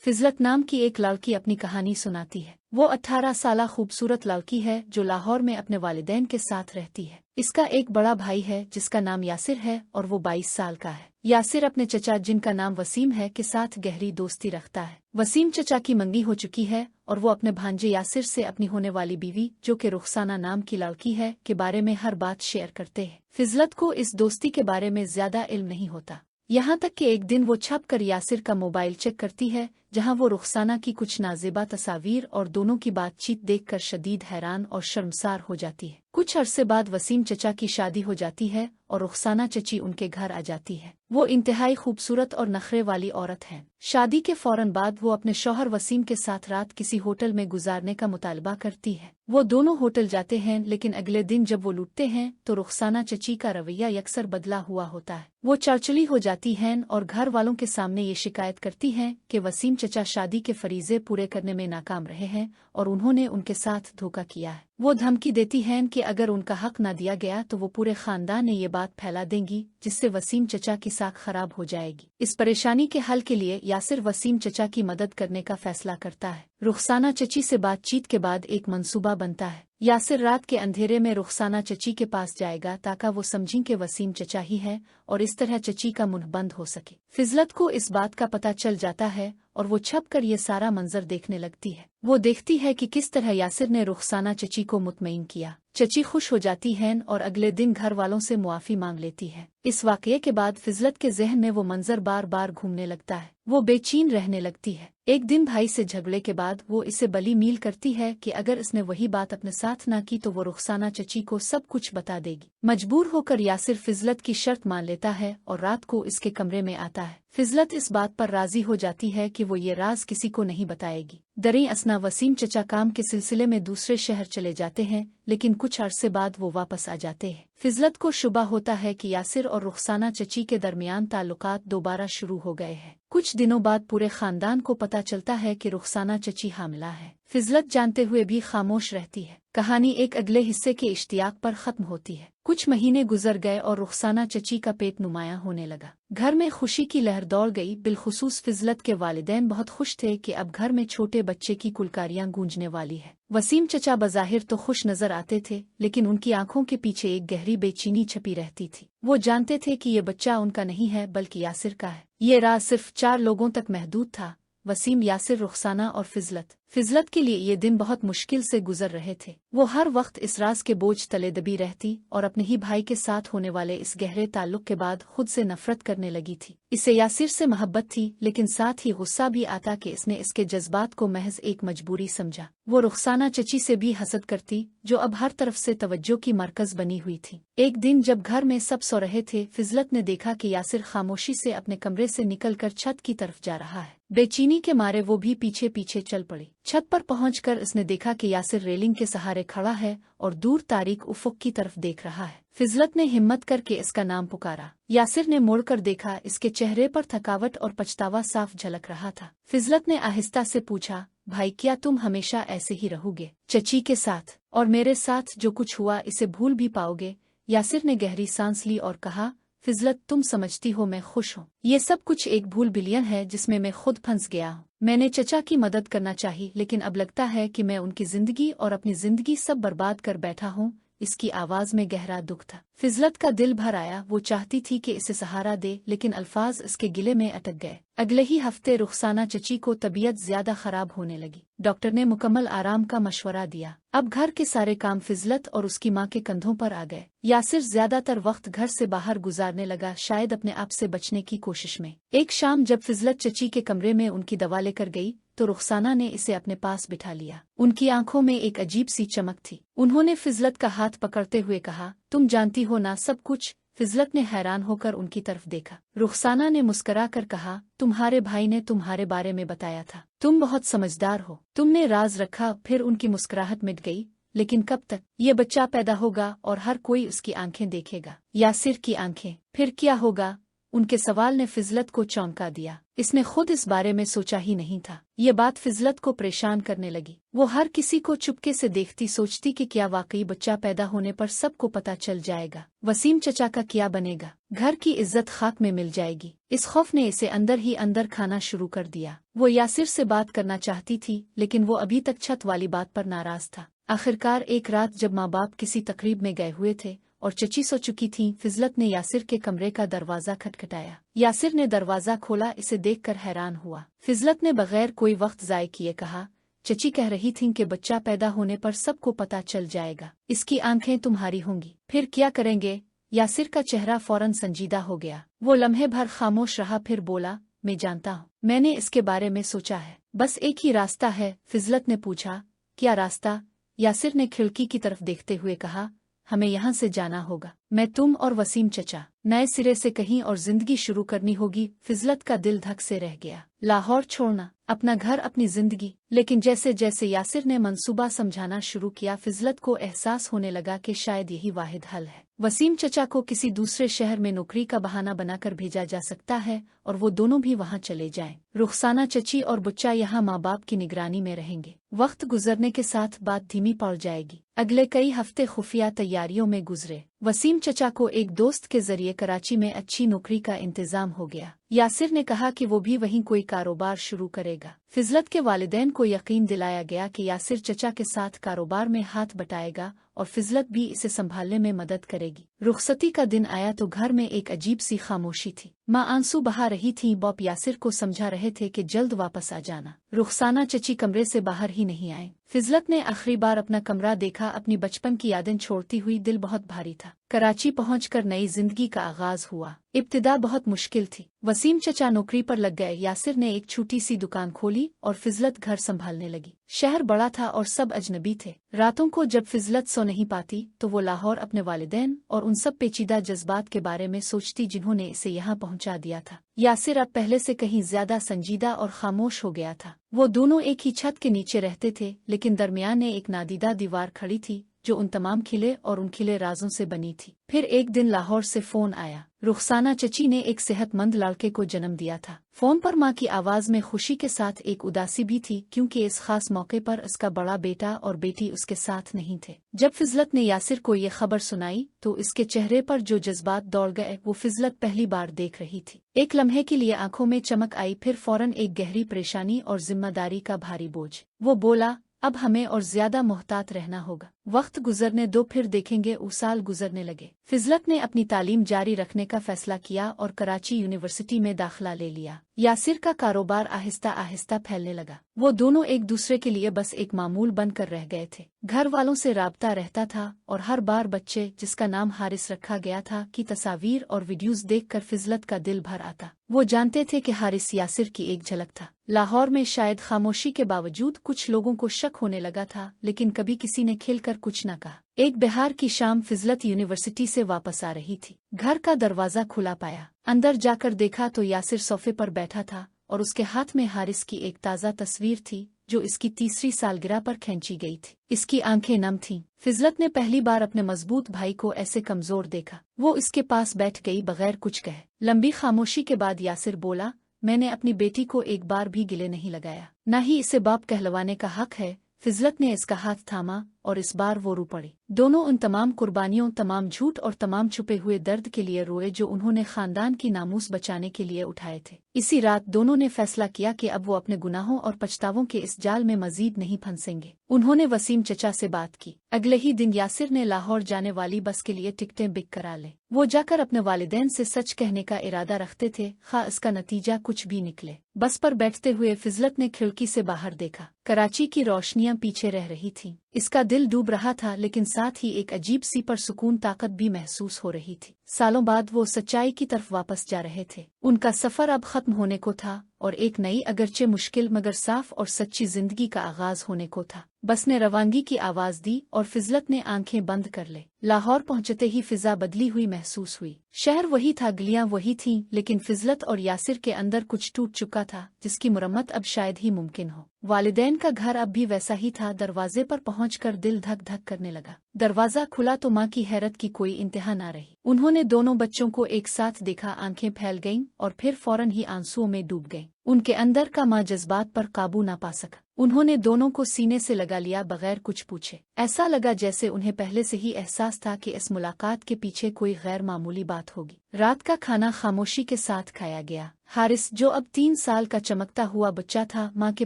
फिजलत नाम की एक लड़की अपनी कहानी सुनाती है। वो 18 साल खूबसूरत लड़की है जो लाहौर में अपने वालिदैन के साथ रहती है। इसका एक बड़ा भाई है जिसका नाम यासिर है और वो 22 साल का है। यासिर अपने चचा जिनका नाम वसीम है के साथ गहरी दोस्ती रखता है। वसीम चचा की मंगी हो चुकी है और वो अपने भांजे यासिर से अपनी होने वाली बीवी जो कि रुखसाना नाम की लड़की है के बारे में हर बात शेयर करते हैं। फिजलत को इस दोस्ती के बारे में ज्यादा इल्म नहीं होता, यहाँ तक कि एक दिन वो छप कर यासिर का मोबाइल चेक करती है जहाँ वो रुखसाना की कुछ नाज़ेबा तस्वीर और दोनों की बातचीत देखकर शदीद हैरान और शर्मसार हो जाती है। कुछ अरसे बाद वसीम चचा की शादी हो जाती है और रुखसाना चची उनके घर आ जाती है। वो इंतहाई खूबसूरत और नखरे वाली औरत है। शादी के फौरन बाद वो अपने शौहर वसीम के साथ रात किसी होटल में गुजारने का मुतालबा करती है। वो दोनों होटल जाते हैं, लेकिन अगले दिन जब वो लुटते हैं तो रुखसाना चची का रवैया यकसर बदला हुआ होता है। वो चर्चली हो जाती हैं और घर वालों के सामने ये शिकायत करती हैं कि वसीम चचा शादी के फरीजे पूरे करने में नाकाम रहे हैं और उन्होंने उनके साथ धोखा किया है। वो धमकी देती हैं कि अगर उनका हक न दिया गया तो वो पूरे खानदान ने ये बात फैला देंगी, जिससे वसीम चचा की साख खराब हो जाएगी। इस परेशानी के हल के लिए यासिर वसीम चचा की मदद करने का फैसला करता है। रुखसाना चची से बातचीत के बाद एक मंसूबा बनता है। यासिर रात के अंधेरे में रुखसाना चची के पास जाएगा ताकि वो समझें कि वसीम चचा ही है और इस तरह चची का मुंह बंद हो सके। फिजलत को इस बात का पता चल जाता है और वो छप कर ये सारा मंजर देखने लगती है। वो देखती है कि किस तरह यासिर ने रुखसाना चची को मुतमईन किया। चची खुश हो जाती है और अगले दिन घर वालों से मुआफी मांग लेती है। इस वाकये के बाद फिजलत के जहन में वो मंजर बार बार घूमने लगता है। वो बेचैन रहने लगती है। एक दिन भाई से झगड़े के बाद वो इसे बली मील करती है कि अगर इसने वही बात अपने साथ ना की तो वो रुखसाना चची को सब कुछ बता देगी। मजबूर होकर यासिर फिजलत की शर्त मान लेता है और रात को इसके कमरे में आता है। फिजलत इस बात पर राजी हो जाती है कि वो ये राज किसी को नहीं बताएगी। दरें असना वसीम चचा काम के सिलसिले में दूसरे शहर चले जाते हैं, लेकिन कुछ अरसे बाद वो वापस आ जाते हैं। फिजलत को शुबा होता है कि यासिर और रुखसाना चची के दरमियान ताल्लुकात दोबारा शुरू हो गए हैं। कुछ दिनों बाद पूरे खानदान को पता चलता है कि रुखसाना चची हामिला है। फिजलत जानते हुए भी खामोश रहती है। कहानी एक अगले हिस्से के इश्तियाक पर खत्म होती है। कुछ महीने गुजर गए और रुखसाना चची का पेट नुमाया होने लगा। घर में खुशी की लहर दौड़ गई। बिलखुसूस फिजलत के वालिदैन बहुत खुश थे कि अब घर में छोटे बच्चे की कुलकारियां गूंजने वाली है। वसीम चचा बज़ाहिर तो खुश नजर आते थे, लेकिन उनकी आंखों के पीछे एक गहरी बेचैनी छपी रहती थी। वो जानते थे कि ये बच्चा उनका नहीं है बल्कि यासिर का है। ये राज सिर्फ 4 लोगों तक महदूद था, वसीम, यासिर, रुखसाना और फिजलत। फिजलत के लिए ये दिन बहुत मुश्किल से गुजर रहे थे। वो हर वक्त इस राज के बोझ तले दबी रहती और अपने ही भाई के साथ होने वाले इस गहरे ताल्लुक के बाद खुद से नफरत करने लगी थी। इसे यासिर से मोहब्बत थी, लेकिन साथ ही गुस्सा भी आता कि इसने इसके जज्बात को महज एक मजबूरी समझा। वो रुखसाना चची से भी हसद करती, जो अब हर तरफ से तवज्जो की मरकज बनी हुई थी। एक दिन जब घर में सब सो रहे थे, फिजलत ने देखा कि यासिर खामोशी से अपने कमरे से निकलकर छत की तरफ जा रहा है। बेचैनी के मारे वो भी पीछे पीछे चल पड़ी। छत पर पहुंचकर इसने देखा कि यासिर रेलिंग के सहारे खड़ा है और दूर तारीक उफुक की तरफ देख रहा है। फिजलत ने हिम्मत करके इसका नाम पुकारा। यासिर ने मुड़कर देखा, इसके चेहरे पर थकावट और पछतावा साफ झलक रहा था। फिजलत ने आहिस्ता से पूछा, भाई, क्या तुम हमेशा ऐसे ही रहोगे? चची के साथ और मेरे साथ जो कुछ हुआ इसे भूल भी पाओगे? यासिर ने गहरी सांस ली और कहा, फिजलत, तुम समझती हो मैं खुश हूँ। ये सब कुछ एक भूल बिलियन है जिसमें मैं खुद फंस गया हूँ। मैंने चचा की मदद करना चाहिए, लेकिन अब लगता है कि मैं उनकी जिंदगी और अपनी जिंदगी सब बर्बाद कर बैठा हूँ। इसकी आवाज में गहरा दुख था। फिजलत का दिल भर आया। वो चाहती थी कि इसे सहारा दे, लेकिन अल्फाज इसके गिले में अटक गए। अगले ही हफ्ते रुखसाना चची को तबीयत ज्यादा खराब होने लगी। डॉक्टर ने मुकम्मल आराम का मशवरा दिया। अब घर के सारे काम फिजलत और उसकी माँ के कंधों पर आ गए। यासिर ज्यादातर वक्त घर से बाहर गुजारने लगा, शायद अपने आप से बचने की कोशिश में। एक शाम जब फिजलत चची के कमरे में उनकी दवा लेकर गई तो रुखसाना ने इसे अपने पास बिठा लिया। उनकी आंखों में एक अजीब सी चमक थी। उन्होंने फिजलत का हाथ पकड़ते हुए कहा, तुम जानती हो ना सब कुछ? फिजलत ने हैरान होकर उनकी तरफ देखा। रुखसाना ने मुस्करा कर कहा, तुम्हारे भाई ने तुम्हारे बारे में बताया था। तुम बहुत समझदार हो, तुमने राज रखा। फिर उनकी मुस्कुराहट मिट गई। लेकिन कब तक? ये बच्चा पैदा होगा और हर कोई उसकी आंखें देखेगा। यासिर की आंखें। फिर क्या होगा? उनके सवाल ने फिजलत को चौंका दिया। इसने खुद इस बारे में सोचा ही नहीं था। ये बात फिजलत को परेशान करने लगी। वो हर किसी को चुपके से देखती, सोचती कि क्या वाकई बच्चा पैदा होने पर सबको पता चल जाएगा, वसीम चचा का क्या बनेगा, घर की इज्जत खाक में मिल जाएगी। इस खौफ ने इसे अंदर ही अंदर खाना शुरू कर दिया। वो यासिर से बात करना चाहती थी, लेकिन वो अभी तक छत वाली बात पर नाराज था। आखिरकार एक रात जब माँ बाप किसी तकरीब में गए हुए थे और चची सो चुकी थीं, फिजलत ने यासिर के कमरे का दरवाजा खटखटाया। यासिर ने दरवाजा खोला। इसे देखकर हैरान हुआ। फिजलत ने बगैर कोई वक्त ज़ाय किए कहा, चची कह रही थीं कि बच्चा पैदा होने पर सबको पता चल जाएगा, इसकी आंखें तुम्हारी होंगी, फिर क्या करेंगे? यासिर का चेहरा फौरन संजीदा हो गया। वो लम्हे भर खामोश रहा, फिर बोला, मैं जानता हूँ, मैंने इसके बारे में सोचा है, बस एक ही रास्ता है। फिजलत ने पूछा, क्या रास्ता? यासिर ने खिड़की की तरफ देखते हुए कहा, हमें यहाँ से जाना होगा। मैं, तुम और वसीम चचा नए सिरे से कहीं और जिंदगी शुरू करनी होगी। फिजलत का दिल धक से रह गया। लाहौर छोड़ना, अपना घर, अपनी जिंदगी। लेकिन जैसे जैसे यासिर ने मंसूबा समझाना शुरू किया, फिजलत को एहसास होने लगा कि शायद यही वाहिद हल है। वसीम चचा को किसी दूसरे शहर में नौकरी का बहाना बनाकर भेजा जा सकता है और वो दोनों भी वहाँ चले जाएं। रुखसाना चची और बुच्चा यहाँ माँ बाप की निगरानी में रहेंगे। वक्त गुजरने के साथ बात धीमी पड़ जाएगी। अगले कई हफ्ते खुफिया तैयारियों में गुजरे। वसीम चचा को एक दोस्त के जरिए कराची में अच्छी नौकरी का इंतजाम हो गया। यासिर ने कहा कि वो भी वहीं कोई कारोबार शुरू करेगा। फिजलत के वालिदैन को यकीन दिलाया गया कि यासिर चचा के साथ कारोबार में हाथ बटाएगा और फिजलत भी इसे संभालने में मदद करेगी। रुखसती का दिन आया तो घर में एक अजीब सी खामोशी थी। माँ आंसू बहा रही थीं। बॉप यासिर को समझा रहे थे कि जल्द वापस आ जाना। रुखसाना चची कमरे से बाहर ही नहीं आए। फिजलत ने आखिरी बार अपना कमरा देखा। अपनी बचपन की यादें छोड़ती हुई दिल बहुत भारी था। कराची पहुंचकर नई जिंदगी का आगाज हुआ। इब्तिदा बहुत मुश्किल थी। वसीम चचा नौकरी पर लग गए। यासिर ने एक छोटी सी दुकान खोली और फिजलत घर संभालने लगी। शहर बड़ा था और सब अजनबी थे। रातों को जब फिजलत सो नहीं पाती तो वो लाहौर अपने वालिदैन और उन सब पेचीदा जज्बात के बारे में सोचती जिन्होंने इसे यहाँ पहुँचा दिया था। यासिर अब पहले से कहीं ज्यादा संजीदा और खामोश हो गया था। वो दोनों एक ही छत के नीचे रहते थे, लेकिन दरमियान में एक नादीदा दीवार खड़ी थी जो उन तमाम खिले और उन खिले राजों से बनी थी। फिर एक दिन लाहौर से फोन आया। रुखसाना चची ने एक सेहतमंद लड़के को जन्म दिया था। फोन पर माँ की आवाज में खुशी के साथ एक उदासी भी थी, क्योंकि इस खास मौके पर उसका बड़ा बेटा और बेटी उसके साथ नहीं थे। जब फिजलत ने यासिर को ये खबर सुनाई तो इसके चेहरे पर जो जज्बात दौड़ गए वो फिजलत पहली बार देख रही थी। एक लम्हे के लिए आंखों में चमक आई, फिर फौरन एक गहरी परेशानी और जिम्मेदारी का भारी बोझ। वो बोला, अब हमें और ज्यादा मोहतात रहना होगा। वक्त गुजरने दो, फिर देखेंगे। साल गुजरने लगे। फिजलत ने अपनी तालीम जारी रखने का फैसला किया और कराची यूनिवर्सिटी में दाखिला ले लिया। यासिर का कारोबार आहिस्ता आहिस्ता फैलने लगा। वो दोनों एक दूसरे के लिए बस एक मामूल बनकर रह गए थे। घर वालों से राब्ता रहता था और हर बार बच्चे, जिसका नाम हारिस रखा गया था, की तस्वीर और वीडियोस देखकर फिजलत का दिल भर आता। वो जानते थे कि हारिस यासिर की एक झलक था। लाहौर में शायद खामोशी के बावजूद कुछ लोगों को शक होने लगा था, लेकिन कभी किसी ने खिलकर कुछ न कहा। एक बिहार की शाम फिजलत यूनिवर्सिटी से वापस आ रही थी। घर का दरवाजा खुला पाया। अंदर जाकर देखा तो यासिर सोफे पर बैठा था और उसके हाथ में हारिस की एक ताज़ा तस्वीर थी जो इसकी तीसरी सालगिरह पर खींची गई थी। इसकी आंखें नम थीं। फिजलत ने पहली बार अपने मजबूत भाई को ऐसे कमजोर देखा। वो इसके पास बैठ गई बगैर कुछ कहे। लंबी खामोशी के बाद यासिर बोला, मैंने अपनी बेटी को एक बार भी गिले नहीं लगाया, न ही इसे बाप कहलवाने का हक है। फिजलत ने इसका हाथ थामा और इस बार वो रो पड़ी। दोनों उन तमाम कुर्बानियों, तमाम झूठ और तमाम छुपे हुए दर्द के लिए रोए जो उन्होंने खानदान की नामूस बचाने के लिए उठाए थे। इसी रात दोनों ने फैसला किया कि अब वो अपने गुनाहों और पछतावों के इस जाल में मजीद नहीं फंसेंगे। उन्होंने वसीम चचा से बात की। अगले ही दिन यासिर ने लाहौर जाने वाली बस के लिए टिकटें बुक करा ली। वो जाकर अपने वालिदैन से सच कहने का इरादा रखते थे, खा इसका नतीजा कुछ भी निकले। बस पर बैठते हुए फिजलत ने खिड़की से बाहर देखा। कराची की रोशनियां पीछे रह रही थीं। इसका दिल डूब रहा था, लेकिन साथ ही एक अजीब सी परसुकून ताकत भी महसूस हो रही थी। सालों बाद वो सच्चाई की तरफ वापस जा रहे थे। उनका सफर अब खत्म होने को था और एक नई, अगरचे मुश्किल मगर साफ और सच्ची जिंदगी का आगाज होने को था। बस ने रवानगी की आवाज दी और फिजलत ने आंखें बंद कर ले। लाहौर पहुंचते ही फिजा बदली हुई महसूस हुई। शहर वही था, गलियां वही थीं, लेकिन फिजलत और यासिर के अंदर कुछ टूट चुका था जिसकी मुरम्मत अब शायद ही मुमकिन हो। वालिदैन का घर अब भी वैसा ही था। दरवाजे पर पहुंचकर दिल धक धक करने लगा। दरवाजा खुला तो माँ की हैरत की कोई इंतहा ना रही। उन्होंने उन्होंने दोनों बच्चों को एक साथ देखा, आंखें फैल गईं और फिर फौरन ही आंसुओं में डूब गईं। उनके अंदर का माँ जज्बात पर काबू ना पा सका। उन्होंने दोनों को सीने से लगा लिया बगैर कुछ पूछे। ऐसा लगा जैसे उन्हें पहले से ही एहसास था कि इस मुलाकात के पीछे कोई गैर मामूली बात होगी। रात का खाना खामोशी के साथ खाया गया। हारिस, जो अब 3 साल का चमकता हुआ बच्चा था, माँ के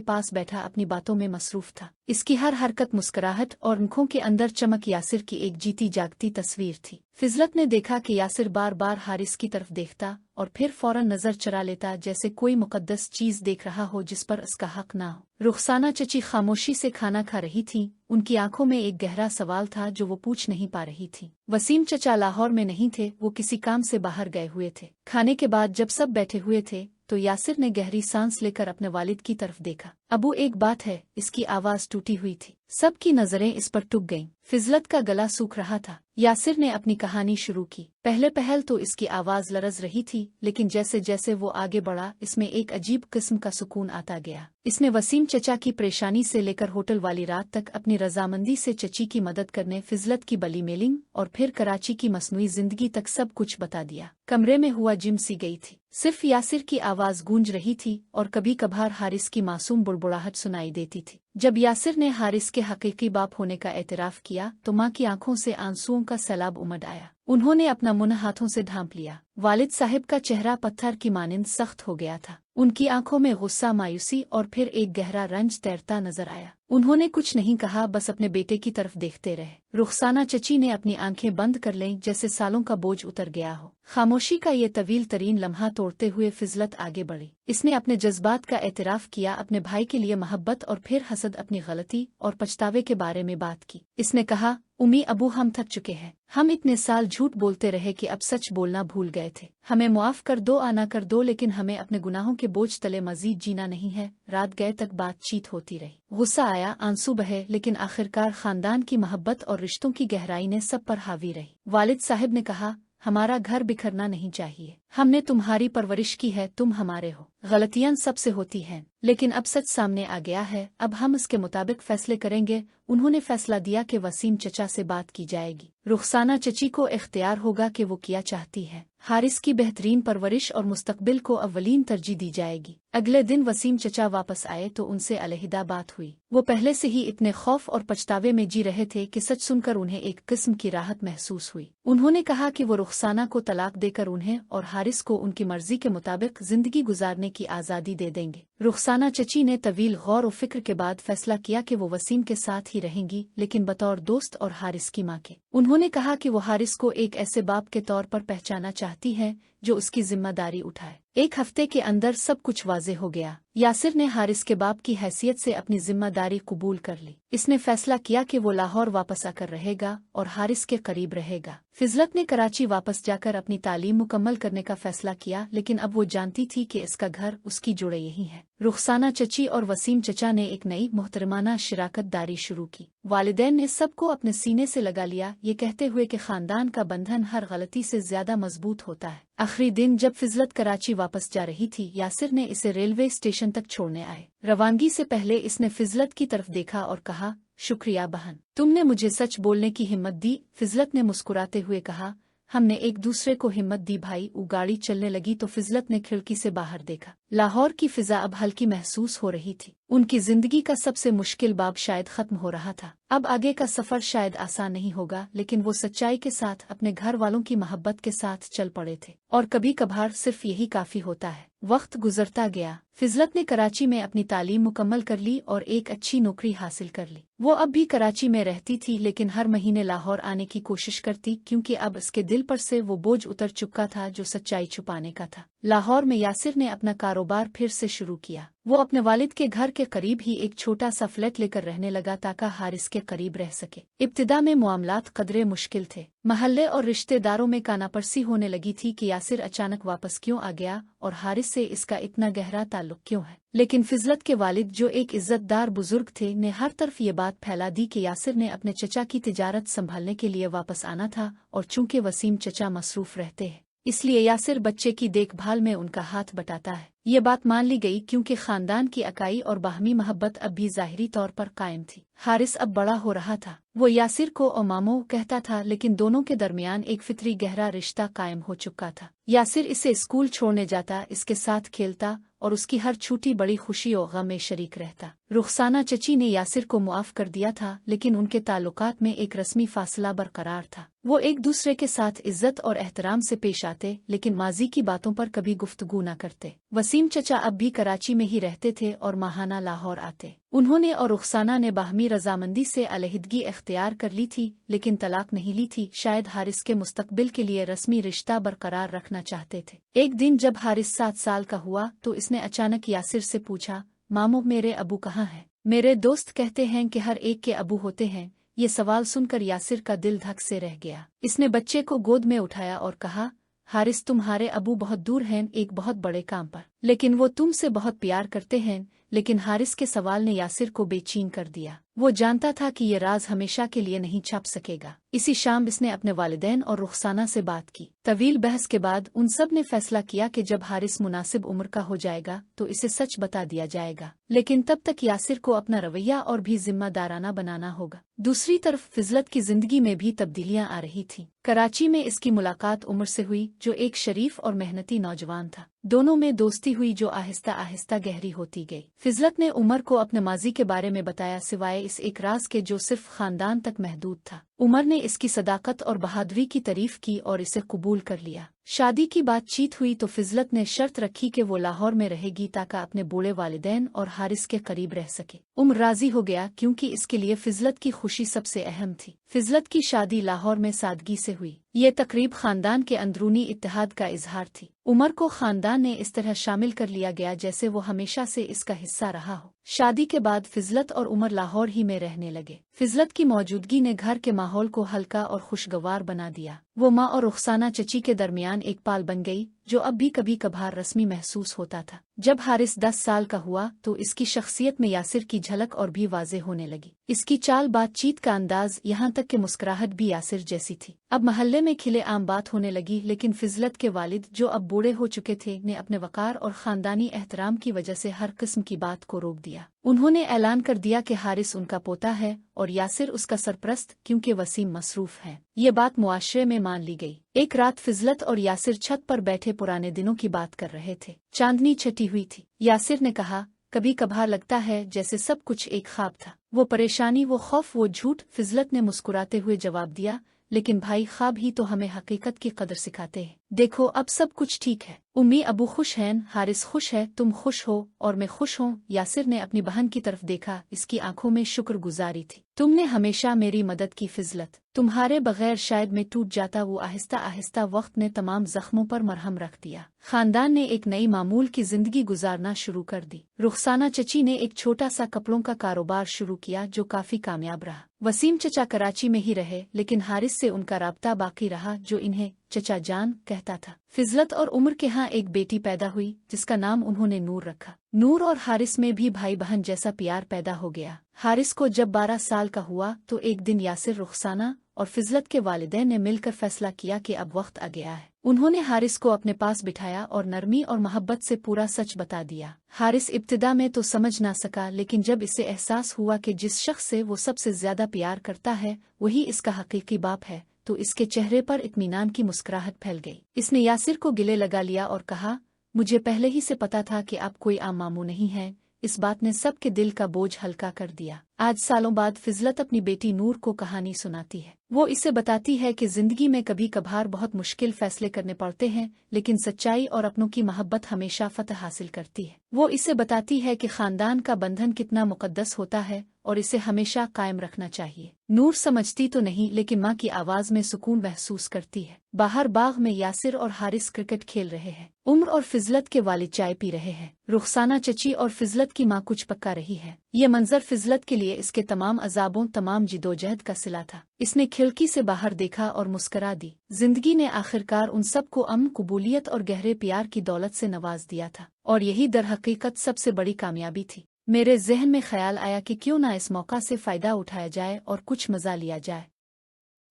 पास बैठा अपनी बातों में मसरूफ था। इसकी हर हरकत, मुस्कुराहट और आंखों के अंदर चमक यासिर की एक जीती जागती तस्वीर थी। फिजलत ने देखा कि यासिर बार बार हारिस की तरफ देखता और फिर फौरन नजर चुरा लेता, जैसे कोई मुकद्दस चीज देख रहा हो जिस पर उसका हक ना हो। रुखसाना चची खामोशी से खाना खा रही थी। उनकी आंखों में एक गहरा सवाल था जो वो पूछ नहीं पा रही थी। वसीम चचा लाहौर में नहीं थे, वो किसी काम से बाहर गए हुए थे। खाने के बाद जब सब बैठे हुए थे तो यासिर ने गहरी सांस लेकर अपने वालिद की तरफ देखा। अबू, एक बात है। इसकी आवाज टूटी हुई थी। सबकी नजरें इस पर टिक गईं। फिजलत का गला सूख रहा था। यासिर ने अपनी कहानी शुरू की। पहले पहल तो इसकी आवाज लरज रही थी, लेकिन जैसे जैसे वो आगे बढ़ा, इसमें एक अजीब किस्म का सुकून आता गया। इसने वसीम चचा की परेशानी से लेकर होटल वाली रात तक अपनी रजामंदी से चची की मदद करने, फिजलत की बली मेलिंग और फिर कराची की मसनूई जिंदगी तक सब कुछ बता दिया। कमरे में हुआ जिम सी गई थी। सिर्फ यासिर की आवाज गूंज रही थी और कभी कभार हारिस की मासूम बुड़बुड़ाहट सुनाई देती थी। जब यासिर ने हारिस के हकीकी बाप होने का एतराफ किया तो माँ की आंखों से आंसुओं का सैलाब उमड़ आया। उन्होंने अपना मुंह हाथों से ढांप लिया। वालिद साहब का चेहरा पत्थर की मानिंद सख्त हो गया था। उनकी आंखों में गुस्सा, मायूसी और फिर एक गहरा रंज तैरता नजर आया। उन्होंने कुछ नहीं कहा, बस अपने बेटे की तरफ देखते रहे। रुखसाना चची ने अपनी आंखें बंद कर लें, जैसे सालों का बोझ उतर गया हो। खामोशी का ये तवील तरीन लम्हा तोड़ते हुए फिजलत आगे बढ़ी। इसने अपने जज्बात का एतराफ किया, अपने भाई के लिए मोहब्बत और फिर हसद, अपनी गलती और पछतावे के बारे में बात की। इसने कहा, उम्मी अबू, हम थक चुके हैं। हम इतने साल झूठ बोलते रहे कि अब सच बोलना भूल गए थे। हमें मुआफ कर दो, आना कर दो, लेकिन हमें अपने गुनाहों के बोझ तले मजीद जीना नहीं है। रात गए तक बातचीत होती रही। गुस्सा आया, आंसू बहे, लेकिन आखिरकार खानदान की मोहब्बत और रिश्तों की गहराई ने सब पर हावी रही। वालिद साहब ने कहा, हमारा घर बिखरना नहीं चाहिए। हमने तुम्हारी परवरिश की है, तुम हमारे हो। गलतियां सबसे होती हैं, लेकिन अब सच सामने आ गया है, अब हम इसके मुताबिक फैसले करेंगे। उन्होंने फैसला दिया कि वसीम चचा से बात की जाएगी। रुखसाना चची को इख्तियार होगा कि वो क्या चाहती है। हारिस की बेहतरीन परवरिश और मुस्तकबिल को अव्वलीन तरजीह दी जाएगी। अगले दिन वसीम चचा वापस आए तो उनसे अलहिदा बात हुई। वो पहले से ही इतने खौफ और पछतावे में जी रहे थे कि सच सुनकर उन्हें एक किस्म की राहत महसूस हुई। उन्होंने कहा कि वो रुखसाना को तलाक देकर उन्हें और हारिस को उनकी मर्जी के मुताबिक जिंदगी गुजारने की आज़ादी दे देंगे। रुखसाना चची ने तवील गौर और फिक्र के बाद फैसला किया कि वो वसीम के साथ ही रहेंगी, लेकिन बतौर दोस्त और हारिस की माँ के। उन्होंने कहा कि वो हारिस को एक ऐसे बाप के तौर पर पहचाना चाहती है जो उसकी जिम्मेदारी उठाए। एक हफ्ते के अंदर सब कुछ वाजे हो गया। यासिर ने हारिस के बाप की हैसियत से अपनी जिम्मेदारी कबूल कर ली। इसने फैसला किया कि वो लाहौर वापस आकर रहेगा और हारिस के करीब रहेगा। फिजलत ने कराची वापस जाकर अपनी तालीम मुकम्मल करने का फैसला किया, लेकिन अब वो जानती थी कि इसका घर उसकी जुड़े यही है। रुखसाना चची और वसीम चचा ने एक नई मोहतरमाना शराकत दारी शुरू की। वालिदैन ने सबको अपने सीने से लगा लिया, ये कहते हुए कि खानदान का बंधन हर गलती से ज्यादा मजबूत होता है। आखिरी दिन जब फिजलत कराची वापस जा रही थी, यासिर ने इसे रेलवे स्टेशन तक छोड़ने आए। रवानगी से पहले इसने फिजलत की तरफ देखा और कहा, शुक्रिया बहन, तुमने मुझे सच बोलने की हिम्मत दी। फिजलत ने मुस्कुराते हुए कहा, हमने एक दूसरे को हिम्मत दी भाई। वो गाड़ी चलने लगी तो फिजलत ने खिड़की से बाहर देखा। लाहौर की फिजा अब हल्की महसूस हो रही थी। उनकी जिंदगी का सबसे मुश्किल बाब शायद खत्म हो रहा था। अब आगे का सफर शायद आसान नहीं होगा, लेकिन वो सच्चाई के साथ अपने घर वालों की मोहब्बत के साथ चल पड़े थे, और कभी कभार सिर्फ यही काफी होता है। वक्त गुजरता गया। फिजलत ने कराची में अपनी तालीम मुकम्मल कर ली और एक अच्छी नौकरी हासिल कर ली। वो अब भी कराची में रहती थी, लेकिन हर महीने लाहौर आने की कोशिश करती, क्योंकि अब उसके दिल पर से वो बोझ उतर चुका था जो सच्चाई छुपाने का था। लाहौर में यासिर ने अपना कारोबार फिर से शुरू किया। वो अपने वालिद के घर के करीब ही एक छोटा सा फ्लैट लेकर रहने लगा ताकि हारिस के करीब रह सके। इब्तिदा में मामलात कदरे मुश्किल थे। महल्ले और रिश्तेदारों में कानापरसी होने लगी थी कि यासिर अचानक वापस क्यों आ गया और हारिस से इसका इतना गहरा ताल्लुक क्यों है। लेकिन फिजलत के वालिद, जो एक इज्जतदार बुजुर्ग थे, ने हर तरफ ये बात फैला दी कि यासिर ने अपने चचा की तिजारत संभालने के लिए वापस आना था, और चूंकि वसीम चचा मसरूफ रहते हैं इसलिए यासिर बच्चे की देखभाल में उनका हाथ बटाता है। ये बात मान ली गई क्योंकि खानदान की अकाई और बाहमी मोहब्बत अब भी ज़ाहिरी तौर पर कायम थी। हारिस अब बड़ा हो रहा था। वो यासिर को और मामो कहता था, लेकिन दोनों के दरमियान एक फितरी गहरा रिश्ता कायम हो चुका था। यासिर इसे स्कूल छोड़ने जाता, इसके साथ खेलता और उसकी हर छोटी बड़ी खुशी और गम में शरीक रहता। रुखसाना चची ने यासिर को मुआफ कर दिया था, लेकिन उनके ताल्लुकात में एक रस्मी फासला बरकरार था। वो एक दूसरे के साथ इज्जत और एहतराम से पेश आते, लेकिन माजी की बातों पर कभी गुफ्तगू न करते। वसीम चचा अब भी कराची में ही रहते थे और माहाना लाहौर आते। उन्होंने और रुखसाना ने बाहमी रजामंदी से अलहदगी इख्तियार कर ली थी, लेकिन तलाक नहीं ली थी। शायद हारिस के मुस्तकबिल के लिए रस्मी रिश्ता बरकरार रखना चाहते थे। एक दिन जब हारिस 7 साल का हुआ तो इसने अचानक यासिर से पूछा, मामू मेरे अबू कहाँ हैं? मेरे दोस्त कहते हैं कि हर एक के अबू होते हैं। ये सवाल सुनकर यासिर का दिल धक से रह गया। इसने बच्चे को गोद में उठाया और कहा, हारिस तुम्हारे अबू बहुत दूर हैं, एक बहुत बड़े काम पर, लेकिन वो तुमसे बहुत प्यार करते हैं। लेकिन हारिस के सवाल ने यासिर को बेचैन कर दिया। वो जानता था कि ये राज हमेशा के लिए नहीं छप सकेगा। इसी शाम इसने अपने वालिदैन और रुखसाना से बात की। तवील बहस के बाद उन सब ने फैसला किया कि जब हारिस मुनासिब उम्र का हो जाएगा तो इसे सच बता दिया जाएगा, लेकिन तब तक यासिर को अपना रवैया और भी जिम्मेदाराना बनाना होगा। दूसरी तरफ फिजलत की जिंदगी में भी तब्दीलियां आ रही थीं। कराची में इसकी मुलाकात उमर से हुई, जो एक शरीफ और मेहनती नौजवान था। दोनों में दोस्ती हुई जो आहिस्ता आहिस्ता गहरी होती गई। फिजलत ने उमर को अपने माजी के बारे में बताया, सिवाय इस एक राज के जो सिर्फ खानदान तक महदूद था। उमर ने इसकी सदाकत और बहादुरी की तारीफ की और इसे कबूल कर लिया। शादी की बातचीत हुई तो फिजलत ने शर्त रखी कि वो लाहौर में रहेगी ताकि अपने बूढ़े वालिदैन और हारिस के करीब रह सके। उमर राजी हो गया क्योंकि इसके लिए फिजलत की खुशी सबसे अहम थी। फिजलत की शादी लाहौर में सादगी से हुई। ये तकरीब खानदान के अंदरूनी इत्तेहाद का इजहार थी। उमर को खानदान ने इस तरह शामिल कर लिया गया जैसे वो हमेशा से इसका हिस्सा रहा हो। शादी के बाद फिजलत और उमर लाहौर ही में रहने लगे। फिजलत की मौजूदगी ने घर के माहौल को हल्का और खुशगवार बना दिया। वो माँ और रुखसाना चची के दरमियान एक पाल बन गई, जो अब भी कभी कभार रस्मी महसूस होता था। जब हारिस 10 साल का हुआ तो इसकी शख्सियत में यासिर की झलक और भी वाज़ेह होने लगी। इसकी चाल, बातचीत का अंदाज, यहाँ तक कि मुस्कुराहट भी यासिर जैसी थी। अब महल्ले में खिले आम बात होने लगी, लेकिन फिजलत के वालिद, जो अब बूढ़े हो चुके थे, ने अपने वकार और खानदानी एहतराम की वजह से हर किस्म की बात को रोक दिया। उन्होंने ऐलान कर दिया कि हारिस उनका पोता है और यासिर उसका सरप्रस्त, क्योंकि वसीम मसरूफ है। ये बात मुआशरे में मान ली गई। एक रात फिजलत और यासिर छत पर बैठे पुराने दिनों की बात कर रहे थे। चांदनी छटी हुई थी। यासिर ने कहा, कभी कभार लगता है जैसे सब कुछ एक ख्वाब था। वो परेशानी, वो खौफ, वो झूठ। फिजलत ने मुस्कुराते हुए जवाब दिया, लेकिन भाई, ख्वाब ही तो हमें हकीकत की कदर सिखाते हैं। देखो, अब सब कुछ ठीक है। उम्मी अबू खुश हैं, हारिस खुश है, तुम खुश हो और मैं खुश हूँ। यासिर ने अपनी बहन की तरफ देखा। इसकी आंखों में शुक्रगुजारी थी। तुमने हमेशा मेरी मदद की फिजलत। तुम्हारे बगैर शायद मैं टूट जाता। वो आहिस्ता आहिस्ता वक्त ने तमाम जख्मों पर मरहम रख दिया। खानदान ने एक नई मामूल की जिंदगी गुजारना शुरू कर दी। रुखसाना चची ने एक छोटा सा कपड़ों का कारोबार शुरू किया, जो काफी कामयाब रहा। वसीम चचा कराची में ही रहे, लेकिन हारिस से उनका राब्ता बाकी रहा, जो इन्हें चचा जान कहता था। फिजलत और उमर के यहाँ एक बेटी पैदा हुई, जिसका नाम उन्होंने नूर रखा। नूर और हारिस में भी भाई बहन जैसा प्यार पैदा हो गया। हारिस को जब 12 साल का हुआ तो एक दिन यासिर, रुखसाना और फिजलत के वालिदैन ने मिलकर फैसला किया कि अब वक्त आ गया है। उन्होंने हारिस को अपने पास बिठाया और नरमी और मोहब्बत से पूरा सच बता दिया। हारिस इब्तिदा में तो समझ ना सका, लेकिन जब इसे एहसास हुआ कि जिस शख्स से वो सबसे ज्यादा प्यार करता है वही इसका हकीकी बाप है, तो इसके चेहरे पर इत्मीनान की मुस्कुराहट फैल गई। इसने यासिर को गले लगा लिया और कहा, मुझे पहले ही से पता था कि आप कोई आम मामू नहीं है। इस बात ने सबके दिल का बोझ हल्का कर दिया। आज सालों बाद फिजलत अपनी बेटी नूर को कहानी सुनाती है। वो इसे बताती है कि जिंदगी में कभी कभार बहुत मुश्किल फैसले करने पड़ते हैं, लेकिन सच्चाई और अपनों की मोहब्बत हमेशा फतह हासिल करती है। वो इसे बताती है कि खानदान का बंधन कितना मुकद्दस होता है और इसे हमेशा कायम रखना चाहिए। नूर समझती तो नहीं, लेकिन माँ की आवाज में सुकून महसूस करती है। बाहर बाग में यासिर और हारिस क्रिकेट खेल रहे हैं। उम्र और फिजलत के वालिद चाय पी रहे हैं। रुखसाना चची और फिजलत की माँ कुछ पका रही है। ये मंजर फिजलत के लिए इसके तमाम अजाबों, तमाम जिदोजहद का सिला था। इसने खिड़की से बाहर देखा और मुस्करा दी। जिंदगी ने आखिरकार उन सबको अमन, कबूलियत और गहरे प्यार की दौलत से नवाज दिया था, और यही दर हकीकत सबसे बड़ी कामयाबी थी। मेरे जहन में ख्याल आया कि क्यों ना इस मौका से फायदा उठाया जाए और कुछ मजा लिया जाए।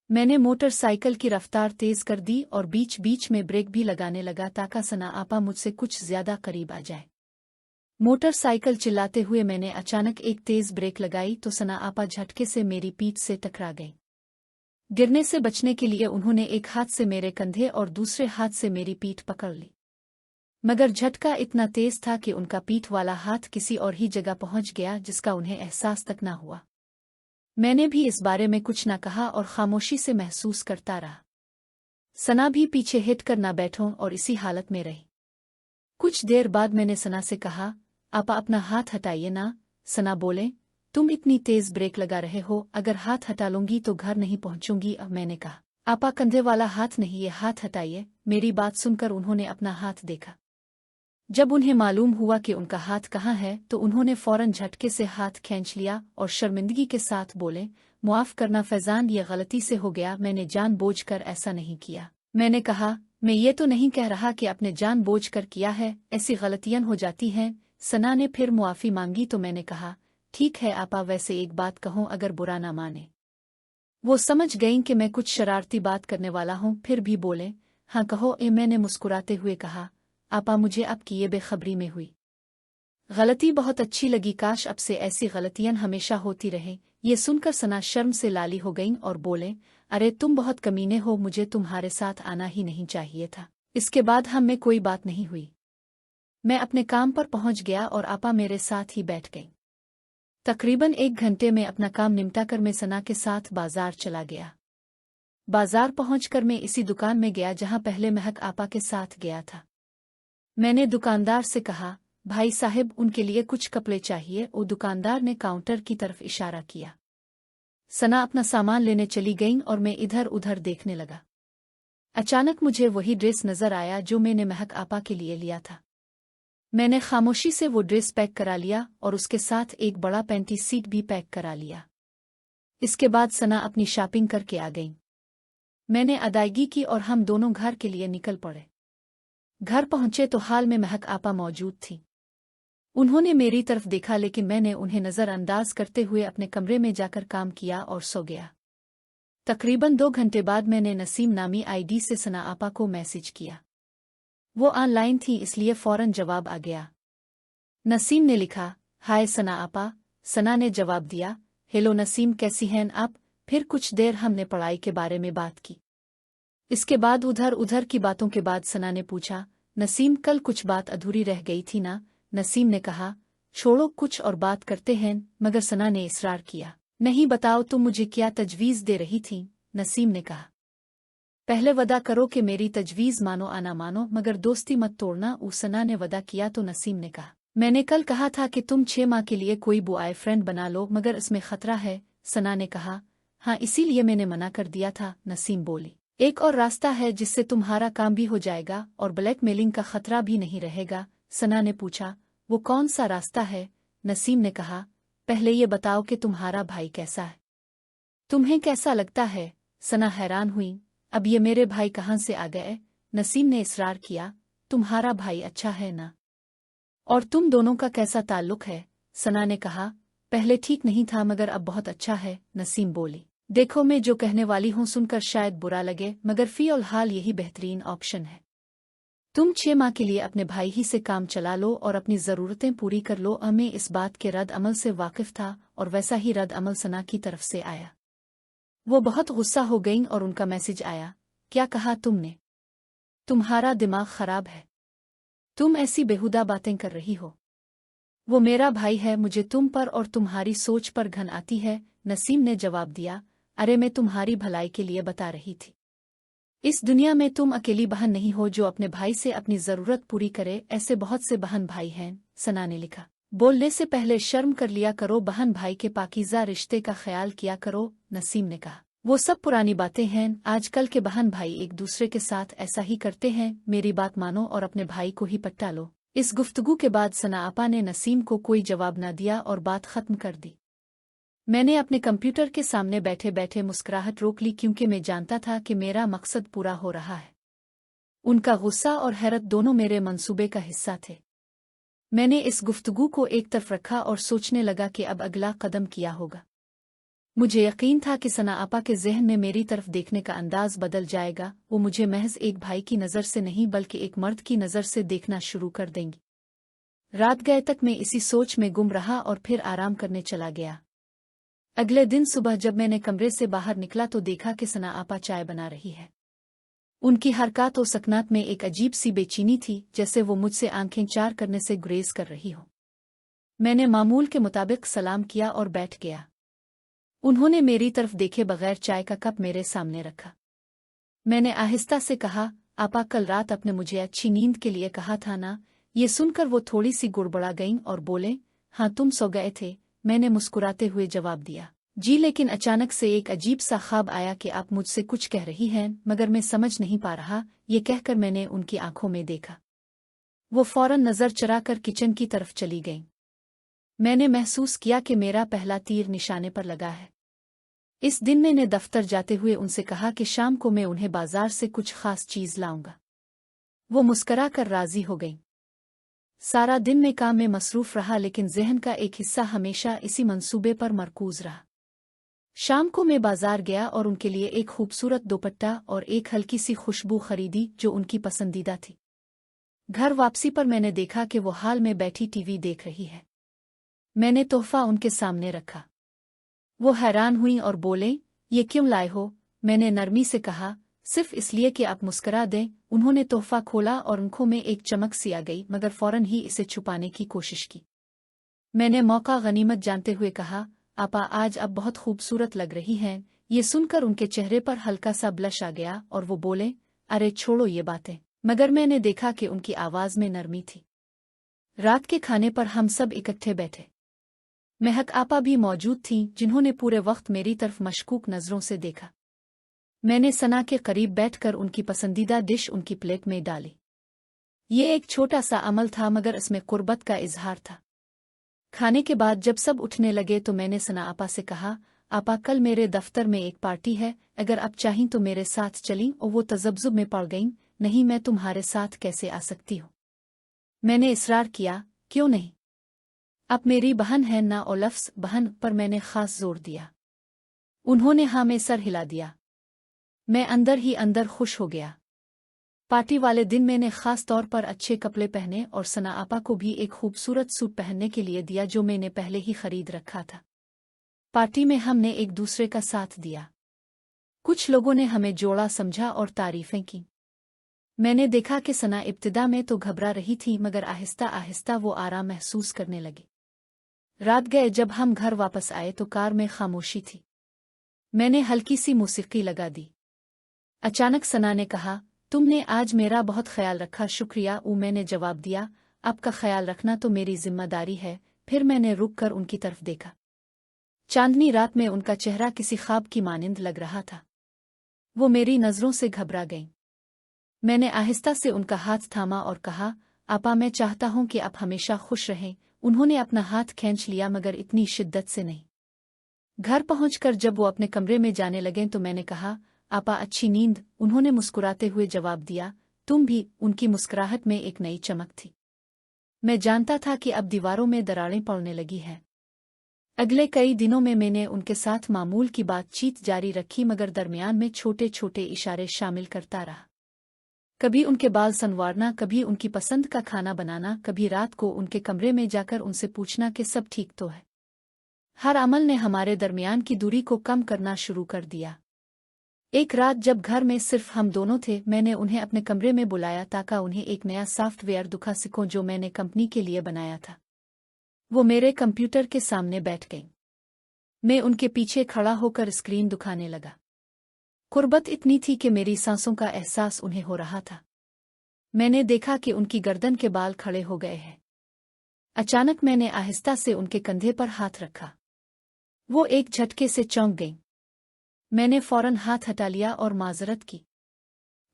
मैंने मोटरसाइकिल की रफ्तार तेज कर दी और बीच बीच में ब्रेक भी लगाने लगा ताकि सना आपा मुझसे कुछ ज्यादा करीब आ जाए। मोटरसाइकिल चिल्लाते हुए मैंने अचानक एक तेज ब्रेक लगाई तो सना आपा झटके से मेरी पीठ से टकरा गई। गिरने से बचने के लिए उन्होंने एक हाथ से मेरे कंधे और दूसरे हाथ से मेरी पीठ पकड़ ली, मगर झटका इतना तेज था कि उनका पीठ वाला हाथ किसी और ही जगह पहुंच गया जिसका उन्हें एहसास तक न हुआ। मैंने भी इस बारे में कुछ न कहा और खामोशी से महसूस करता रहा। सना भी पीछे हिट कर न बैठो और इसी हालत में रही। कुछ देर बाद मैंने सना से कहा, आपा अपना हाथ हटाइए ना। सना बोले, तुम इतनी तेज ब्रेक लगा रहे हो, अगर हाथ हटा लूंगी तो घर नहीं पहुंचूंगी। अब मैंने कहा, आपा कंधे वाला हाथ नहीं, ये हाथ हटाइए। मेरी बात सुनकर उन्होंने अपना हाथ देखा। जब उन्हें मालूम हुआ कि उनका हाथ कहाँ है तो उन्होंने फौरन झटके से हाथ खींच लिया और शर्मिंदगी के साथ बोले, मुआफ करना फैजान, ये गलती से हो गया, मैंने जानबूझकर ऐसा नहीं किया। मैंने कहा, मैं ये तो नहीं कह रहा कि आपने जानबूझकर किया है, ऐसी गलतियां हो जाती हैं। सना ने फिर मुआफी मांगी तो मैंने कहा, ठीक है आपा, वैसे एक बात कहूं, अगर बुरा ना माने। वो समझ गईं कि मैं कुछ शरारती बात करने वाला हूं, फिर भी बोले, हाँ कहो। मैंने मुस्कुराते हुए कहा, आपा मुझे आपकी ये बेखबरी में हुई गलती बहुत अच्छी लगी, काश अब से ऐसी गलतियां हमेशा होती रहे। ये सुनकर सना शर्म से लाली हो गईं और बोले, अरे तुम बहुत कमीने हो, मुझे तुम्हारे साथ आना ही नहीं चाहिए था। इसके बाद हम में कोई बात नहीं हुई। मैं अपने काम पर पहुंच गया और आपा मेरे साथ ही बैठ गई। तकरीबन 1 घंटे में अपना काम निपटाकर मैं सना के साथ बाजार चला गया। बाजार पहुंचकर मैं इसी दुकान में गया जहां पहले महक आपा के साथ गया था। मैंने दुकानदार से कहा, भाई साहब उनके लिए कुछ कपड़े चाहिए। वो दुकानदार ने काउंटर की तरफ इशारा किया। सना अपना सामान लेने चली गई और मैं इधर उधर देखने लगा। अचानक मुझे वही ड्रेस नजर आया जो मैंने महक आपा के लिए लिया था। मैंने खामोशी से वो ड्रेस पैक करा लिया और उसके साथ एक बड़ा पैंटी सीट भी पैक करा लिया। इसके बाद सना अपनी शॉपिंग करके आ गई। मैंने अदायगी की और हम दोनों घर के लिए निकल पड़े। घर पहुंचे तो हाल में महक आपा मौजूद थी। उन्होंने मेरी तरफ देखा लेकिन मैंने उन्हें नजरअंदाज करते हुए अपने कमरे में जाकर काम किया और सो गया। तकरीबन 2 घंटे बाद मैंने नसीम नामी आईडी से सना आपा को मैसेज किया। वो ऑनलाइन थी इसलिए फौरन जवाब आ गया। नसीम ने लिखा, हाय सना आपा। सना ने जवाब दिया, हेलो नसीम, कैसी हैं आप। फिर कुछ देर हमने पढ़ाई के बारे में बात की। इसके बाद उधर उधर की बातों के बाद सना ने पूछा, नसीम कल कुछ बात अधूरी रह गई थी ना। नसीम ने कहा, छोड़ो कुछ और बात करते हैं, मगर सना ने इसरार किया, नहीं बताओ तुम मुझे क्या तजवीज़ दे रही थी। नसीम ने कहा, पहले वदा करो कि मेरी तजवीज़ मानो आना मानो, मगर दोस्ती मत तोड़ना। सना ने वदा किया तो नसीम ने कहा, मैंने कल कहा था कि तुम 6 माह के लिए कोई बॉयफ्रेंड बना लो, मगर इसमें खतरा है। सना ने कहा, हाँ इसीलिए मैंने मना कर दिया था। नसीम बोली, एक और रास्ता है जिससे तुम्हारा काम भी हो जाएगा और ब्लैकमेलिंग का खतरा भी नहीं रहेगा। सना ने पूछा, वो कौन सा रास्ता है। नसीम ने कहा, पहले ये बताओ कि तुम्हारा भाई कैसा है, तुम्हें कैसा लगता है। सना हैरान हुई, अब ये मेरे भाई कहाँ से आ गए। नसीम ने इसरार किया, तुम्हारा भाई अच्छा है ना, और तुम दोनों का कैसा ताल्लुक है। सना ने कहा, पहले ठीक नहीं था मगर अब बहुत अच्छा है। नसीम बोली, देखो मैं जो कहने वाली हूँ सुनकर शायद बुरा लगे, मगर फिलहाल यही बेहतरीन ऑप्शन है। तुम 6 माह के लिए अपने भाई ही से काम चला लो और अपनी ज़रूरतें पूरी कर लो। मैं इस बात के रद्द अमल से वाकिफ था और वैसा ही रद्द अमल सना की तरफ से आया। वो बहुत गुस्सा हो गईं और उनका मैसेज आया, क्या कहा तुमने, तुम्हारा दिमाग खराब है, तुम ऐसी बेहुदा बातें कर रही हो। वो मेरा भाई है, मुझे तुम पर और तुम्हारी सोच पर घन आती है। नसीम ने जवाब दिया, अरे मैं तुम्हारी भलाई के लिए बता रही थी। इस दुनिया में तुम अकेली बहन नहीं हो जो अपने भाई से अपनी जरूरत पूरी करे, ऐसे बहुत से बहन भाई हैं। सना ने लिखा, बोलने से पहले शर्म कर लिया करो, बहन भाई के पाकीज़ा रिश्ते का ख्याल किया करो। नसीम ने कहा, वो सब पुरानी बातें हैं, आजकल के बहन भाई एक दूसरे के साथ ऐसा ही करते हैं। मेरी बात मानो और अपने भाई को ही पट्टा लो। इस गुफ्तगू के बाद सना आपा ने नसीम को कोई जवाब न दिया और बात खत्म कर दी। मैंने अपने कंप्यूटर के सामने बैठे बैठे मुस्कुराहट रोक ली, क्योंकि मैं जानता था कि मेरा मकसद पूरा हो रहा है। उनका गुस्सा और हैरत दोनों मेरे मंसूबे का हिस्सा थे। मैंने इस गुफ्तगू को एक तरफ रखा और सोचने लगा कि अब अगला कदम क्या होगा। मुझे यकीन था कि सना आपा के जहन में मेरी तरफ देखने का अंदाज बदल जाएगा। वो मुझे महज एक भाई की नज़र से नहीं बल्कि एक मर्द की नज़र से देखना शुरू कर देंगी। रात गए तक मैं इसी सोच में गुम रहा और फिर आराम करने चला गया। अगले दिन सुबह जब मैंने कमरे से बाहर निकला तो देखा कि सना आपा चाय बना रही है। उनकी हरकत और सकनात में एक अजीब सी बेचैनी थी, जैसे वो मुझसे आंखें चार करने से गुरेज कर रही हो। मैंने मामूल के मुताबिक सलाम किया और बैठ गया। उन्होंने मेरी तरफ देखे बगैर चाय का कप मेरे सामने रखा। मैंने आहिस्ता से कहा, आपा कल रात आपने मुझे अच्छी नींद के लिए कहा था ना। ये सुनकर वो थोड़ी सी गुड़बड़ा गईं और बोले, हाँ तुम सो गए थे। मैंने मुस्कुराते हुए जवाब दिया, जी, लेकिन अचानक से एक अजीब सा ख्वाब आया कि आप मुझसे कुछ कह रही हैं, मगर मैं समझ नहीं पा रहा। ये कहकर मैंने उनकी आंखों में देखा। वो फौरन नजर चराकर किचन की तरफ चली गईं। मैंने महसूस किया कि मेरा पहला तीर निशाने पर लगा है। इस दिन मैंने दफ्तर जाते हुए उनसे कहा कि शाम को मैं उन्हें बाजार से कुछ खास चीज लाऊंगा। वो मुस्करा कर राजी हो गईं। सारा दिन मैं काम में मसरूफ रहा, लेकिन जहन का एक हिस्सा हमेशा इसी मंसूबे पर मरकूज रहा। शाम को मैं बाजार गया और उनके लिए एक खूबसूरत दुपट्टा और एक हल्की सी खुशबू खरीदी जो उनकी पसंदीदा थी। घर वापसी पर मैंने देखा कि वो हाल में बैठी टीवी देख रही है। मैंने तोहफा उनके सामने रखा। वो हैरान हुई और बोले, ये क्यों लाए हो? मैंने नरमी से कहा, सिर्फ इसलिए कि आप मुस्करा दें। उन्होंने तोहफा खोला और आंखों में एक चमक सी आ गई, मगर फौरन ही इसे छुपाने की कोशिश की। मैंने मौका गनीमत जानते हुए कहा, आपा आज आप बहुत खूबसूरत लग रही हैं। ये सुनकर उनके चेहरे पर हल्का सा ब्लश आ गया और वो बोले, अरे छोड़ो ये बातें। मगर मैंने देखा कि उनकी आवाज में नरमी थी। रात के खाने पर हम सब इकट्ठे बैठे। महक आपा भी मौजूद थीं, जिन्होंने पूरे वक्त मेरी तरफ मशकूक नजरों से देखा। मैंने सना के करीब बैठकर उनकी पसंदीदा डिश उनकी प्लेट में डाली। ये एक छोटा सा अमल था, मगर इसमें कुर्बत का इजहार था। खाने के बाद जब सब उठने लगे तो मैंने सना आपा से कहा, आपा कल मेरे दफ्तर में एक पार्टी है, अगर आप चाहें तो मेरे साथ चलीं। और वो तजब्जुब में पड़ गईं, नहीं मैं तुम्हारे साथ कैसे आ सकती हूँ। मैंने इसरार किया, क्यों नहीं, आप मेरी बहन हैं ना। और लफ्ज़ बहन पर मैंने खास जोर दिया। उन्होंने हाँ में सर हिला दिया। मैं अंदर ही अंदर खुश हो गया। पार्टी वाले दिन मैंने खास तौर पर अच्छे कपड़े पहने और सना आपा को भी एक खूबसूरत सूट पहनने के लिए दिया जो मैंने पहले ही खरीद रखा था। पार्टी में हमने एक दूसरे का साथ दिया। कुछ लोगों ने हमें जोड़ा समझा और तारीफें की। मैंने देखा कि सना इब्तिदा में तो घबरा रही थी, मगर आहिस्ता आहिस्ता वो आराम महसूस करने लगी। रात गए जब हम घर वापस आए तो कार में खामोशी थी। मैंने हल्की सी मौसीकी लगा दी। अचानक सना ने कहा, तुमने आज मेरा बहुत ख्याल रखा, शुक्रिया। मैंने जवाब दिया, आपका ख्याल रखना तो मेरी जिम्मेदारी है। फिर मैंने रुक कर उनकी तरफ देखा। चांदनी रात में उनका चेहरा किसी ख्वाब की मानिंद लग रहा था। वो मेरी नजरों से घबरा गईं। मैंने आहिस्ता से उनका हाथ थामा और कहा, आपा मैं चाहता हूं कि आप हमेशा खुश रहें। उन्होंने अपना हाथ खींच लिया, मगर इतनी शिद्दत से नहीं। घर पहुंचकर जब वो अपने कमरे में जाने लगे तो मैंने कहा, आपा अच्छी नींद। उन्होंने मुस्कुराते हुए जवाब दिया, तुम भी। उनकी मुस्कुराहट में एक नई चमक थी। मैं जानता था कि अब दीवारों में दरारें पड़ने लगी हैं। अगले कई दिनों में मैंने उनके साथ मामूल की बातचीत जारी रखी, मगर दरमियान में छोटे छोटे इशारे शामिल करता रहा। कभी उनके बाल संवारना, कभी उनकी पसंद का खाना बनाना, कभी रात को उनके कमरे में जाकर उनसे पूछना कि सब ठीक तो है। हर अमल ने हमारे दरमियान की दूरी को कम करना शुरू कर दिया। एक रात जब घर में सिर्फ हम दोनों थे, मैंने उन्हें अपने कमरे में बुलाया ताकि उन्हें एक नया सॉफ्टवेयर दिखा सकूं जो मैंने कंपनी के लिए बनाया था। वो मेरे कंप्यूटर के सामने बैठ गईं। मैं उनके पीछे खड़ा होकर स्क्रीन दिखाने लगा। कुर्बत इतनी थी कि मेरी सांसों का एहसास उन्हें हो रहा था। मैंने देखा कि उनकी गर्दन के बाल खड़े हो गए हैं। अचानक मैंने आहिस्ता से उनके कंधे पर हाथ रखा। वो एक झटके से चौंक गईं। मैंने फौरन हाथ हटा लिया और माजरत की।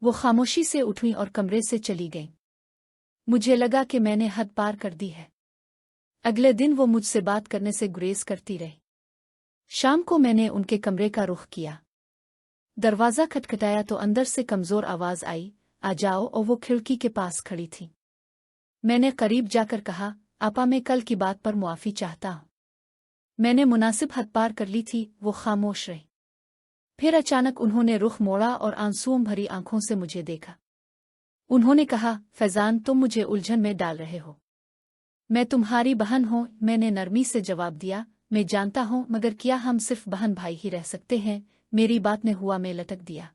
वो खामोशी से उठी और कमरे से चली गईं। मुझे लगा कि मैंने हद पार कर दी है। अगले दिन वो मुझसे बात करने से गुरेज करती रही। शाम को मैंने उनके कमरे का रुख किया। दरवाज़ा खटखटाया तो अंदर से कमज़ोर आवाज़ आई, आ जाओ। और वो खिड़की के पास खड़ी थी। मैंने करीब जाकर कहा, आपा मैं कल की बात पर मुआफ़ी चाहता हूँ। मैंने मुनासिब हद पार कर ली थी, वो खामोश रही। फिर अचानक उन्होंने रुख मोड़ा और आंसुओं भरी आंखों से मुझे देखा। उन्होंने कहा, फैजान, तुम मुझे उलझन में डाल रहे हो। मैं तुम्हारी बहन हूँ। मैंने नरमी से जवाब दिया, मैं जानता हूँ, मगर क्या हम सिर्फ बहन भाई ही रह सकते हैं? मेरी बात ने हुआ में लटक दिया।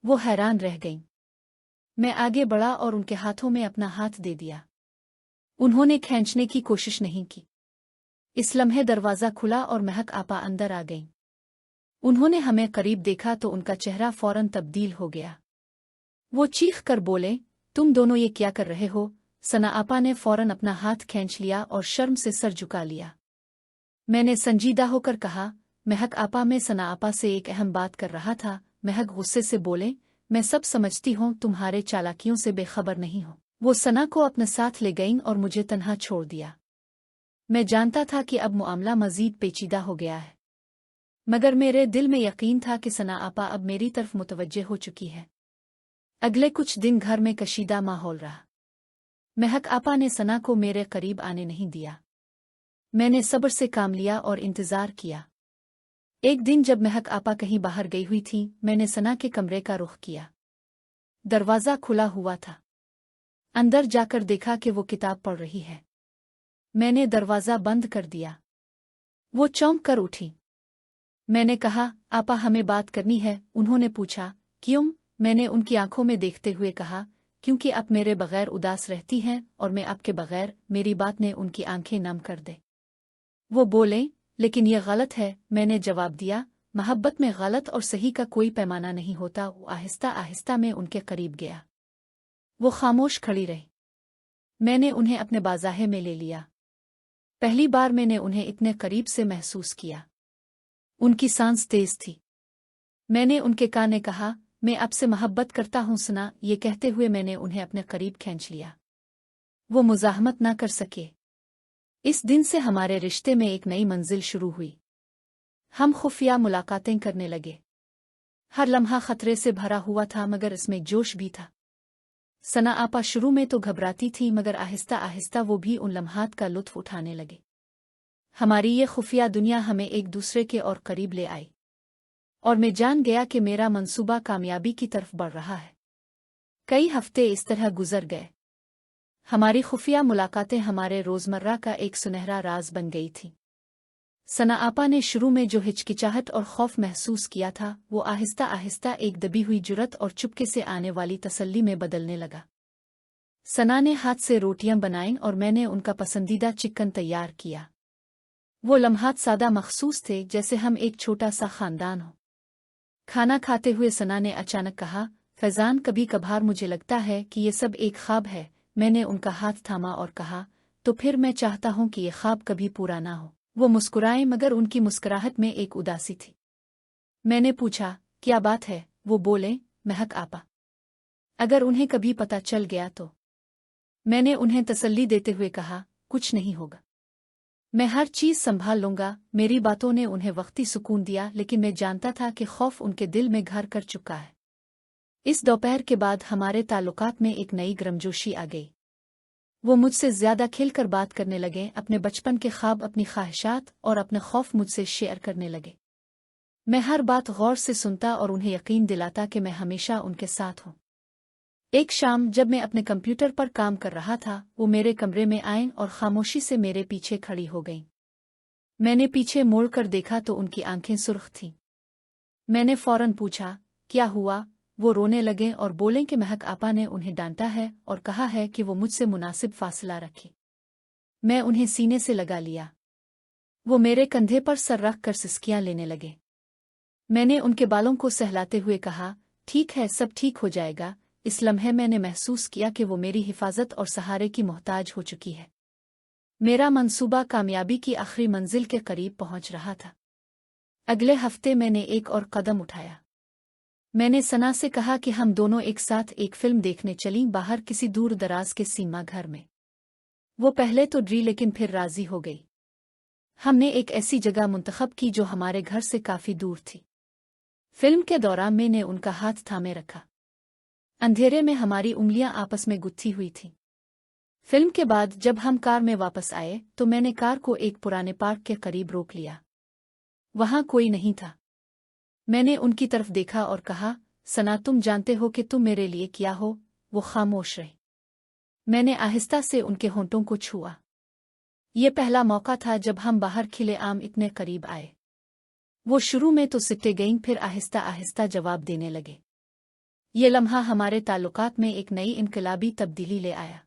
वो हैरान रह गईं। मैं आगे बढ़ा और उनके हाथों में अपना हाथ दे दिया। उन्होंने खींचने की कोशिश नहीं की। इस लम्हे दरवाज़ा खुला और महक आपा अंदर आ गईं। उन्होंने हमें करीब देखा तो उनका चेहरा फौरन तब्दील हो गया। वो चीख कर बोले, तुम दोनों ये क्या कर रहे हो? सना आपा ने फौरन अपना हाथ खींच लिया और शर्म से सर झुका लिया। मैंने संजीदा होकर कहा, महक आपा, मैं सना आपा से एक अहम बात कर रहा था। महक गुस्से से बोले, मैं सब समझती हूँ, तुम्हारे चालाकियों से बेखबर नहीं हो। वो सना को अपने साथ ले गईं और मुझे तन्हा छोड़ दिया। मैं जानता था कि अब मामला मजीद पेचीदा हो गया है, मगर मेरे दिल में यकीन था कि सना आपा अब मेरी तरफ मुतवज्जे हो चुकी है। अगले कुछ दिन घर में कशीदा माहौल रहा। महक आपा ने सना को मेरे करीब आने नहीं दिया। मैंने सब्र से काम लिया और इंतजार किया। एक दिन जब महक आपा कहीं बाहर गई हुई थी, मैंने सना के कमरे का रुख किया। दरवाज़ा खुला हुआ था। अंदर जाकर देखा कि वो किताब पढ़ रही है। मैंने दरवाज़ा बंद कर दिया। वो चौंक कर उठी। मैंने कहा, आपा, हमें बात करनी है। उन्होंने पूछा, क्यों? मैंने उनकी आंखों में देखते हुए कहा, क्योंकि आप मेरे बगैर उदास रहती हैं और मैं आपके बगैर। मेरी बात ने उनकी आंखें नम कर दे। वो बोले, लेकिन यह गलत है। मैंने जवाब दिया, मोहब्बत में गलत और सही का कोई पैमाना नहीं होता। वो आहिस्ता आहिस्ता में उनके करीब गया। वो खामोश खड़ी रही। मैंने उन्हें अपने बाज़ाहे में ले लिया। पहली बार मैंने उन्हें इतने करीब से महसूस किया। उनकी सांस तेज थी। मैंने उनके कान में कहा, मैं आपसे मोहब्बत करता हूँ सना। ये कहते हुए मैंने उन्हें अपने करीब खींच लिया। वो मुज़ाहमत ना कर सके। इस दिन से हमारे रिश्ते में एक नई मंजिल शुरू हुई। हम खुफिया मुलाकातें करने लगे। हर लम्हा खतरे से भरा हुआ था, मगर इसमें जोश भी था। सना आपा शुरू में तो घबराती थी, मगर आहिस्ता आहिस्ता वो भी उन लम्हात का लुत्फ उठाने लगे। हमारी ये खुफिया दुनिया हमें एक दूसरे के और करीब ले आई, और मैं जान गया कि मेरा मंसूबा कामयाबी की तरफ बढ़ रहा है। कई हफ्ते इस तरह गुजर गए। हमारी खुफिया मुलाकातें हमारे रोज़मर्रा का एक सुनहरा राज बन गई थी। सना आपा ने शुरू में जो हिचकिचाहट और खौफ महसूस किया था, वो आहिस्ता आहिस्ता एक दबी हुई जुरत और चुपके से आने वाली तसल्ली में बदलने लगा। सना ने हाथ से रोटियां बनाईं और मैंने उनका पसंदीदा चिकन तैयार किया। वो लम्हात सादा मखसूस थे, जैसे हम एक छोटा सा खानदान हो। खाना खाते हुए सना ने अचानक कहा, फैजान, कभी कभार मुझे लगता है कि ये सब एक ख्वाब है। मैंने उनका हाथ थामा और कहा, तो फिर मैं चाहता हूँ कि ये ख्वाब कभी पूरा ना हो। वो मुस्कुराए, मगर उनकी मुस्कुराहट में एक उदासी थी। मैंने पूछा, क्या बात है? वो बोले, महक आपा, अगर उन्हें कभी पता चल गया तो? मैंने उन्हें तसल्ली देते हुए कहा, कुछ नहीं होगा, मैं हर चीज़ संभाल लूंगा। मेरी बातों ने उन्हें वक्ती सुकून दिया, लेकिन मैं जानता था कि खौफ उनके दिल में घर कर चुका है। इस दोपहर के बाद हमारे ताल्लुकात में एक नई गर्मजोशी आ गई। वो मुझसे ज्यादा खिलकर बात करने लगे, अपने बचपन के ख्वाब, अपनी ख्वाहिशात और अपने खौफ मुझसे शेयर करने लगे। मैं हर बात गौर से सुनता और उन्हें यकीन दिलाता कि मैं हमेशा उनके साथ हूँ। एक शाम जब मैं अपने कंप्यूटर पर काम कर रहा था, वो मेरे कमरे में आईं और खामोशी से मेरे पीछे खड़ी हो गईं। मैंने पीछे मोड़कर देखा तो उनकी आंखें सुर्ख थीं। मैंने फौरन पूछा, क्या हुआ? वो रोने लगे और बोलें कि महक आपा ने उन्हें डांटा है और कहा है कि वो मुझसे मुनासिब फासला रखे। मैं उन्हें सीने से लगा लिया। वो मेरे कंधे पर सर रख कर सिसकियां लेने लगे। मैंने उनके बालों को सहलाते हुए कहा, ठीक है, सब ठीक हो जाएगा। इस लम्हे मैंने महसूस किया कि वो मेरी हिफाजत और सहारे की मोहताज हो चुकी है। मेरा मंसूबा कामयाबी की आखिरी मंजिल के करीब पहुंच रहा था। अगले हफ्ते मैंने एक और कदम उठाया। मैंने सना से कहा कि हम दोनों एक साथ एक फिल्म देखने चलीं, बाहर किसी दूर दराज के सीमा घर में। वो पहले तो डरी, लेकिन फिर राजी हो गई। हमने एक ऐसी जगह मुंतखब की जो हमारे घर से काफी दूर थी। फिल्म के दौरान मैंने उनका हाथ थामे रखा। अंधेरे में हमारी उंगलियां आपस में गुत्थी हुई थीं। फिल्म के बाद जब हम कार में वापस आए तो मैंने कार को एक पुराने पार्क के करीब रोक लिया। वहां कोई नहीं था। मैंने उनकी तरफ देखा और कहा, सना तुम जानते हो कि तुम मेरे लिए क्या हो? वो खामोश रहे। मैंने आहिस्ता से उनके होंठों को छुआ। ये पहला मौका था जब हम बाहर खिले आम इतने करीब आए। वो शुरू में तो सिट्टे गईं, फिर आहिस्ता आहिस्ता जवाब देने लगे। ये लम्हा हमारे ताल्लुकात में एक नई इनकलाबी तब्दीली ले आया।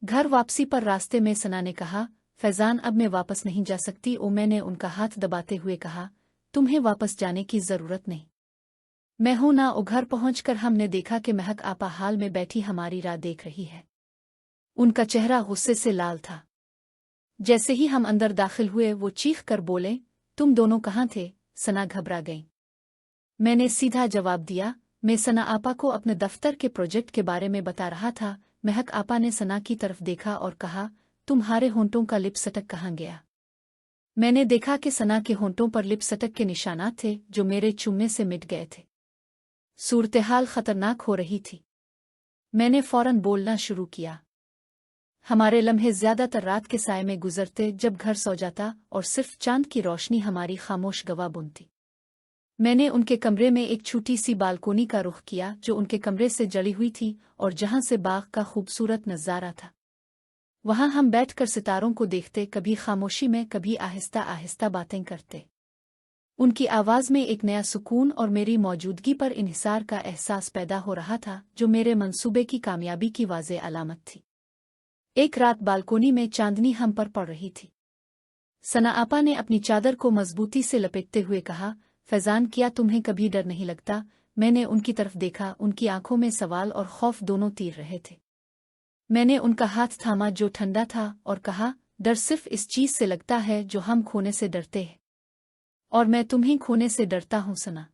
घर वापसी पर रास्ते में सना ने कहा, फैजान अब मैं वापस नहीं जा सकती। मैंने उनका हाथ दबाते हुए कहा, तुम्हें वापस जाने की जरूरत नहीं, मैं हूं ना। घर पहुंचकर हमने देखा कि महक आपा हाल में बैठी हमारी राह देख रही है। उनका चेहरा गुस्से से लाल था। जैसे ही हम अंदर दाखिल हुए वो चीख कर बोले, तुम दोनों कहाँ थे? सना घबरा गई। मैंने सीधा जवाब दिया, मैं सना आपा को अपने दफ्तर के प्रोजेक्ट के बारे में बता रहा था। महक आपा ने सना की तरफ देखा और कहा, तुम्हारे होंठों का लिपस्टिक कहाँ गया? मैंने देखा कि सना के होंठों पर लिपस्टिक के निशानात थे जो मेरे चूमने से मिट गए थे। सूरत-ए-हाल खतरनाक हो रही थी। मैंने फौरन बोलना शुरू किया। हमारे लम्हे ज्यादातर रात के साए में गुजरते जब घर सो जाता और सिर्फ चांद की रोशनी हमारी खामोश गवाह बुनती। मैंने उनके कमरे में एक छोटी सी बालकोनी का रुख किया जो उनके कमरे से जड़ी हुई थी और जहां से बाग का खूबसूरत नजारा था। वहां हम बैठकर सितारों को देखते, कभी खामोशी में कभी आहिस्ता आहिस्ता बातें करते। उनकी आवाज में एक नया सुकून और मेरी मौजूदगी पर इन्हिसार का एहसास पैदा हो रहा था जो मेरे मंसूबे की कामयाबी की वाज़े अलामत थी। एक रात बालकोनी में चांदनी हम पर पड़ रही थी। सना आपा ने अपनी चादर को मजबूती से लपेटते हुए कहा, फैजान क्या तुम्हें कभी डर नहीं लगता? मैंने उनकी तरफ देखा, उनकी आंखों में सवाल और खौफ दोनों तीर रहे थे। मैंने उनका हाथ थामा जो ठंडा था और कहा, डर सिर्फ इस चीज से लगता है जो हम खोने से डरते हैं, और मैं तुम्हें खोने से डरता हूं सना,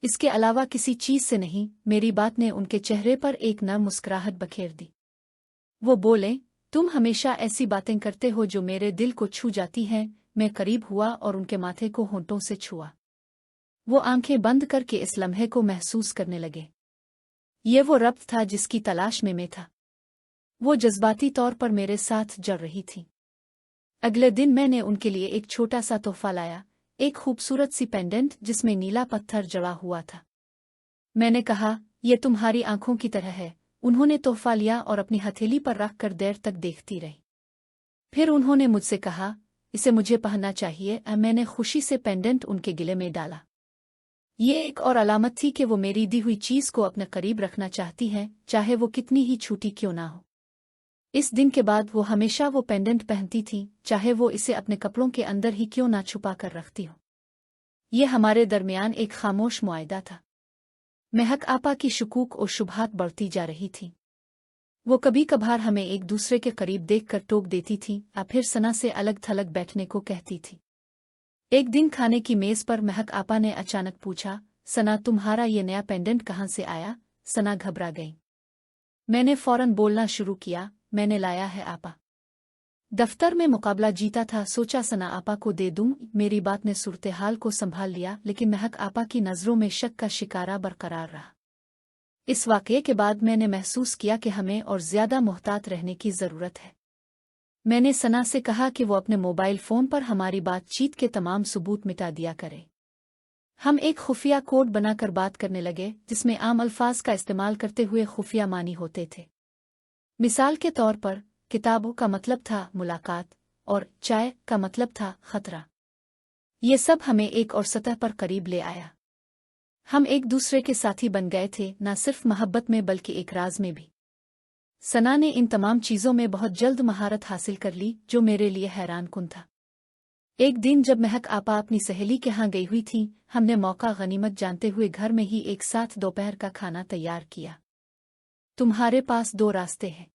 इसके अलावा किसी चीज से नहीं। मेरी बात ने उनके चेहरे पर एक नर्म मुस्कुराहट बखेर दी। वो बोले, तुम हमेशा ऐसी बातें करते हो जो मेरे दिल को छू जाती हैं। मैं करीब हुआ और उनके माथे को होंठों से छुआ। वो आंखें बंद करके इस लम्हे को महसूस करने लगे। ये वो रब्त था जिसकी तलाश में मैं था। वो जज्बाती तौर पर मेरे साथ जड़ रही थी। अगले दिन मैंने उनके लिए एक छोटा सा तोहफा लाया, एक खूबसूरत सी पेंडेंट जिसमें नीला पत्थर जड़ा हुआ था। मैंने कहा, यह तुम्हारी आंखों की तरह है। उन्होंने तोहफा लिया और अपनी हथेली पर रख कर देर तक देखती रही। फिर उन्होंने मुझसे कहा, इसे मुझे पहनना चाहिए। मैंने खुशी से पेंडेंट उनके गले में डाला। ये एक और अलामत थी कि वो मेरी दी हुई चीज को अपने करीब रखना चाहती हैं, चाहे वो कितनी ही छोटी क्यों ना हो। इस दिन के बाद वो हमेशा वो पेंडेंट पहनती थी, चाहे वो इसे अपने कपड़ों के अंदर ही क्यों ना छुपा कर रखती हो। ये हमारे दरमियान एक खामोश मुआहदा था। महक आपा की शुकूक और शुबहात बढ़ती जा रही थी। वो कभी कभार हमें एक दूसरे के करीब देखकर टोक देती थी और फिर सना से अलग थलग बैठने को कहती थी। एक दिन खाने की मेज पर महक आपा ने अचानक पूछा, सना तुम्हारा ये नया पेंडेंट कहाँ से आया? सना घबरा गई। मैंने फौरन बोलना शुरू किया, मैंने लाया है आपा। दफ्तर में मुकाबला जीता था, सोचा सना आपा को दे दूं। मेरी बात ने सूरत-ए-हाल को संभाल लिया, लेकिन महक आपा की नजरों में शक का शिकारा बरकरार रहा। इस वाकये के बाद मैंने महसूस किया कि हमें और ज्यादा मुहतात रहने की जरूरत है। मैंने सना से कहा कि वो अपने मोबाइल फोन पर हमारी बातचीत के तमाम सबूत मिटा दिया करे। हम एक खुफिया कोड बनाकर बात करने लगे जिसमें आम अल्फाज का इस्तेमाल करते हुए खुफिया मानी होते थे। मिसाल के तौर पर किताबों का मतलब था मुलाकात और चाय का मतलब था खतरा। ये सब हमें एक और सतह पर करीब ले आया। हम एक दूसरे के साथी बन गए थे, न सिर्फ मोहब्बत में बल्कि एक राज में भी। सना ने इन तमाम चीजों में बहुत जल्द महारत हासिल कर ली जो मेरे लिए हैरान कुन था। एक दिन जब महक आपा अपनी सहेली के यहाँ गई हुई थी, हमने मौका गनीमत जानते हुए घर में ही एक साथ दोपहर का खाना तैयार किया। तुम्हारे पास दो रास्ते हैं।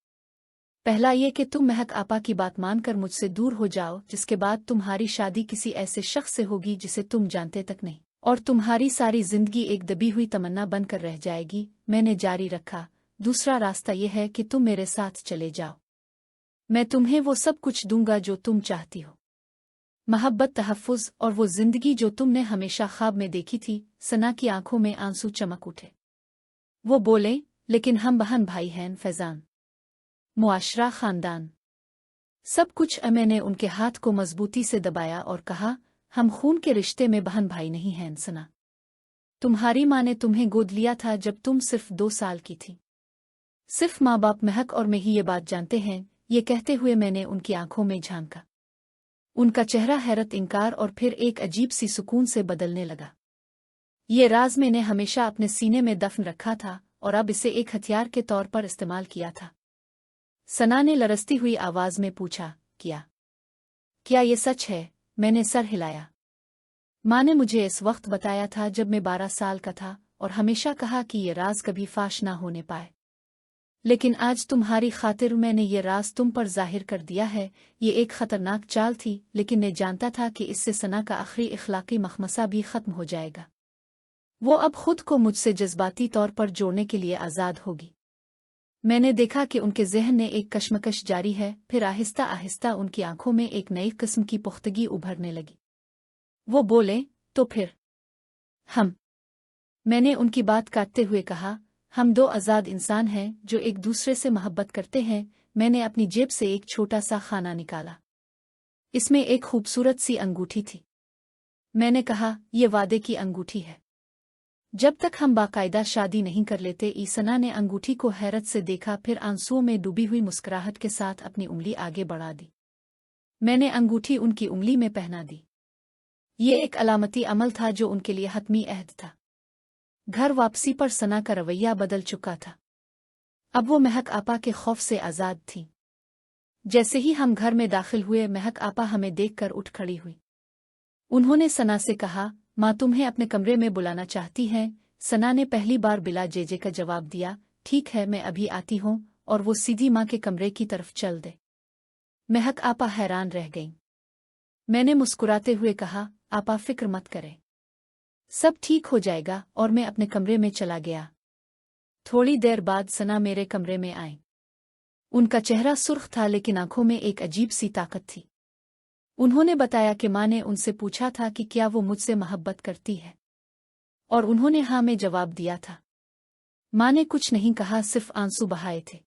पहला ये कि तुम महक आपा की बात मानकर मुझसे दूर हो जाओ, जिसके बाद तुम्हारी शादी किसी ऐसे शख्स से होगी जिसे तुम जानते तक नहीं, और तुम्हारी सारी जिंदगी एक दबी हुई तमन्ना बनकर रह जाएगी। मैंने जारी रखा, दूसरा रास्ता यह है कि तुम मेरे साथ चले जाओ। मैं तुम्हें वो सब कुछ दूंगा जो तुम चाहती हो, मोहब्बत, तहफ़्फ़ुज़ और वो जिंदगी जो तुमने हमेशा ख्वाब में देखी थी। सना की आंखों में आंसू चमक उठे। वो बोले, लेकिन हम बहन भाई हैं फैजान। मुआशरा खानदान सब कुछ। मैंने उनके हाथ को मजबूती से दबाया और कहा, हम खून के रिश्ते में बहन भाई नहीं हैं सना। तुम्हारी माँ ने तुम्हें गोद लिया था जब तुम सिर्फ 2 साल की थी। सिर्फ माँ बाप महक और मैं ही ये बात जानते हैं। ये कहते हुए मैंने उनकी आंखों में झांका। उनका चेहरा हैरत, इनकार और फिर एक अजीब सी सुकून से बदलने लगा। ये राज मैंने हमेशा अपने सीने में दफन रखा था और अब इसे एक हथियार के तौर पर इस्तेमाल किया था। सना ने लरसती हुई आवाज में पूछा, क्या ये सच है? मैंने सर हिलाया। माँ ने मुझे इस वक्त बताया था जब मैं 12 साल का था और हमेशा कहा कि ये राज कभी फाश ना होने पाए। लेकिन आज तुम्हारी खातिर मैंने ये राज तुम पर जाहिर कर दिया है। ये एक खतरनाक चाल थी, लेकिन मैं जानता था कि इससे सना का आखिरी इखलाकी मखमसा भी खत्म हो जाएगा। वो अब खुद को मुझसे जज्बाती तौर पर जोड़ने के लिए आज़ाद होगी। मैंने देखा कि उनके ज़हन में एक कश्मकश जारी है, फिर आहिस्ता आहिस्ता उनकी आंखों में एक नई किस्म की पुख्तगी उभरने लगी। वो बोले, तो फिर हम। मैंने उनकी बात काटते हुए कहा, हम 2 आज़ाद इंसान हैं जो एक दूसरे से मोहब्बत करते हैं। मैंने अपनी जेब से एक छोटा सा खाना निकाला। इसमें एक खूबसूरत सी अंगूठी थी। मैंने कहा, ये वादे की अंगूठी है। जब तक हम बाकायदा शादी नहीं कर लेते। सना ने अंगूठी को हैरत से देखा, फिर आंसुओं में डूबी हुई मुस्कुराहट के साथ अपनी उंगली आगे बढ़ा दी। मैंने अंगूठी उनकी उंगली में पहना दी। ये एक अलामती अमल था जो उनके लिए हतमी अहद था। घर वापसी पर सना का रवैया बदल चुका था। अब वो महक आपा के खौफ से आज़ाद थी। जैसे ही हम घर में दाखिल हुए, महक आपा हमें देखकर उठ खड़ी हुई। उन्होंने सना से कहा, माँ तुम्हें अपने कमरे में बुलाना चाहती हैं। सना ने पहली बार बिला जेजे का जवाब दिया, ठीक है, मैं अभी आती हूँ, और वो सीधी माँ के कमरे की तरफ चल दे। महक आपा हैरान रह गईं। मैंने मुस्कुराते हुए कहा, आपा फिक्र मत करें, सब ठीक हो जाएगा, और मैं अपने कमरे में चला गया। थोड़ी देर बाद सना मेरे कमरे में आई। उनका चेहरा सुर्ख था, लेकिन आंखों में एक अजीब सी ताकत थी। उन्होंने बताया कि माँ ने उनसे पूछा था कि क्या वो मुझसे मोहब्बत करती है, और उन्होंने हाँ में जवाब दिया था। माँ ने कुछ नहीं कहा, सिर्फ आंसू बहाए थे।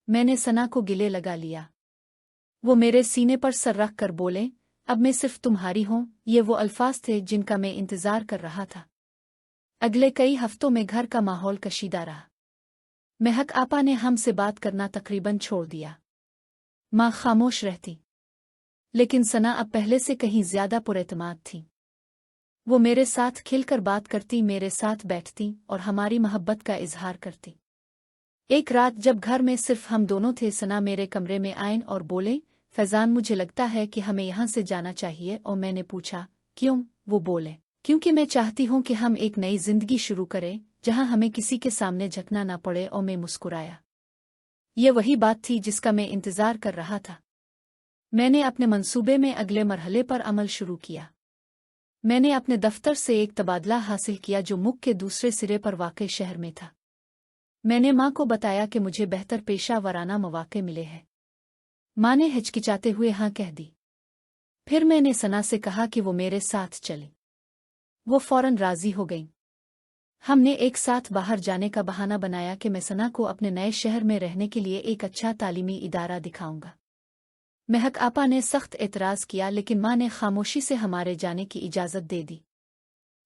मैंने सना को गले लगा लिया। वो मेरे सीने पर सर रख कर बोले, अब मैं सिर्फ तुम्हारी हूँ। ये वो अल्फाज थे जिनका मैं इंतजार कर रहा था। अगले कई हफ्तों में घर का माहौल कशीदा रहा। महक आपा ने हमसे बात करना तकरीबन छोड़ दिया। माँ खामोश रहती, लेकिन सना अब पहले से कहीं ज्यादा पुरएतमाद थी। वो मेरे साथ खिलकर बात करती, मेरे साथ बैठती और हमारी मोहब्बत का इजहार करती। एक रात जब घर में सिर्फ हम दोनों थे, सना मेरे कमरे में आईं और बोले, फैजान मुझे लगता है कि हमें यहाँ से जाना चाहिए। और मैंने पूछा, क्यों? वो बोले, क्योंकि मैं चाहती हूँ कि हम एक नई जिंदगी शुरू करें जहाँ हमें किसी के सामने झुकना ना पड़े। और मैं मुस्कुराया। ये वही बात थी जिसका मैं इंतजार कर रहा था। मैंने अपने मंसूबे में अगले मरहले पर अमल शुरू किया। मैंने अपने दफ्तर से एक तबादला हासिल किया जो मुल्क के दूसरे सिरे पर वाक़ई शहर में था। मैंने माँ को बताया कि मुझे बेहतर पेशा वराना मौक़े मिले हैं। माँ ने हिचकिचाते हुए हाँ कह दी। फिर मैंने सना से कहा कि वो मेरे साथ चले। वो फौरन राजी हो गई। हमने एक साथ बाहर जाने का बहाना बनाया कि मैं सना को अपने नए शहर में रहने के लिए एक अच्छा तालीमी इदारा दिखाऊंगा। महक आपा ने सख्त एतराज़ किया, लेकिन माँ ने खामोशी से हमारे जाने की इजाज़त दे दी।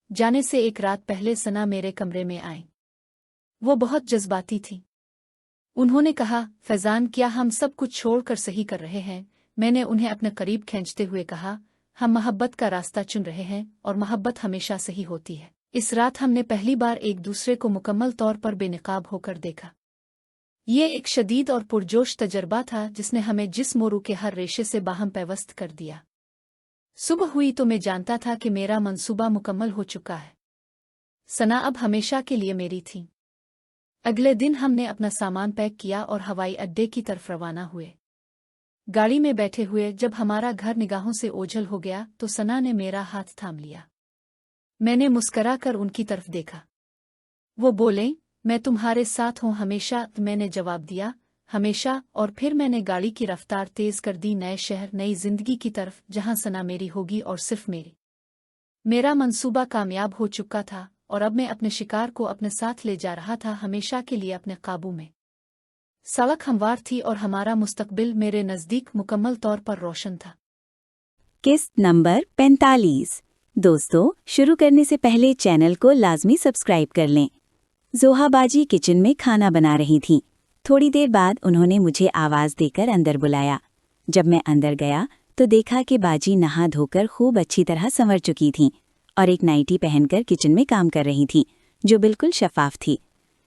जाने से एक रात पहले सना मेरे कमरे में आई। वो बहुत जज्बाती थी। उन्होंने कहा, फैजान क्या हम सब कुछ छोड़कर सही कर रहे हैं? मैंने उन्हें अपने करीब खींचते हुए कहा, हम मोहब्बत का रास्ता चुन रहे हैं और मोहब्बत हमेशा सही होती है। इस रात हमने पहली बार एक दूसरे को मुकम्मल तौर पर बेनकाब होकर देखा। ये एक शदीद और पुरजोश तजर्बा था जिसने हमें जिस मोरू के हर रेशे से बाहम पैवस्त कर दिया। सुबह हुई तो मैं जानता था कि मेरा मंसूबा मुकम्मल हो चुका है। सना अब हमेशा के लिए मेरी थी। अगले दिन हमने अपना सामान पैक किया और हवाई अड्डे की तरफ रवाना हुए। गाड़ी में बैठे हुए जब हमारा घर निगाहों से ओझल हो गया तो सना ने मेरा हाथ थाम लिया। मैंने मुस्करा कर उनकी तरफ देखा। वो बोले, मैं तुम्हारे साथ हूँ हमेशा। मैंने जवाब दिया, हमेशा। और फिर मैंने गाड़ी की रफ्तार तेज कर दी, नए शहर, नई जिंदगी की तरफ, जहाँ सना मेरी होगी और सिर्फ मेरी। मेरा मंसूबा कामयाब हो चुका था और अब मैं अपने शिकार को अपने साथ ले जा रहा था, हमेशा के लिए अपने काबू में। सड़क हमवार थी और हमारा मुस्तकबिल मेरे नज़दीक मुकम्मल तौर पर रोशन था। किस्त नंबर 45। दोस्तों, शुरू करने से पहले चैनल को लाजमी सब्सक्राइब कर लें। जोहा बाजी किचन में खाना बना रही थीं। थोड़ी देर बाद उन्होंने मुझे आवाज़ देकर अंदर बुलाया। जब मैं अंदर गया तो देखा कि बाजी नहा धोकर खूब अच्छी तरह संवर चुकी थीं और एक नाइटी पहनकर किचन में काम कर रही थीं, जो बिल्कुल शफाफ थी।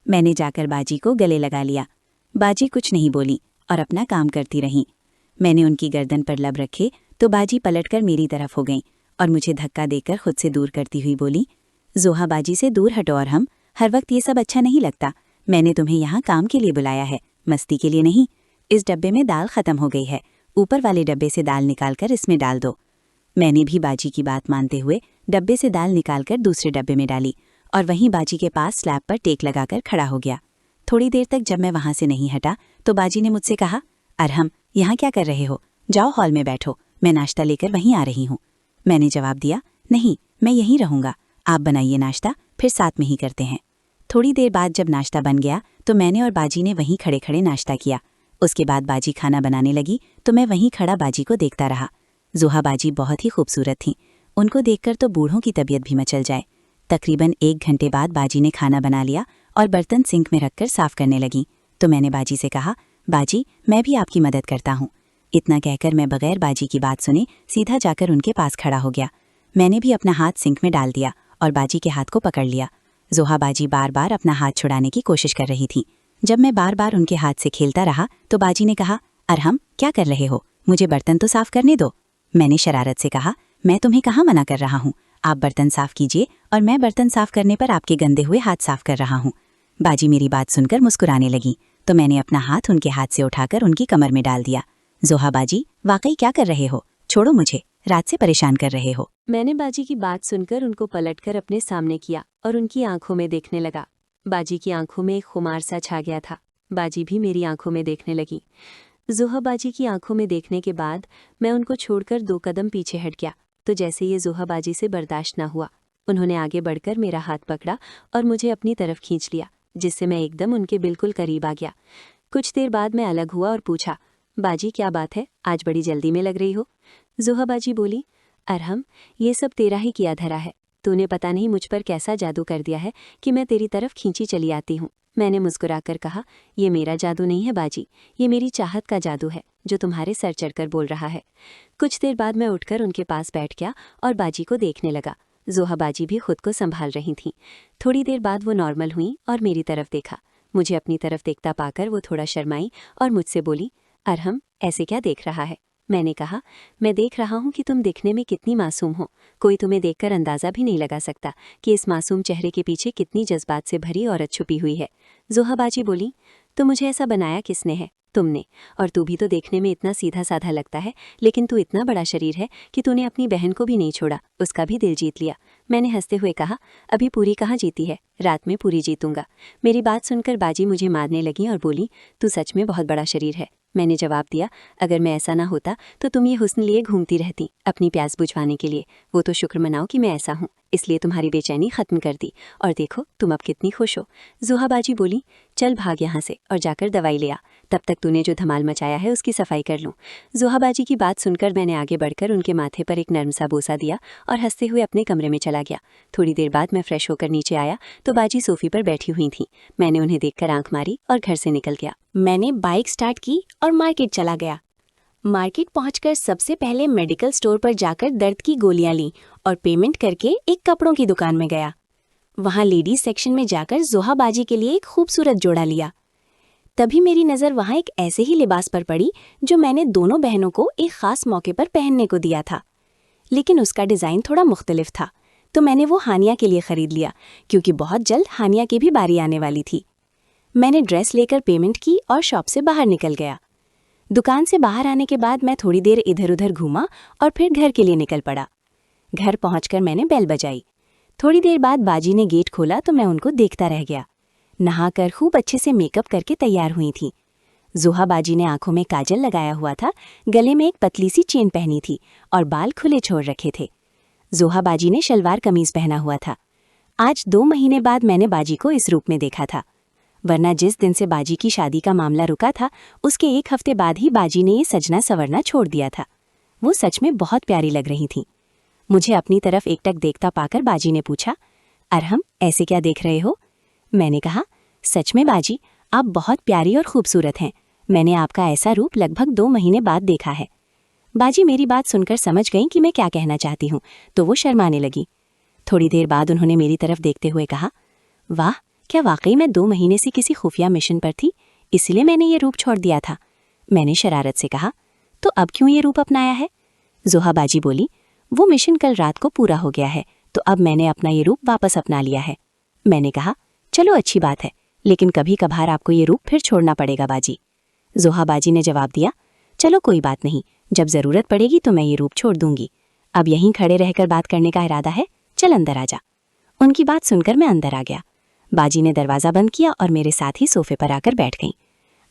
मैंने जाकर बाजी को गले लगा लिया। बाजी कुछ नहीं बोली और अपना काम करती रहीं। मैंने उनकी गर्दन पर लब रखे तो बाजी पलटकर मेरी तरफ हो गईं और मुझे धक्का देकर खुद से दूर करती हुई बोली, जोहा बाजी से दूर हटो और हम हर वक्त ये सब अच्छा नहीं लगता। मैंने तुम्हें यहाँ काम के लिए बुलाया है, मस्ती के लिए नहीं। इस डब्बे में दाल ख़त्म हो गई है, ऊपर वाले डब्बे से दाल निकालकर इसमें डाल दो। मैंने भी बाजी की बात मानते हुए डब्बे से दाल निकालकर दूसरे डब्बे में डाली और वहीं बाजी के पास स्लैब पर टेक लगाकर खड़ा हो गया। थोड़ी देर तक जब मैं वहाँ से नहीं हटा तो बाजी ने मुझसे कहा, अरहम, यहाँ क्या कर रहे हो? जाओ हॉल में बैठो, मैं नाश्ता लेकर वहीं आ रही हूँ। मैंने जवाब दिया, नहीं, मैं यहीं रहूँगा, आप बनाइए नाश्ता, फिर साथ में ही करते हैं। थोड़ी देर बाद जब नाश्ता बन गया तो मैंने और बाजी ने वहीं खड़े खड़े नाश्ता किया। उसके बाद बाजी खाना बनाने लगी तो मैं वहीं खड़ा बाजी को देखता रहा। जोहा बाजी बहुत ही खूबसूरत थीं। उनको देखकर तो बूढ़ों की तबीयत भी मचल जाए। तकरीबन 1 घंटे बाद बाजी ने खाना बना लिया और बर्तन सिंक में रखकर साफ करने लगी। तो मैंने बाजी से कहा, बाजी, मैं भी आपकी मदद करता हूँ। इतना कहकर मैं बगैर बाजी की बात सुने सीधा जाकर उनके पास खड़ा हो गया। मैंने भी अपना हाथ सिंक में डाल दिया और बाजी के हाथ को पकड़ लिया। जोहा बाजी बार बार अपना हाथ छुड़ाने की कोशिश कर रही थी। जब मैं बार बार उनके हाथ से खेलता रहा तो बाजी ने कहा, अरहम, क्या कर रहे हो? मुझे बर्तन तो साफ करने दो। मैंने शरारत से कहा, मैं तुम्हें कहाँ मना कर रहा हूँ, आप बर्तन साफ कीजिए और मैं बर्तन साफ करने पर आपके गंदे हुए हाथ साफ कर रहा हूँ। बाजी मेरी बात सुनकर मुस्कुराने लगी तो मैंने अपना हाथ उनके हाथ से उठाकर उनकी कमर में डाल दिया। जोहा बाजी, वाकई क्या कर रहे हो? छोड़ो मुझे, रात से परेशान कर रहे हो। मैंने बाजी की बात सुनकर उनको पलटकर अपने सामने किया और उनकी आंखों में देखने लगा। बाजी की आंखों में एक खुमार सा छा गया था। बाजी भी मेरी आंखों में देखने लगी। जोहा बाजी की आंखों में देखने के बाद मैं उनको छोड़कर 2 कदम पीछे हट गया तो जैसे ये जोहा बाजी से बर्दाश्त न हुआ, उन्होंने आगे बढ़कर मेरा हाथ पकड़ा और मुझे अपनी तरफ खींच लिया, जिससे मैं एकदम उनके बिल्कुल करीब आ गया। कुछ देर बाद मैं अलग हुआ और पूछा, बाजी, क्या बात है, आज बड़ी जल्दी में लग रही हो? जोहा बाजी बोली, अरहम, ये सब तेरा ही किया धरा है। तूने पता नहीं मुझ पर कैसा जादू कर दिया है कि मैं तेरी तरफ खींची चली आती हूँ। मैंने मुस्कुराकर कहा, ये मेरा जादू नहीं है बाजी, ये मेरी चाहत का जादू है जो तुम्हारे सर चढ़कर बोल रहा है। कुछ देर बाद मैं उठकर उनके पास बैठ गया और बाजी को देखने लगा। जोहा बाजी भी खुद को संभाल रही थीं। थोड़ी देर बाद वो नॉर्मल हुई और मेरी तरफ देखा। मुझे अपनी तरफ देखता पाकर वो थोड़ा शर्माई और मुझसे बोली, अरहम, ऐसे क्या देख रहा है? मैंने कहा, मैं देख रहा हूँ कि तुम दिखने में कितनी मासूम हो। कोई तुम्हें देखकर अंदाज़ा भी नहीं लगा सकता कि इस मासूम चेहरे के पीछे कितनी जज्बात से भरी औरत छुपी हुई है। जोहा बाजी बोली, तो मुझे ऐसा बनाया किसने है? तुमने। और तू भी तो देखने में इतना सीधा साधा लगता है, लेकिन तू इतना बड़ा शरीर है कि तूने अपनी बहन को भी नहीं छोड़ा, उसका भी दिल जीत लिया। मैंने हंसते हुए कहा, अभी पूरी कहाँ जीती है, रात में पूरी जीतूंगा। मेरी बात सुनकर बाजी मुझे मारने लगी और बोली, तू सच में बहुत बड़ा शरीर है। मैंने जवाब दिया, अगर मैं ऐसा ना होता तो तुम ये हुस्न लिए घूमती रहती अपनी प्यास बुझवाने के लिए। वो तो शुक्र मनाओ कि मैं ऐसा हूँ, इसलिए तुम्हारी बेचैनी खत्म कर दी और देखो तुम अब कितनी खुश हो। जोहा बाजी बोली, चल भाग यहाँ से और जाकर दवाई ले आ, तब तक तूने जो धमाल मचाया है उसकी सफाई कर लूँ। जोहा बाजी की बात सुनकर मैंने आगे बढ़कर उनके माथे पर एक नर्म सा बोसा दिया और हंसते हुए अपने कमरे में चला गया। थोड़ी देर बाद मैं फ्रेश होकर नीचे आया तो बाजी सोफे पर बैठी हुई थी। मैंने उन्हें देखकर आंख मारी और घर से निकल गया। मैंने बाइक स्टार्ट की और मार्केट चला गया। मार्केट पहुंचकर सबसे पहले मेडिकल स्टोर पर जाकर दर्द की गोलियां लीं और पेमेंट करके एक कपड़ों की दुकान में गया। वहां लेडीज सेक्शन में जाकर जोहा बाजी के लिए एक खूबसूरत जोड़ा लिया। तभी मेरी नज़र वहां एक ऐसे ही लिबास पर पड़ी जो मैंने दोनों बहनों को एक खास मौके पर पहनने को दिया था, लेकिन उसका डिज़ाइन थोड़ा मुख्तलिफ था, तो मैंने वो हानिया के लिए ख़रीद लिया क्योंकि बहुत जल्द हानिया की भी बारी आने वाली थी। मैंने ड्रेस लेकर पेमेंट की और शॉप से बाहर निकल गया। दुकान से बाहर आने के बाद मैं थोड़ी देर इधर उधर घूमा और फिर घर के लिए निकल पड़ा। घर पहुंचकर मैंने बेल बजाई। थोड़ी देर बाद बाजी ने गेट खोला तो मैं उनको देखता रह गया। नहाकर खूब अच्छे से मेकअप करके तैयार हुई थी। जोहा बाजी ने आंखों में काजल लगाया हुआ था, गले में एक पतली सी चेन पहनी थी और बाल खुले छोड़ रखे थे। जोहा बाजी ने शलवार कमीज पहना हुआ था। आज 2 महीने बाद मैंने बाजी को इस रूप में देखा था। वरना जिस दिन से बाजी की शादी का मामला रुका था उसके 1 हफ्ते बाद ही बाजी ने ये सजना संवरना छोड़ दिया था। वो सच में बहुत प्यारी लग रही थीं। मुझे अपनी तरफ एकटक देखता पाकर बाजी ने पूछा, अरहम ऐसे क्या देख रहे हो? मैंने कहा, सच में बाजी, आप बहुत प्यारी और खूबसूरत हैं। मैंने आपका ऐसा रूप लगभग 2 महीने बाद देखा है। बाजी मेरी बात सुनकर समझ गईं कि मैं क्या कहना चाहती हूँ, तो वो शर्माने लगी। थोड़ी देर बाद उन्होंने मेरी तरफ देखते हुए कहा, वाह, क्या वाकई मैं 2 महीने से किसी खुफिया मिशन पर थी, इसलिए मैंने ये रूप छोड़ दिया था? मैंने शरारत से कहा, तो अब क्यों ये रूप अपनाया है? जोहा बाजी बोली, वो मिशन कल रात को पूरा हो गया है, तो अब मैंने अपना ये रूप वापस अपना लिया है। मैंने कहा, चलो अच्छी बात है, लेकिन कभी कभार आपको ये रूप फिर छोड़ना पड़ेगा बाजी। जोहा बाजी ने जवाब दिया, चलो कोई बात नहीं, जब ज़रूरत पड़ेगी तो मैं ये रूप छोड़ दूंगी। अब यहीं खड़े रहकर बात करने का इरादा है, चल अंदर आ जा। उनकी बात सुनकर मैं अंदर आ गया। बाजी ने दरवाज़ा बंद किया और मेरे साथ ही सोफे पर आकर बैठ गईं।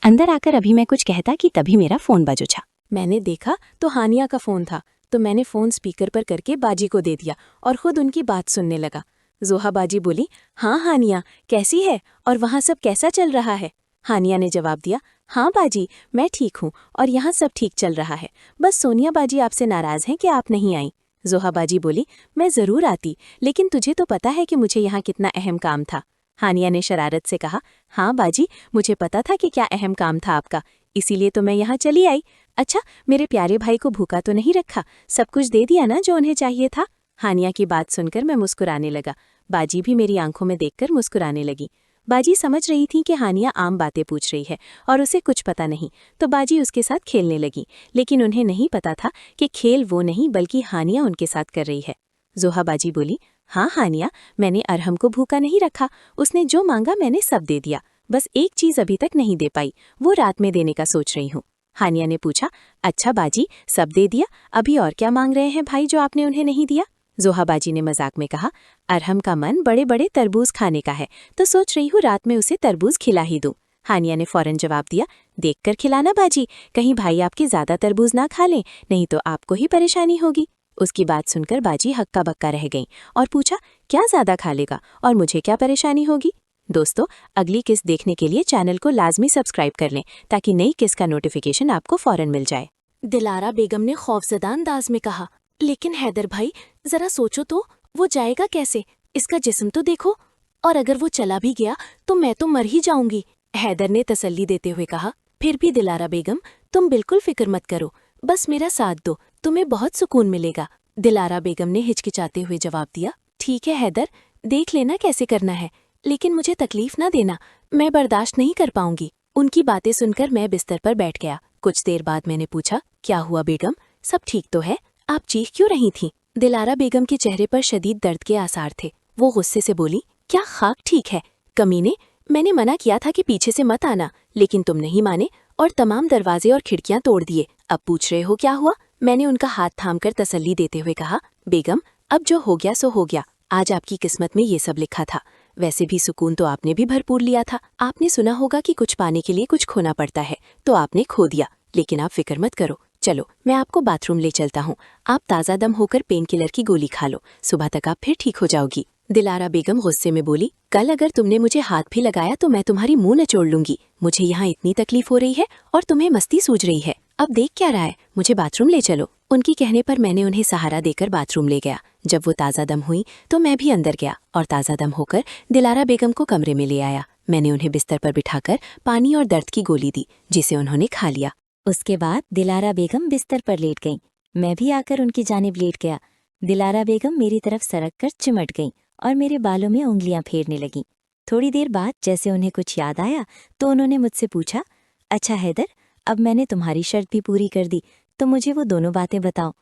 अंदर आकर अभी मैं कुछ कहता कि तभी मेरा फ़ोन बज उठा। मैंने देखा तो हानिया का फ़ोन था, तो मैंने फ़ोन स्पीकर पर करके बाजी को दे दिया और खुद उनकी बात सुनने लगा। जोहा बाजी बोली, हाँ हानिया, कैसी है और वहाँ सब कैसा चल रहा है? हानिया ने जवाब दिया, हाँ बाजी, मैं ठीक हूँ और यहाँ सब ठीक चल रहा है, बस सोनिया बाजी आपसे नाराज़ हैं कि आप नहीं आई। जोहा बाजी बोली, मैं ज़रूर आती, लेकिन तुझे तो पता है कि मुझे यहाँ कितना अहम काम था। हानिया ने शरारत से कहा, हाँ बाजी, मुझे पता था कि क्या अहम काम था आपका, इसीलिए तो मैं यहाँ चली आई। अच्छा, मेरे प्यारे भाई को भूखा तो नहीं रखा, सब कुछ दे दिया ना जो उन्हें चाहिए था? हानिया की बात सुनकर मैं मुस्कुराने लगा। बाजी भी मेरी आंखों में देखकर मुस्कुराने लगी। बाजी समझ रही थी कि हानिया आम बातें पूछ रही है और उसे कुछ पता नहीं, तो बाजी उसके साथ खेलने लगी, लेकिन उन्हें नहीं पता था कि खेल वो नहीं बल्कि हानिया उनके साथ कर रही है। जोहा बाजी बोली, हाँ हानिया, मैंने अरहम को भूखा नहीं रखा, उसने जो मांगा मैंने सब दे दिया, बस एक चीज़ अभी तक नहीं दे पाई, वो रात में देने का सोच रही हूँ। हानिया ने पूछा, अच्छा बाजी, सब दे दिया, अभी और क्या मांग रहे हैं भाई जो आपने उन्हें नहीं दिया? जोहा बाजी ने मजाक में कहा, अरहम का मन बड़े बड़े तरबूज खाने का है, तो सोच रही हूँ रात में उसे तरबूज खिला ही दूँ। हानिया ने फौरन जवाब दिया, देखकर खिलाना बाजी, कहीं भाई आपके ज़्यादा तरबूज ना खा लें, नहीं तो आपको ही परेशानी होगी। उसकी बात सुनकर बाजी हक्का बक्का रह गई और पूछा, क्या ज़्यादा खा लेगा और मुझे क्या परेशानी होगी? दोस्तों, अगली किस्त देखने के लिए चैनल को लाजमी सब्सक्राइब कर लें ताकि नई किस्त का नोटिफिकेशन आपको फौरन मिल जाए। दिलारा बेगम ने खौफजदा अंदाज में कहा, लेकिन हैदर भाई, जरा सोचो तो, वो जाएगा कैसे? इसका जिस्म तो देखो, और अगर वो चला भी गया तो मैं तो मर ही जाऊंगी। हैदर ने तसल्ली देते हुए कहा, फिर भी दिलारा बेगम, तुम बिल्कुल फिक्र मत करो, बस मेरा साथ दो, तुम्हें बहुत सुकून मिलेगा। दिलारा बेगम ने हिचकिचाते हुए जवाब दिया, ठीक है हैदर, देख लेना कैसे करना है, लेकिन मुझे तकलीफ ना देना, मैं बर्दाश्त नहीं कर पाऊंगी। उनकी बातें सुनकर मैं बिस्तर पर बैठ गया। कुछ देर बाद मैंने पूछा, क्या हुआ बेगम, सब ठीक तो है? आप चीख क्यों रही थीं? दिलारा बेगम के चेहरे पर शदीद दर्द के आसार थे। वो गुस्से से बोली, क्या खाक ठीक है? कमीने, मैंने मना किया था कि पीछे से मत आना, लेकिन तुम नहीं माने और तमाम दरवाजे और खिड़कियां तोड़ दिए। अब पूछ रहे हो क्या हुआ? मैंने उनका हाथ थामकर तसल्ली देते हुए कहा, बेगम, अब जो हो गया सो हो गया, आज आपकी किस्मत में ये सब लिखा था। वैसे भी सुकून तो आपने भी भरपूर लिया था। आपने सुना होगा कि कुछ पाने के लिए कुछ खोना पड़ता है, तो आपने खो दिया, लेकिन आप फिक्र मत करो। चलो, मैं आपको बाथरूम ले चलता हूँ, आप ताज़ा दम होकर पेन किलर की गोली खा लो, सुबह तक आप फिर ठीक हो जाओगी। दिलारा बेगम गुस्से में बोली, कल अगर तुमने मुझे हाथ भी लगाया तो मैं तुम्हारी मुंह नचोड़ लूंगी। मुझे यहाँ इतनी तकलीफ हो रही है और तुम्हें मस्ती सूझ रही है, अब देख क्या रहा है, मुझे बाथरूम ले चलो। उनकी कहने पर मैंने उन्हें सहारा देकर बाथरूम ले गया। जब वो ताज़ा दम हुई तो मैं भी अंदर गया और ताज़ा दम होकर दिलारा बेगम को कमरे में ले आया। मैंने उन्हें बिस्तर पर बिठाकर पानी और दर्द की गोली दी, जिसे उन्होंने खा लिया। उसके बाद दिलारा बेगम बिस्तर पर लेट गईं। मैं भी आकर उनकी जानिब लेट गया। दिलारा बेगम मेरी तरफ सरक कर चिमट गईं और मेरे बालों में उंगलियां फेरने लगीं। थोड़ी देर बाद जैसे उन्हें कुछ याद आया तो उन्होंने मुझसे पूछा, अच्छा हैदर, अब मैंने तुम्हारी शर्त भी पूरी कर दी, तो मुझे वो दोनों बातें बताओ।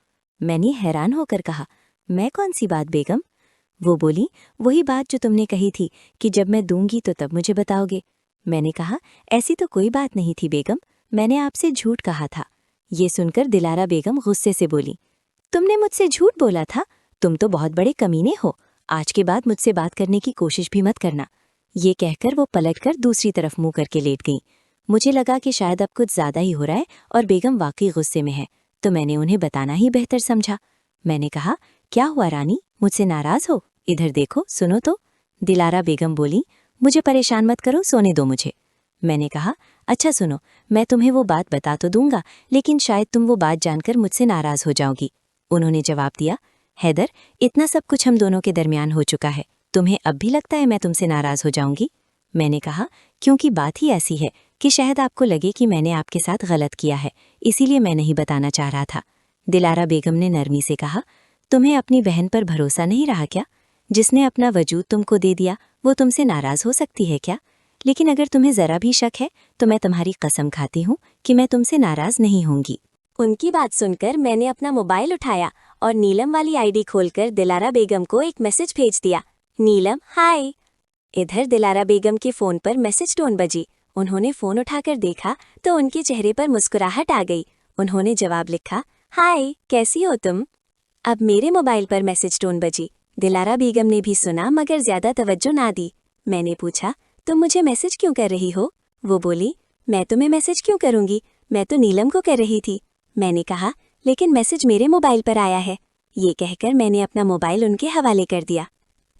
मैंने हैरान होकर कहा, मैं कौन सी बात बेगम? वो बोली, वही बात जो तुमने कही थी कि जब मैं दूंगी तो तब मुझे बताओगे। मैंने कहा, ऐसी तो कोई बात नहीं थी बेगम, मैंने आपसे झूठ कहा था। ये सुनकर दिलारा बेगम गुस्से से बोली, तुमने मुझसे झूठ बोला था? तुम तो बहुत बड़े कमीने हो, आज के बाद मुझसे बात करने की कोशिश भी मत करना। ये कहकर वो पलटकर दूसरी तरफ मुंह करके लेट गई। मुझे लगा कि शायद अब कुछ ज़्यादा ही हो रहा है और बेगम वाकई गुस्से में है, तो मैंने उन्हें बताना ही बेहतर समझा। मैंने कहा, क्या हुआ रानी, मुझसे नाराज़ हो? इधर देखो, सुनो तो। दिलारा बेगम बोली, मुझे परेशान मत करो, सोने दो मुझे। मैंने कहा, अच्छा सुनो, मैं तुम्हें वो बात बता तो दूंगा, लेकिन शायद तुम वो बात जानकर मुझसे नाराज हो जाओगी। उन्होंने जवाब दिया, हैदर, इतना सब कुछ हम दोनों के दरमियान हो चुका है, तुम्हें अब भी लगता है मैं तुमसे नाराज हो जाऊंगी? मैंने कहा, क्योंकि बात ही ऐसी है कि शायद आपको लगे कि मैंने आपके साथ गलत किया है, इसीलिए मैं नहीं बताना चाह रहा था। दिलारा बेगम ने नरमी से कहा, तुम्हें अपनी बहन पर भरोसा नहीं रहा क्या? जिसने अपना वजूद तुमको दे दिया वो तुमसे नाराज हो सकती है क्या? लेकिन अगर तुम्हें ज़रा भी शक है तो मैं तुम्हारी कसम खाती हूँ कि मैं तुमसे नाराज नहीं होंगी। उनकी बात सुनकर मैंने अपना मोबाइल उठाया और नीलम वाली आईडी खोलकर दिलारा बेगम को एक मैसेज भेज दिया, नीलम हाय। इधर दिलारा बेगम के फ़ोन पर मैसेज टोन बजी। उन्होंने फ़ोन उठाकर देखा तो उनके चेहरे पर मुस्कुराहट आ गई। उन्होंने जवाब लिखा, हाय, कैसी हो तुम? अब मेरे मोबाइल पर मैसेज टोन बजी। दिलारा बेगम ने भी सुना मगर ज़्यादा तवज्जो ना दी। मैंने पूछा, तुम मुझे मैसेज क्यों कर रही हो? वो बोली, मैं तुम्हें मैसेज क्यों करूँगी, मैं तो नीलम को कर रही थी। मैंने कहा, लेकिन मैसेज मेरे मोबाइल पर आया है। ये कहकर मैंने अपना मोबाइल उनके हवाले कर दिया।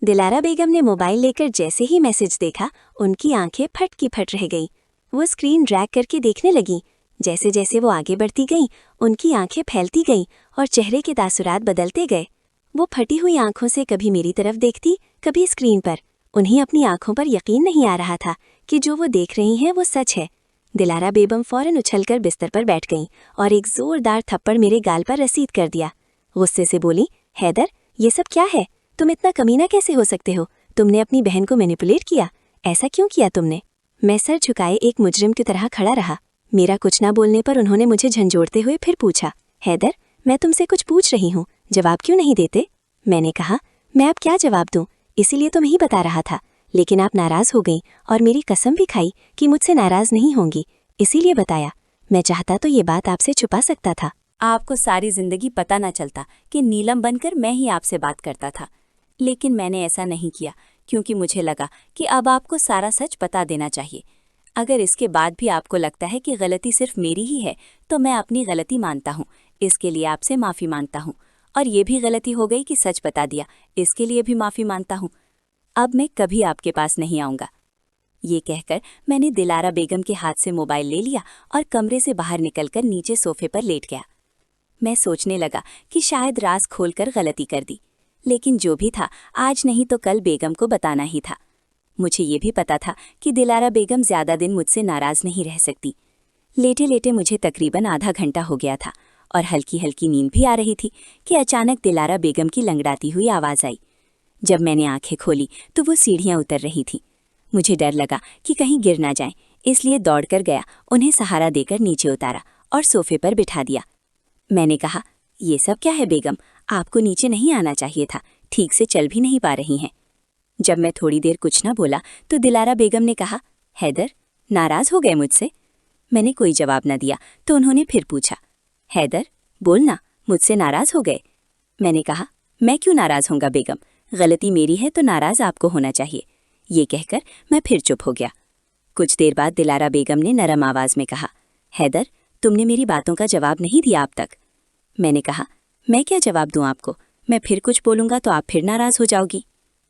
दिलारा बेगम ने मोबाइल लेकर जैसे ही मैसेज देखा, उनकी आंखें फट की फट रह गईं। वो स्क्रीन ड्रैग करके देखने लगीं। जैसे जैसे वो आगे बढ़ती गईं, उनकी आंखें फैलती गईं और चेहरे के तासुरात बदलते गए। वो फटी हुई आंखों से कभी मेरी तरफ देखती, कभी स्क्रीन पर। उन्हें अपनी आंखों पर यकीन नहीं आ रहा था कि जो वो देख रही हैं वो सच है। दिलारा बेगम फौरन उछलकर बिस्तर पर बैठ गईं और एक जोरदार थप्पड़ मेरे गाल पर रसीद कर दिया। गुस्से से बोली, हैदर, ये सब क्या है? तुम इतना कमीना कैसे हो सकते हो? तुमने अपनी बहन को मैनिपुलेट किया, ऐसा क्यों किया तुमने? मैं सर झुकाए एक मुजरिम की तरह खड़ा रहा। मेरा कुछ ना बोलने पर उन्होंने मुझे झंझोड़ते हुए फिर पूछा, हैदर, मैं तुमसे कुछ पूछ रही हूँ, जवाब क्यों नहीं देते? मैंने कहा, मैं अब क्या जवाब दूँ, इसीलिए तो नहीं बता रहा था, लेकिन आप नाराज़ हो गई और मेरी कसम भी खाई कि मुझसे नाराज़ नहीं होंगी, इसीलिए बताया। मैं चाहता तो ये बात आपसे छुपा सकता था। आपको सारी जिंदगी पता न चलता कि नीलम बनकर मैं ही आपसे बात करता था, लेकिन मैंने ऐसा नहीं किया क्योंकि मुझे लगा कि अब आपको सारा सच बता देना चाहिए। अगर इसके बाद भी आपको लगता है कि गलती सिर्फ मेरी ही है तो मैं अपनी गलती मानता हूँ, इसके लिए आपसे माफ़ी मांगता हूँ। और ये भी गलती हो गई कि सच बता दिया, इसके लिए भी माफ़ी मांगता हूँ। अब मैं कभी आपके पास नहीं आऊँगा। ये कहकर मैंने दिलारा बेगम के हाथ से मोबाइल ले लिया और कमरे से बाहर निकलकर नीचे सोफे पर लेट गया। मैं सोचने लगा कि शायद राज खोलकर गलती कर दी, लेकिन जो भी था आज नहीं तो कल बेगम को बताना ही था। मुझे ये भी पता था कि दिलारा बेगम ज़्यादा दिन मुझसे नाराज़ नहीं रह सकती। लेटे लेटे मुझे तकरीबन आधा घंटा हो गया था और हल्की हल्की नींद भी आ रही थी कि अचानक दिलारा बेगम की लंगड़ाती हुई आवाज़ आई। जब मैंने आंखें खोली तो वो सीढ़ियाँ उतर रही थीं। मुझे डर लगा कि कहीं गिर ना जाएं, इसलिए दौड़कर गया, उन्हें सहारा देकर नीचे उतारा और सोफे पर बिठा दिया। मैंने कहा, ये सब क्या है बेगम, आपको नीचे नहीं आना चाहिए था, ठीक से चल भी नहीं पा रही हैं। जब मैं थोड़ी देर कुछ न बोला तो दिलारा बेगम ने कहा, हैदर, नाराज़ हो गए मुझसे? मैंने कोई जवाब न दिया तो उन्होंने फिर पूछा, हैदर, बोलना, मुझसे नाराज़ हो गए? मैंने कहा, मैं क्यों नाराज़ होऊंगा बेगम, गलती मेरी है तो नाराज़ आपको होना चाहिए। ये कहकर मैं फिर चुप हो गया। कुछ देर बाद दिलारा बेगम ने नरम आवाज़ में कहा, हैदर, तुमने मेरी बातों का जवाब नहीं दिया अब तक। मैंने कहा, मैं क्या जवाब दूं आपको, मैं फिर कुछ बोलूँगा तो आप फिर नाराज़ हो जाओगी।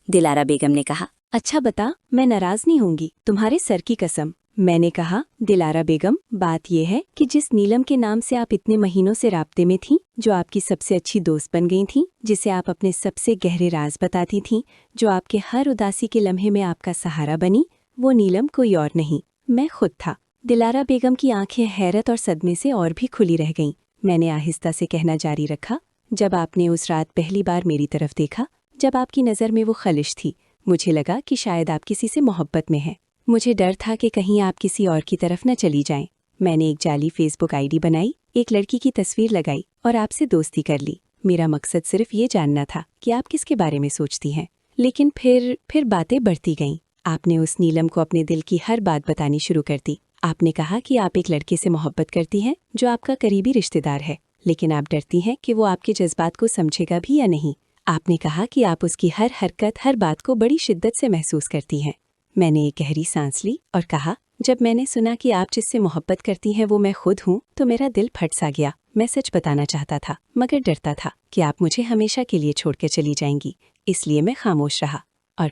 दिलारा बेगम ने कहा, अच्छा बता, मैं नाराज़ नहीं होंगी, तुम्हारे सर की कसम। मैंने कहा, दिलारा बेगम, बात यह है कि जिस नीलम के नाम से आप इतने महीनों से राब्ते में थीं, जो आपकी सबसे अच्छी दोस्त बन गई थीं, जिसे आप अपने सबसे गहरे राज बताती थीं, जो आपके हर उदासी के लम्हे में आपका सहारा बनी, वो नीलम कोई और नहीं, मैं खुद था। दिलारा बेगम की आंखें हैरत और सदमे से और भी खुली रह गईं। मैंने आहिस्ता से कहना जारी रखा, जब आपने उस रात पहली बार मेरी तरफ देखा, जब आपकी नज़र में वो खलिश थी, मुझे लगा कि शायद आप किसी से मोहब्बत में हैं। मुझे डर था कि कहीं आप किसी और की तरफ न चली जाएं। मैंने एक जाली फेसबुक आईडी बनाई, एक लड़की की तस्वीर लगाई और आपसे दोस्ती कर ली। मेरा मकसद सिर्फ ये जानना था कि आप किसके बारे में सोचती हैं। लेकिन फिर बातें बढ़ती गईं। आपने उस नीलम को अपने दिल की हर बात बतानी शुरू कर दी। आपने कहा कि आप एक लड़के से मोहब्बत करती हैं जो आपका करीबी रिश्तेदार है, लेकिन आप डरती हैं कि वो आपके जज्बात को समझेगा भी या नहीं। आपने कहा कि आप उसकी हर हरकत, हर बात को बड़ी शिद्दत से महसूस करती हैं। मैंने एक गहरी सांस ली और कहा, जब मैंने सुना कि आप जिससे मोहब्बत करती हैं वो मैं खुद हूँ तो मेरा दिल फट सा गया। मैं सच बताना चाहता था मगर डरता था कि आप मुझे हमेशा के लिए छोड़ कर चली जाएंगी, इसलिए मैं खामोश रहा। और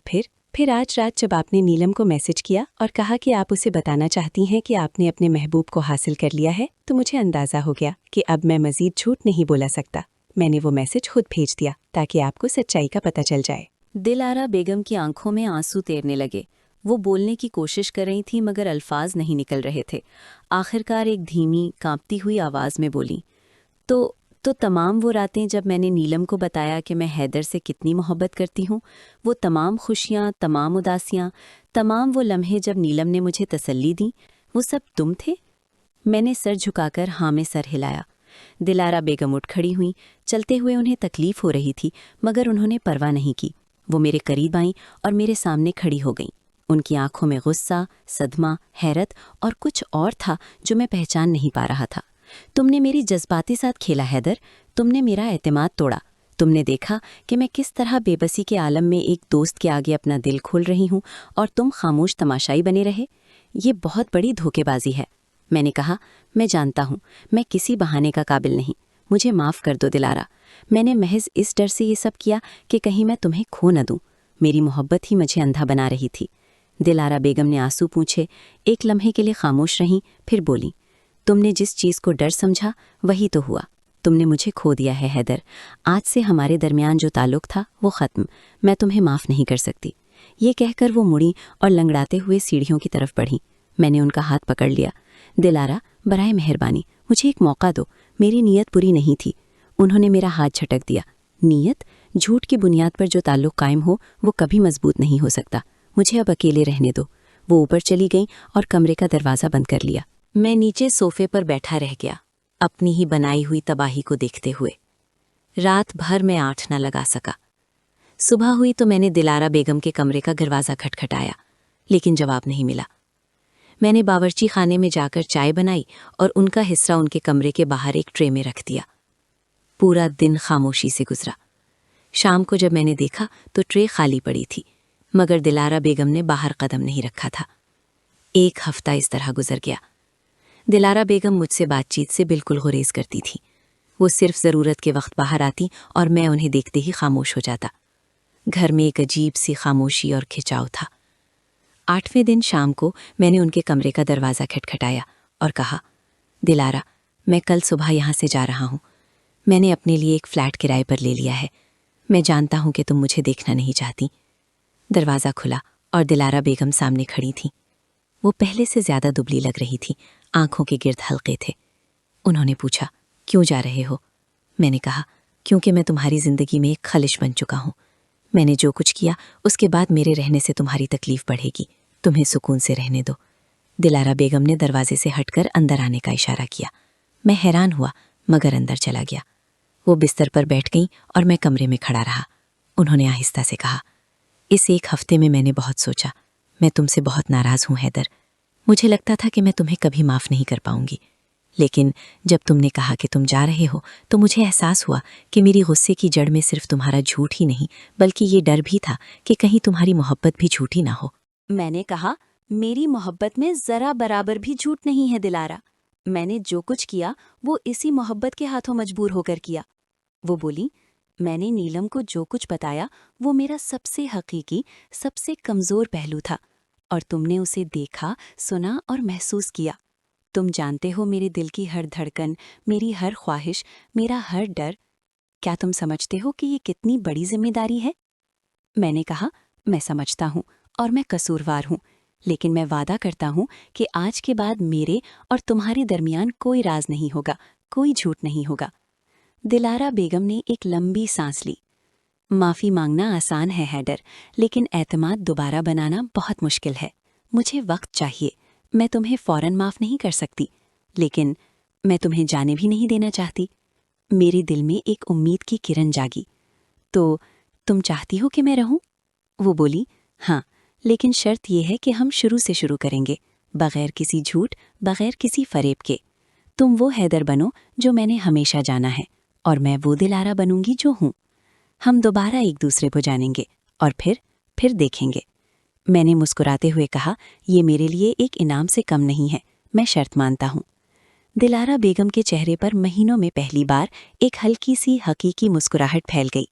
फिर आज रात जब आपने नीलम को मैसेज किया और कहा कि आप उसे बताना चाहती हैं कि आपने अपने महबूब को हासिल कर लिया है, तो मुझे अंदाज़ा हो गया कि अब मैं मज़ीद झूठ नहीं बोला सकता। मैंने वो मैसेज खुद भेज दिया ताकि आपको सच्चाई का पता चल जाए। दिलारा बेगम की आंखों में आंसू तैरने लगे। वो बोलने की कोशिश कर रही थी मगर अल्फाज नहीं निकल रहे थे। आखिरकार एक धीमी, कांपती हुई आवाज़ में बोली, तो तमाम वो रातें जब मैंने नीलम को बताया कि मैं हैदर से कितनी मोहब्बत करती हूँ, वो तमाम खुशियाँ, तमाम उदासियाँ, तमाम वो लम्हे जब नीलम ने मुझे तसल्ली दी, वो सब तुम थे? मैंने सर झुकाकर हाँ में सर हिलाया। दिलारा बेगम उठ खड़ी हुई। चलते हुए उन्हें तकलीफ हो रही थी मगर उन्होंने परवाह नहीं की। वो मेरे करीब आईं और मेरे सामने खड़ी हो गईं। उनकी आंखों में गुस्सा, सदमा, हैरत और कुछ और था जो मैं पहचान नहीं पा रहा था। तुमने मेरी जज्बाती साथ खेला हैदर, तुमने मेरा एतमाद तोड़ा। तुमने देखा कि मैं किस तरह बेबसी के आलम में एक दोस्त के आगे अपना दिल खोल रही हूँ और तुम खामोश तमाशाई बने रहे। ये बहुत बड़ी धोखेबाजी है। मैंने कहा, मैं जानता हूँ मैं किसी बहाने का काबिल नहीं, मुझे माफ़ कर दो दिलारा। मैंने महज इस डर से ये सब किया कि कहीं मैं तुम्हें खो न दूँ। मेरी मोहब्बत ही मुझे अंधा बना रही थी। दिलारा बेगम ने आंसू पूछे, एक लम्हे के लिए खामोश रहीं, फिर बोली, तुमने जिस चीज़ को डर समझा वही तो हुआ। तुमने मुझे खो दिया है हैदर। आज से हमारे दरमियान जो ताल्लुक़ था वो ख़त्म। मैं तुम्हें माफ़ नहीं कर सकती। ये कहकर वो मुड़ी और लंगड़ाते हुए सीढ़ियों की तरफ बढ़ी। मैंने उनका हाथ पकड़ लिया। दिलारा, बराए मेहरबानी मुझे एक मौका दो, मेरी नीयत बुरी नहीं थी। उन्होंने मेरा हाथ झटक दिया। नीयत? झूठ की बुनियाद पर जो ताल्लुक़ कायम हो वो कभी मजबूत नहीं हो सकता। मुझे अब अकेले रहने दो। वो ऊपर चली गई और कमरे का दरवाज़ा बंद कर लिया। मैं नीचे सोफे पर बैठा रह गया, अपनी ही बनाई हुई तबाही को देखते हुए। रात भर मैं आँख न लगा सका। सुबह हुई तो मैंने दिलारा बेगम के कमरे का दरवाज़ा खटखटाया, लेकिन जवाब नहीं मिला। मैंने बावर्ची खाने में जाकर चाय बनाई और उनका हिस्सा उनके कमरे के बाहर एक ट्रे में रख दिया। पूरा दिन खामोशी से गुजरा। शाम को जब मैंने देखा तो ट्रे खाली पड़ी थी, मगर दिलारा बेगम ने बाहर कदम नहीं रखा था। एक हफ्ता इस तरह गुजर गया। दिलारा बेगम मुझसे बातचीत से बिल्कुल गुरेज करती थी। वो सिर्फ ज़रूरत के वक्त बाहर आती और मैं उन्हें देखते ही खामोश हो जाता। घर में एक अजीब सी खामोशी और खिंचाव था। 8वें दिन शाम को मैंने उनके कमरे का दरवाज़ा खटखटाया और कहा, दिलारा, मैं कल सुबह यहाँ से जा रहा हूँ। मैंने अपने लिए एक फ्लैट किराए पर ले लिया है। मैं जानता हूँ कि तुम मुझे देखना नहीं चाहती। दरवाज़ा खुला और दिलारा बेगम सामने खड़ी थी। वो पहले से ज़्यादा दुबली लग रही थी, आंखों के गिर्द हल्के थे। उन्होंने पूछा, क्यों जा रहे हो? मैंने कहा, क्योंकि मैं तुम्हारी ज़िंदगी में एक खलिश बन चुका हूँ। मैंने जो कुछ किया उसके बाद मेरे रहने से तुम्हारी तकलीफ़ बढ़ेगी। तुम्हें सुकून से रहने दो। दिलारा बेगम ने दरवाजे से हटकर अंदर आने का इशारा किया। मैं हैरान हुआ मगर अंदर चला गया। वो बिस्तर पर बैठ गईं और मैं कमरे में खड़ा रहा। उन्होंने आहिस्ता से कहा, इस एक हफ्ते में मैंने बहुत सोचा। मैं तुमसे बहुत नाराज़ हूँ हैदर। मुझे लगता था कि मैं तुम्हें कभी माफ़ नहीं कर पाऊंगी, लेकिन जब तुमने कहा कि तुम जा रहे हो तो मुझे एहसास हुआ कि मेरी गुस्से की जड़ में सिर्फ तुम्हारा झूठ ही नहीं बल्कि ये डर भी था कि कहीं तुम्हारी मोहब्बत भी झूठी ना हो। मैंने कहा, मेरी मोहब्बत में ज़रा बराबर भी झूठ नहीं है दिलारा। मैंने जो कुछ किया वो इसी मोहब्बत के हाथों मजबूर होकर किया। वो बोली, मैंने नीलम को जो कुछ बताया वो मेरा सबसे हकीकी, सबसे कमज़ोर पहलू था और तुमने उसे देखा, सुना और महसूस किया। तुम जानते हो मेरे दिल की हर धड़कन, मेरी हर ख्वाहिश, मेरा हर डर। क्या तुम समझते हो कि ये कितनी बड़ी जिम्मेदारी है? मैंने कहा, मैं समझता हूँ और मैं कसूरवार हूँ, लेकिन मैं वादा करता हूँ कि आज के बाद मेरे और तुम्हारे दरमियान कोई राज नहीं होगा, कोई झूठ नहीं होगा। दिलारा बेगम ने एक लंबी सांस ली। माफ़ी मांगना आसान है हैदर, लेकिन एतमाद दोबारा बनाना बहुत मुश्किल है। मुझे वक्त चाहिए। मैं तुम्हें फ़ौरन माफ़ नहीं कर सकती, लेकिन मैं तुम्हें जाने भी नहीं देना चाहती। मेरे दिल में एक उम्मीद की किरण जागी। तो तुम चाहती हो कि मैं रहूं? वो बोली, हाँ, लेकिन शर्त यह है कि हम शुरू से शुरू करेंगे, बग़ैर किसी झूठ, बग़ैर किसी फ़रेब के। तुम वो हैदर बनो जो मैंने हमेशा जाना है और मैं वो दिलारा बनूंगी जो हूँ। हम दोबारा एक दूसरे को जानेंगे और फिर देखेंगे। मैंने मुस्कुराते हुए कहा, ये मेरे लिए एक इनाम से कम नहीं है, मैं शर्त मानता हूँ। दिलारा बेगम के चेहरे पर महीनों में पहली बार एक हल्की सी हकीकी मुस्कुराहट फैल गई।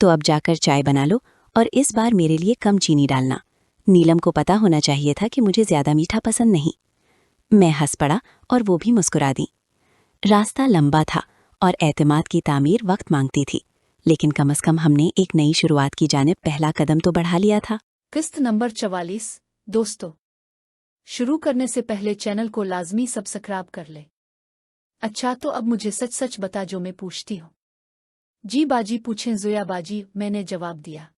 तो अब जाकर चाय बना लो और इस बार मेरे लिए कम चीनी डालना। नीलम को पता होना चाहिए था कि मुझे ज्यादा मीठा पसंद नहीं। मैं हंस पड़ा और वो भी मुस्कुरा दी। रास्ता लंबा था और एतमाद की तामीर वक्त मांगती थी, लेकिन कम से कम हमने एक नई शुरुआत की जानिब पहला कदम तो बढ़ा लिया था। किस्त नंबर 44। दोस्तों, शुरू करने से पहले चैनल को लाजमी सब्सक्राइब कर ले। अच्छा, तो अब मुझे सच सच बता जो मैं पूछती हूँ। जी बाजी पूछें जोया बाजी, मैंने जवाब दिया।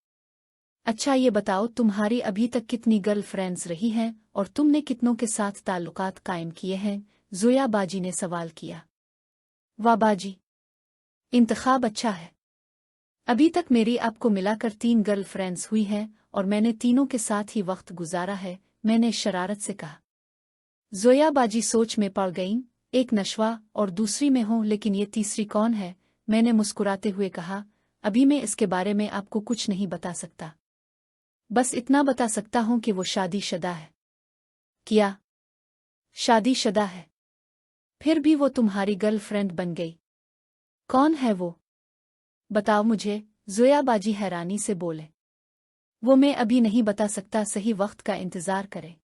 अच्छा ये बताओ तुम्हारी अभी तक कितनी गर्लफ्रेंड्स रही हैं और तुमने कितनों के साथ ताल्लुकात कायम किए हैं? जोया बाजी ने सवाल किया। वाह बाजी, इंतखाब अच्छा है। अभी तक मेरी आपको मिलाकर 3 गर्लफ्रेंड्स हुई हैं और मैंने तीनों के साथ ही वक्त गुजारा है, मैंने शरारत से कहा। जोया बाजी सोच में पड़ गईं, एक नशवा और दूसरी में हूँ, लेकिन ये तीसरी कौन है? मैंने मुस्कुराते हुए कहा, अभी मैं इसके बारे में आपको कुछ नहीं बता सकता। बस इतना बता सकता हूँ कि वो शादीशुदा है। क्या शादीशुदा है? फिर भी वो तुम्हारी गर्लफ्रेंड बन गई। कौन है वो? बताओ मुझे, जोया बाजी हैरानी से बोले। वो मैं अभी नहीं बता सकता, सही वक्त का इंतजार करे।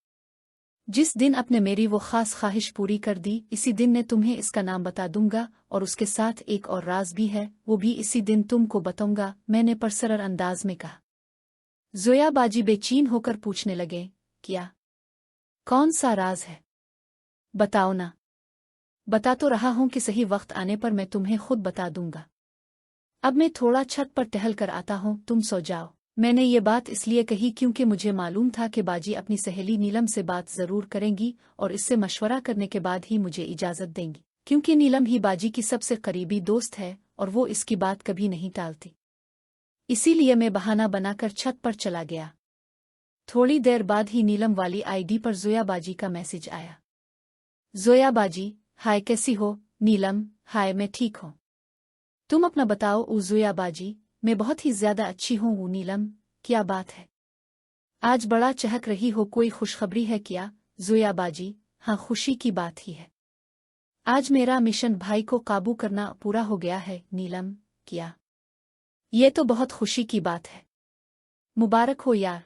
जिस दिन अपने मेरी वो खास ख्वाहिश पूरी कर दी, इसी दिन ने तुम्हें इसका नाम बता दूंगा और उसके साथ एक और राज भी है, वो भी इसी दिन तुमको बताऊंगा, मैंने परसरर अंदाज में कहा। जोया बाजी बेचैन होकर पूछने लगे, क्या? कौन सा राज है? बताओ ना। बता तो रहा हूं कि सही वक्त आने पर मैं तुम्हें खुद बता दूंगा। अब मैं थोड़ा छत पर टहल कर आता हूं, तुम सो जाओ। मैंने ये बात इसलिए कही क्योंकि मुझे मालूम था कि बाजी अपनी सहेली नीलम से बात जरूर करेंगी और इससे मशवरा करने के बाद ही मुझे इजाजत देंगी, क्योंकि नीलम ही बाजी की सबसे करीबी दोस्त है और वो इसकी बात कभी नहीं टालती। इसीलिए मैं बहाना बनाकर छत पर चला गया। थोड़ी देर बाद ही नीलम वाली आईडी पर जोया बाजी का मैसेज आया। जोया बाजी, हाय कैसी हो? नीलम, हाय मैं ठीक हूँ। तुम अपना बताओ? जोया बाजी, मैं बहुत ही ज्यादा अच्छी हूँ। नीलम, क्या बात है? आज बड़ा चहक रही हो, कोई खुशखबरी है क्या? जोया बाजी, हाँ खुशी की बात ही है। आज मेरा मिशन भाई को काबू करना पूरा हो गया है। नीलम, क्या? ये तो बहुत खुशी की बात है। मुबारक हो यार।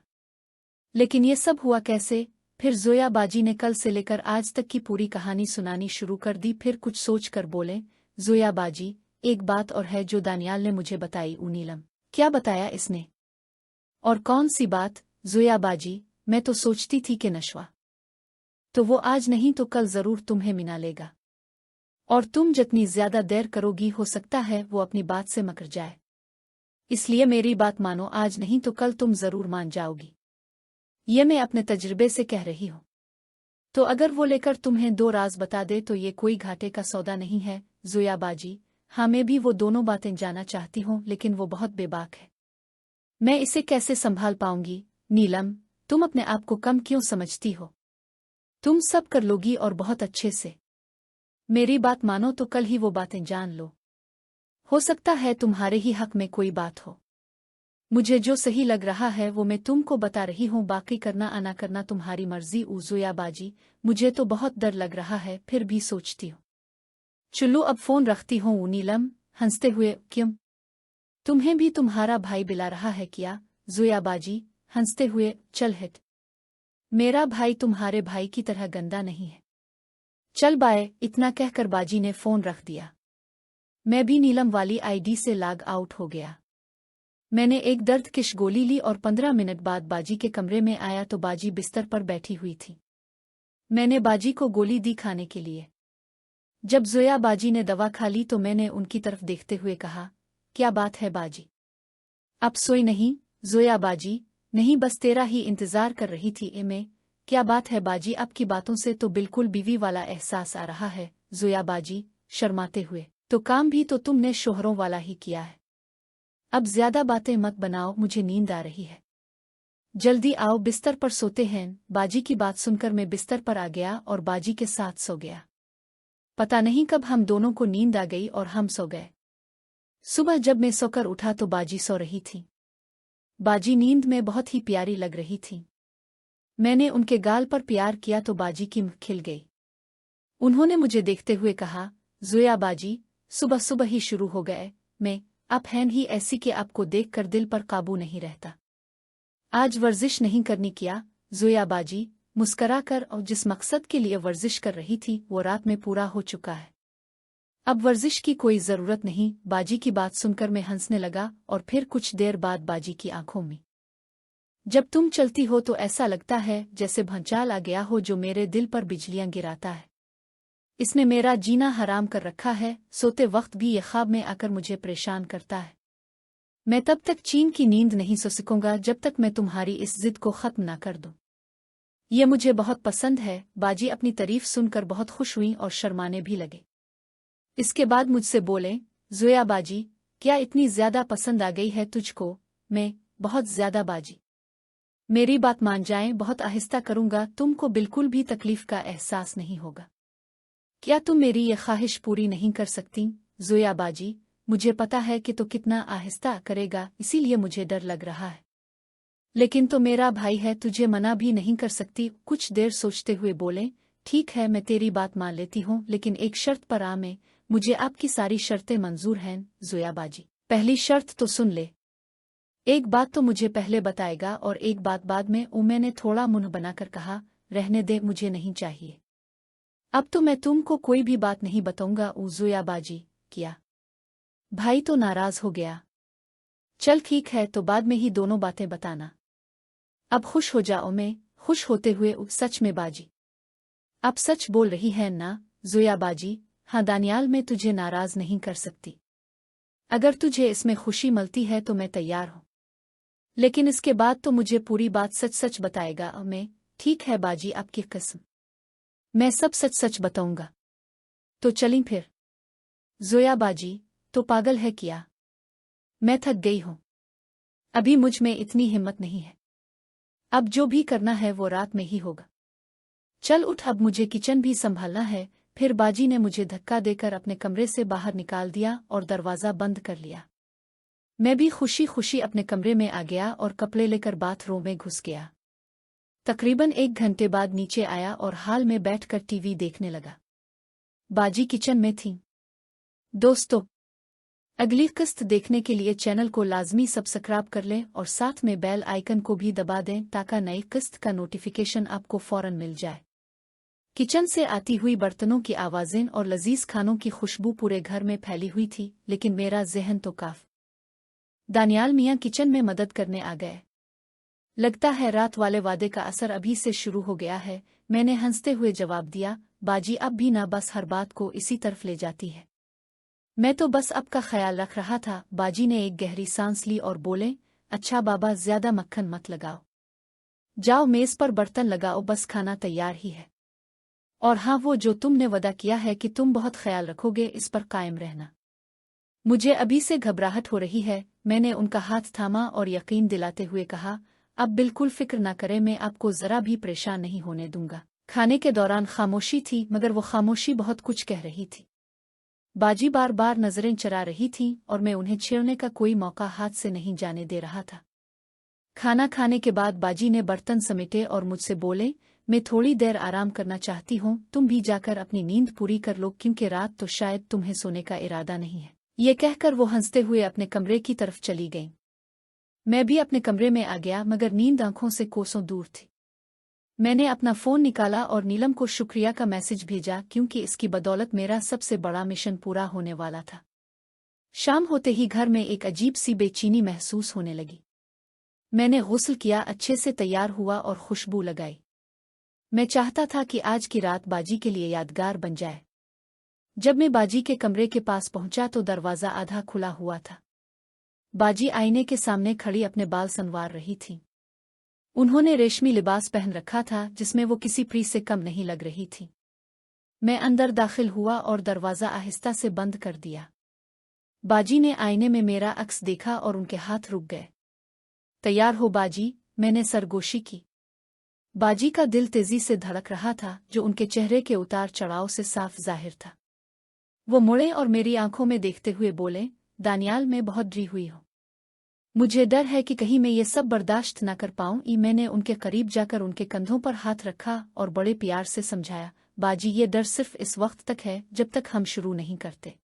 लेकिन ये सब हुआ कैसे? फिर जोया बाजी ने कल से लेकर आज तक की पूरी कहानी सुनानी शुरू कर दी। फिर कुछ सोच कर बोले, जोया बाजी, एक बात और है जो दानियाल ने मुझे बताई। नीलम, क्या बताया इसने? और कौन सी बात? जोया बाजी, मैं तो सोचती थी कि नशवा तो वो आज नहीं तो कल जरूर तुम्हें मिला लेगा, और तुम जितनी ज्यादा देर करोगी हो सकता है वो अपनी बात से मुकर जाए। इसलिए मेरी बात मानो, आज नहीं तो कल तुम जरूर मान जाओगी। ये मैं अपने तजुर्बे से कह रही हूँ। तो अगर वो लेकर तुम्हें 2 राज बता दे तो ये कोई घाटे का सौदा नहीं है। जोया बाजी, हाँ मैं भी वो दोनों बातें जानना चाहती हूँ, लेकिन वो बहुत बेबाक है। मैं इसे कैसे संभाल पाऊंगी? नीलम, तुम अपने आप को कम क्यों समझती हो? तुम सब कर लोगी और बहुत अच्छे से। मेरी बात मानो तो कल ही वो बातें जान लो। हो सकता है तुम्हारे ही हक में कोई बात हो। मुझे जो सही लग रहा है वो मैं तुमको बता रही हूँ, बाकी करना आना करना तुम्हारी मर्जी। जोया बाजी, मुझे तो बहुत डर लग रहा है, फिर भी सोचती हूँ। चलो अब फोन रखती हूँ। नीलम हंसते हुए, क्यों? तुम्हें भी तुम्हारा भाई बुला रहा है क्या? जोया बाजी हंसते हुए, चल हिट। मेरा भाई तुम्हारे भाई की तरह गंदा नहीं है। चल बाय। इतना कहकर बाजी ने फोन रख दिया। मैं भी नीलम वाली आईडी से लॉग आउट हो गया। मैंने एक दर्दकिश गोली ली और 15 मिनट बाद बाजी के कमरे में आया तो बाजी बिस्तर पर बैठी हुई थी। मैंने बाजी को गोली दी खाने के लिए। जब जोया बाजी ने दवा खा ली तो मैंने उनकी तरफ देखते हुए कहा, क्या बात है बाजी? अब सोई नहीं? जोया बाजी, नहीं बस तेरा ही इंतजार कर रही थी। मैं, क्या बात है बाजी? आपकी बातों से तो बिल्कुल बीवी वाला एहसास आ रहा है। जोया बाजी शर्माते हुए, तो काम भी तो तुमने शोहरों वाला ही किया है। अब ज्यादा बातें मत बनाओ, मुझे नींद आ रही है। जल्दी आओ, बिस्तर पर सोते हैं। बाजी की बात सुनकर मैं बिस्तर पर आ गया और बाजी के साथ सो गया। पता नहीं कब हम दोनों को नींद आ गई और हम सो गए। सुबह जब मैं सोकर उठा तो बाजी सो रही थी। बाजी नींद में बहुत ही प्यारी लग रही थी। मैंने उनके गाल पर प्यार किया तो बाजी की मुख खिल गई। उन्होंने मुझे देखते हुए कहा, जोया बाजी, सुबह सुबह ही शुरू हो गए। मैं, आप हैं ही ऐसी कि आपको देखकर दिल पर काबू नहीं रहता। आज वर्जिश नहीं करनी क्या जोया बाजी मुस्करा कर, और जिस मकसद के लिए वर्जिश कर रही थी वो रात में पूरा हो चुका है। अब वर्जिश की कोई ज़रूरत नहीं। बाजी की बात सुनकर मैं हंसने लगा और फिर कुछ देर बाद बाजी की आंखों में, जब तुम चलती हो तो ऐसा लगता है जैसे भंचाल आ गया हो जो मेरे दिल पर बिजलियां गिराता है। इसने मेरा जीना हराम कर रखा है। सोते वक्त भी ये ख्वाब में आकर मुझे परेशान करता है। मैं तब तक चैन की नींद नहीं सो सकूंगा जब तक मैं तुम्हारी इस जिद को खत्म ना कर दूं। ये मुझे बहुत पसंद है। बाजी अपनी तारीफ सुनकर बहुत खुश हुई और शर्माने भी लगे। इसके बाद मुझसे बोले, जोया बाजी क्या इतनी ज्यादा पसंद आ गई है तुझको? मैं, बहुत ज्यादा बाजी। मेरी बात मान जाएं, बहुत आहिस्ता करूंगा, तुमको बिल्कुल भी तकलीफ का एहसास नहीं होगा। क्या तुम मेरी ये ख्वाहिश पूरी नहीं कर सकती? जोया बाजी मुझे पता है कि तो कितना आहिस्ता करेगा, इसीलिए मुझे डर लग रहा है। लेकिन तो मेरा भाई है, तुझे मना भी नहीं कर सकती। कुछ देर सोचते हुए बोले, ठीक है मैं तेरी बात मान लेती हूँ, लेकिन एक शर्त पर आ। मैं, मुझे आपकी सारी शर्तें मंजूर हैं जोया बाजी। पहली शर्त तो सुन ले। एक बात तो मुझे पहले बताएगा और एक बात बाद में। मैंने थोड़ा मुंह बनाकर कहा, रहने दे, मुझे नहीं चाहिए। अब तो मैं तुमको कोई भी बात नहीं बताऊंगा। जोया बाजी किया। भाई तो नाराज हो गया। चल ठीक है, तो बाद में ही दोनों बातें बताना। अब खुश हो जाओ। मैं खुश होते हुए, सच में बाजी अब सच बोल रही है ना? जोया बाजी हाँ दानियाल, मैं तुझे नाराज नहीं कर सकती। अगर तुझे इसमें खुशी मिलती है तो मैं तैयार हूँ, लेकिन इसके बाद तो मुझे पूरी बात सच सच बताएगा। मैं, ठीक है बाजी, आपकी कसम, मैं सब सच सच बताऊंगा। तो चलीं फिर। जोया बाजी तो पागल है क्या? मैं थक गई हूँ, अभी मुझ में इतनी हिम्मत नहीं है। अब जो भी करना है वो रात में ही होगा। चल उठ, अब मुझे किचन भी संभालना है। फिर बाजी ने मुझे धक्का देकर अपने कमरे से बाहर निकाल दिया और दरवाज़ा बंद कर लिया। मैं भी खुशी खुशी अपने कमरे में आ गया और कपड़े लेकर बाथरूम में घुस गया। तकरीबन 1 घंटे बाद नीचे आया और हाल में बैठकर टीवी देखने लगा। बाजी किचन में थी। दोस्तों, अगली किस्त देखने के लिए चैनल को लाजमी सब्सक्राइब कर लें और साथ में बेल आइकन को भी दबा दें ताकि नई किस्त का नोटिफिकेशन आपको फौरन मिल जाए। किचन से आती हुई बर्तनों की आवाज़ें और लजीज खानों की खुशबू पूरे घर में फैली हुई थी, लेकिन मेरा ज़हन तो काफ। दानियाल मियाँ किचन में मदद करने आ गए। लगता है रात वाले वादे का असर अभी से शुरू हो गया है। मैंने हंसते हुए जवाब दिया, बाजी अब भी ना बस हर बात को इसी तरफ ले जाती है। मैं तो बस अब का ख्याल रख रहा था। बाजी ने एक गहरी सांस ली और बोले, अच्छा बाबा, ज्यादा मक्खन मत लगाओ। जाओ मेज पर बर्तन लगाओ, बस खाना तैयार ही है। और हाँ, वो जो तुमने वादा किया है कि तुम बहुत ख्याल रखोगे, इस पर कायम रहना। मुझे अभी से घबराहट हो रही है। मैंने उनका हाथ थामा और यकीन दिलाते हुए कहा, अब बिल्कुल फिक्र ना करें, मैं आपको जरा भी परेशान नहीं होने दूंगा। खाने के दौरान खामोशी थी, मगर वो खामोशी बहुत कुछ कह रही थी। बाजी बार बार नजरें चरा रही थी और मैं उन्हें छेड़ने का कोई मौका हाथ से नहीं जाने दे रहा था। खाना खाने के बाद बाजी ने बर्तन समेटे और मुझसे बोले, मैं थोड़ी देर आराम करना चाहती हूँ, तुम भी जाकर अपनी नींद पूरी कर लो, क्योंकि रात तो शायद तुम्हें सोने का इरादा नहीं है। ये कहकर वो हंसते हुए अपने कमरे की तरफ चली गईं। मैं भी अपने कमरे में आ गया, मगर नींद आंखों से कोसों दूर थी। मैंने अपना फ़ोन निकाला और नीलम को शुक्रिया का मैसेज भेजा, क्योंकि इसकी बदौलत मेरा सबसे बड़ा मिशन पूरा होने वाला था। शाम होते ही घर में एक अजीब सी बेचैनी महसूस होने लगी। मैंने गुस्ल किया, अच्छे से तैयार हुआ और खुशबू लगाई। मैं चाहता था कि आज की रात बाजी के लिए यादगार बन जाए। जब मैं बाजी के कमरे के पास पहुंचा तो दरवाज़ा आधा खुला हुआ था। बाजी आईने के सामने खड़ी अपने बाल संवार रही थी। उन्होंने रेशमी लिबास पहन रखा था जिसमें वो किसी प्री से कम नहीं लग रही थी। मैं अंदर दाखिल हुआ और दरवाज़ा आहिस्ता से बंद कर दिया। बाजी ने आईने में मेरा अक्स देखा और उनके हाथ रुक गए। तैयार हो बाजी? मैंने सरगोशी की। बाजी का दिल तेजी से धड़क रहा था, जो उनके चेहरे के उतार चढ़ाव से साफ जाहिर था। वो मुड़े और मेरी आंखों में देखते हुए बोले, दानियाल, मैं बहुत डरी हुई हूँ। मुझे डर है कि कहीं मैं ये सब बर्दाश्त न कर पाऊँ। मैंने उनके करीब जाकर उनके कंधों पर हाथ रखा और बड़े प्यार से समझाया, बाजी ये डर सिर्फ इस वक्त तक है जब तक हम शुरू नहीं करते।